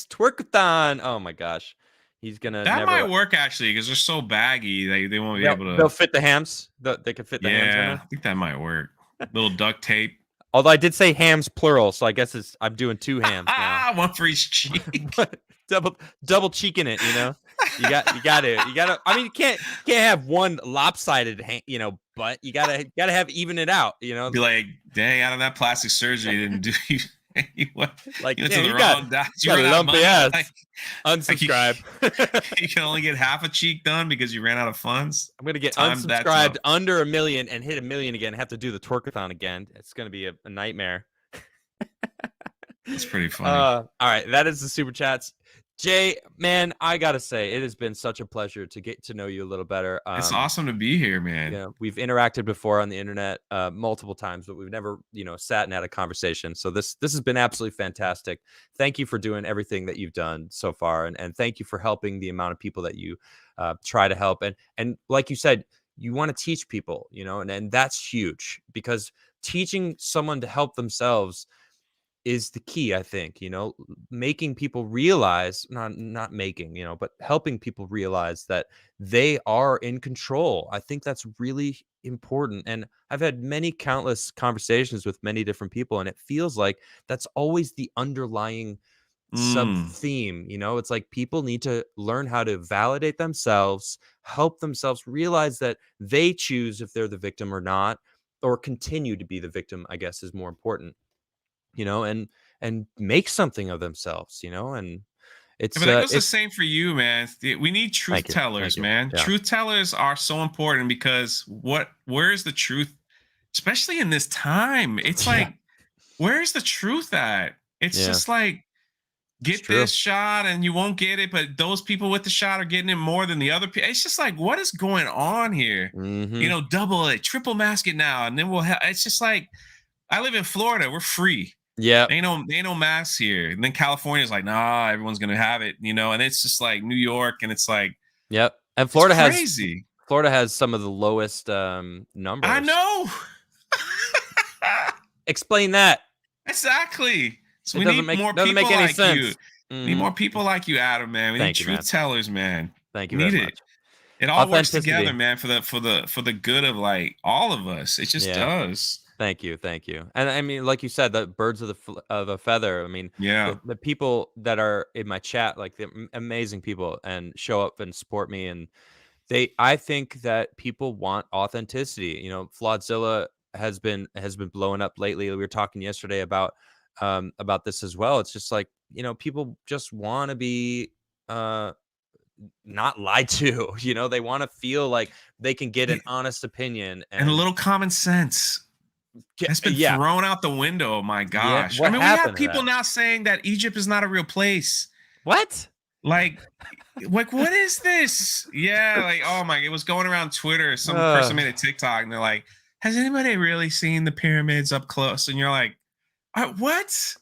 [SPEAKER 1] twerkathon. Oh my gosh. He's gonna
[SPEAKER 2] That might work actually because they're so baggy. They won't be able to.
[SPEAKER 1] They'll fit the hams. They can fit the hams in
[SPEAKER 2] Yeah,
[SPEAKER 1] there.
[SPEAKER 2] I think that might work. Little duct tape.
[SPEAKER 1] Although I did say hams plural, so I guess I'm doing two hams now.
[SPEAKER 2] One for each cheek.
[SPEAKER 1] double cheeking it, You gotta. I mean, you can't have one lopsided, butt. You gotta have even it out.
[SPEAKER 2] Be like, dang, out of that plastic surgery, you didn't do you went,
[SPEAKER 1] Like,
[SPEAKER 2] you went
[SPEAKER 1] damn,
[SPEAKER 2] to the
[SPEAKER 1] you
[SPEAKER 2] wrong doctor. You
[SPEAKER 1] got
[SPEAKER 2] ran
[SPEAKER 1] a
[SPEAKER 2] out of
[SPEAKER 1] lumpy
[SPEAKER 2] money.
[SPEAKER 1] ass.
[SPEAKER 2] Like
[SPEAKER 1] Unsubscribe.
[SPEAKER 2] you can only get half a cheek done because you ran out of funds.
[SPEAKER 1] I'm gonna get
[SPEAKER 2] Time that's
[SPEAKER 1] unsubscribed
[SPEAKER 2] up.
[SPEAKER 1] under 1 million and hit 1 million again. Have to do the twerkathon again. It's gonna be a nightmare.
[SPEAKER 2] That's pretty funny.
[SPEAKER 1] All right, that is the super chats. Jay, man, I gotta say, it has been such a pleasure to get to know you a little better.
[SPEAKER 2] It's awesome to be here, man.
[SPEAKER 1] Yeah, we've interacted before on the internet multiple times, but we've never, sat and had a conversation. So this has been absolutely fantastic. Thank you for doing everything that you've done so far, and thank you for helping the amount of people that you try to help. And like you said, you want to teach people, and that's huge, because teaching someone to help themselves is the key, I think, making people realize, not making, but helping people realize that they are in control. I think that's really important. And I've had many countless conversations with many different people, and it feels like that's always the underlying sub theme. It's like people need to learn how to validate themselves, help themselves realize that they choose if they're the victim or not, or continue to be the victim, I guess, is more important. And make something of themselves, and it's
[SPEAKER 2] But that goes the
[SPEAKER 1] it's
[SPEAKER 2] same for you, man. We need truth tellers, man.
[SPEAKER 1] Yeah.
[SPEAKER 2] Truth tellers are so important because where's the truth, especially in this time? It's like, where's the truth at? It's just like, get this shot and you won't get it, but those people with the shot are getting it more than the other people. It's just like, what is going on here? Double it, triple mask it now, and then we'll have. It's just like, I live in Florida. We're free.
[SPEAKER 1] Yeah.
[SPEAKER 2] They ain't no masks here. And then California's like, nah, everyone's gonna have it, and it's just like New York, and it's like,
[SPEAKER 1] yep. And Florida has
[SPEAKER 2] crazy.
[SPEAKER 1] Florida has some of the lowest numbers.
[SPEAKER 2] I know.
[SPEAKER 1] Explain that.
[SPEAKER 2] Exactly. So
[SPEAKER 1] it
[SPEAKER 2] we need more people like you. We need more people like you, Adam, man. We need truth tellers, man.
[SPEAKER 1] Thank you very much.
[SPEAKER 2] It all works together, man, for the good of like all of us. It just does.
[SPEAKER 1] Thank you. And I mean, like you said, the birds of a feather. I mean, the people that are in my chat, like the amazing people, and show up and support me, and I think that people want authenticity. Flawdzilla has been blowing up lately. We were talking yesterday about this as well. It's just like, people just want to be not lied to. They want to feel like they can get an honest opinion
[SPEAKER 2] and a little common sense. It's been thrown out the window. My gosh.
[SPEAKER 1] Yeah,
[SPEAKER 2] I mean, we have people now saying that Egypt is not a real place.
[SPEAKER 1] What?
[SPEAKER 2] Like what is this? Yeah, like, oh my, it was going around Twitter. Some person made a TikTok and they're like, has anybody really seen the pyramids up close? And you're like, what?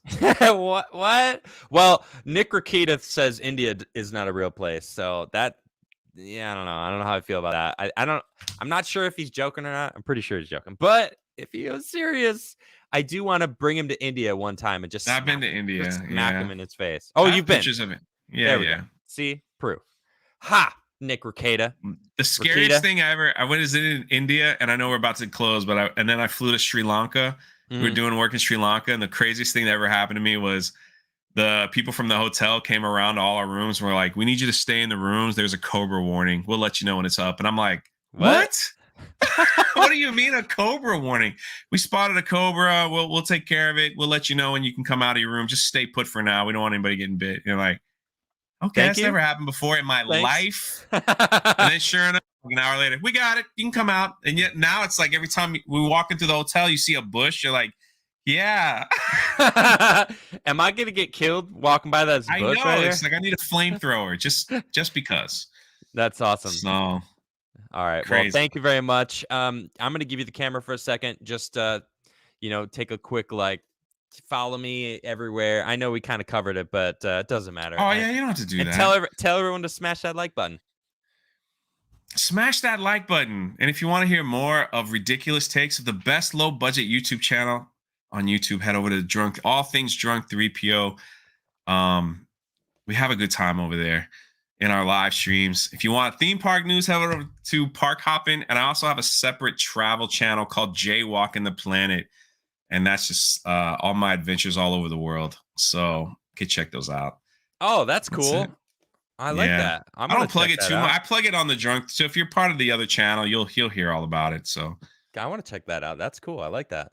[SPEAKER 1] What? Well, Nick Rakita says India is not a real place. So that, I don't know. I don't know how I feel about that. I'm not sure if he's joking or not. I'm pretty sure he's joking. But if he was serious, I do want to bring him to India one time and just
[SPEAKER 2] I've been to India.
[SPEAKER 1] Just smack him in his face. Oh, you've been.
[SPEAKER 2] Pictures of it. Yeah.
[SPEAKER 1] See, proof. Ha, Nick Rakita.
[SPEAKER 2] The scariest thing I went in India, and I know we're about to close, but then I flew to Sri Lanka. We were doing work in Sri Lanka, and the craziest thing that ever happened to me was the people from the hotel came around to all our rooms and were like, we need you to stay in the rooms. There's a cobra warning. We'll let you know when it's up. And I'm like, what? What do you mean a cobra warning? We spotted a cobra. We'll take care of it. We'll let you know when you can come out of your room. Just stay put for now. We don't want anybody getting bit. You're like, okay, that's never happened before in my life. And then sure enough, an hour later, we got it. You can come out. And yet now it's like every time we walk into the hotel, you see a bush. You're like, yeah.
[SPEAKER 1] Am I gonna get killed walking by that bush? I know. Right
[SPEAKER 2] it's like I need a flamethrower just because.
[SPEAKER 1] That's awesome.
[SPEAKER 2] So,
[SPEAKER 1] all right. Crazy. Well, thank you very much. I'm gonna give you the camera for a second. Just take a quick follow me everywhere. I know we kind of covered it, but it doesn't matter.
[SPEAKER 2] Oh yeah, you don't have to do that.
[SPEAKER 1] Tell everyone to smash that like button.
[SPEAKER 2] Smash that like button. And if you want to hear more of ridiculous takes of the best low budget YouTube channel on YouTube, head over to all things Drunk3po. We have a good time over there in our live streams. If you want theme park news, head over to Park Hoppin'. And I also have a separate travel channel called Jaywalking the Planet. And that's just all my adventures all over the world. So you can check those out.
[SPEAKER 1] Oh, that's cool. I like
[SPEAKER 2] Yeah.
[SPEAKER 1] that. I'm
[SPEAKER 2] I
[SPEAKER 1] gonna
[SPEAKER 2] don't plug
[SPEAKER 1] check
[SPEAKER 2] it
[SPEAKER 1] that
[SPEAKER 2] too much.
[SPEAKER 1] out.
[SPEAKER 2] I plug it on the drunk. So if you're part of the other channel, you'll hear all about it. So
[SPEAKER 1] I want to check that out. That's cool. I like that.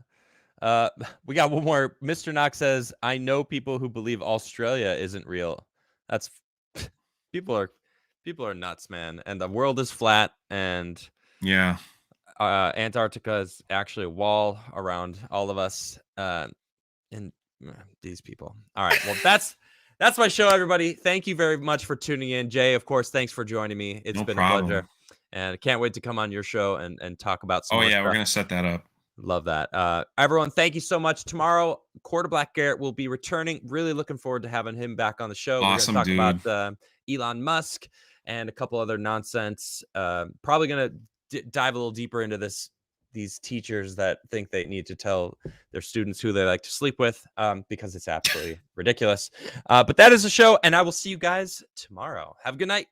[SPEAKER 1] Uh, we got one more. Mr. Knox says, "I know people who believe Australia isn't real." That's people are nuts, man. And the world is flat, and
[SPEAKER 2] yeah.
[SPEAKER 1] Antarctica is actually a wall around all of us. And these people. All right. Well, that's my show, everybody. Thank you very much for tuning in. Jay, of course, thanks for joining me. It's
[SPEAKER 2] No
[SPEAKER 1] been a
[SPEAKER 2] problem.
[SPEAKER 1] pleasure. And I can't wait to come on your show and talk about some
[SPEAKER 2] Oh
[SPEAKER 1] more
[SPEAKER 2] yeah,
[SPEAKER 1] stuff.
[SPEAKER 2] we're gonna set that up.
[SPEAKER 1] Love that. Everyone, thank you so much. Tomorrow, Quarter Black Garrett will be returning. Really looking forward to having him back on the show.
[SPEAKER 2] Awesome,
[SPEAKER 1] We're going to talk
[SPEAKER 2] dude.
[SPEAKER 1] about Elon Musk and a couple other nonsense. Probably going to dive a little deeper into these teachers that think they need to tell their students who they like to sleep with, because it's absolutely ridiculous. But that is the show, and I will see you guys tomorrow. Have a good night.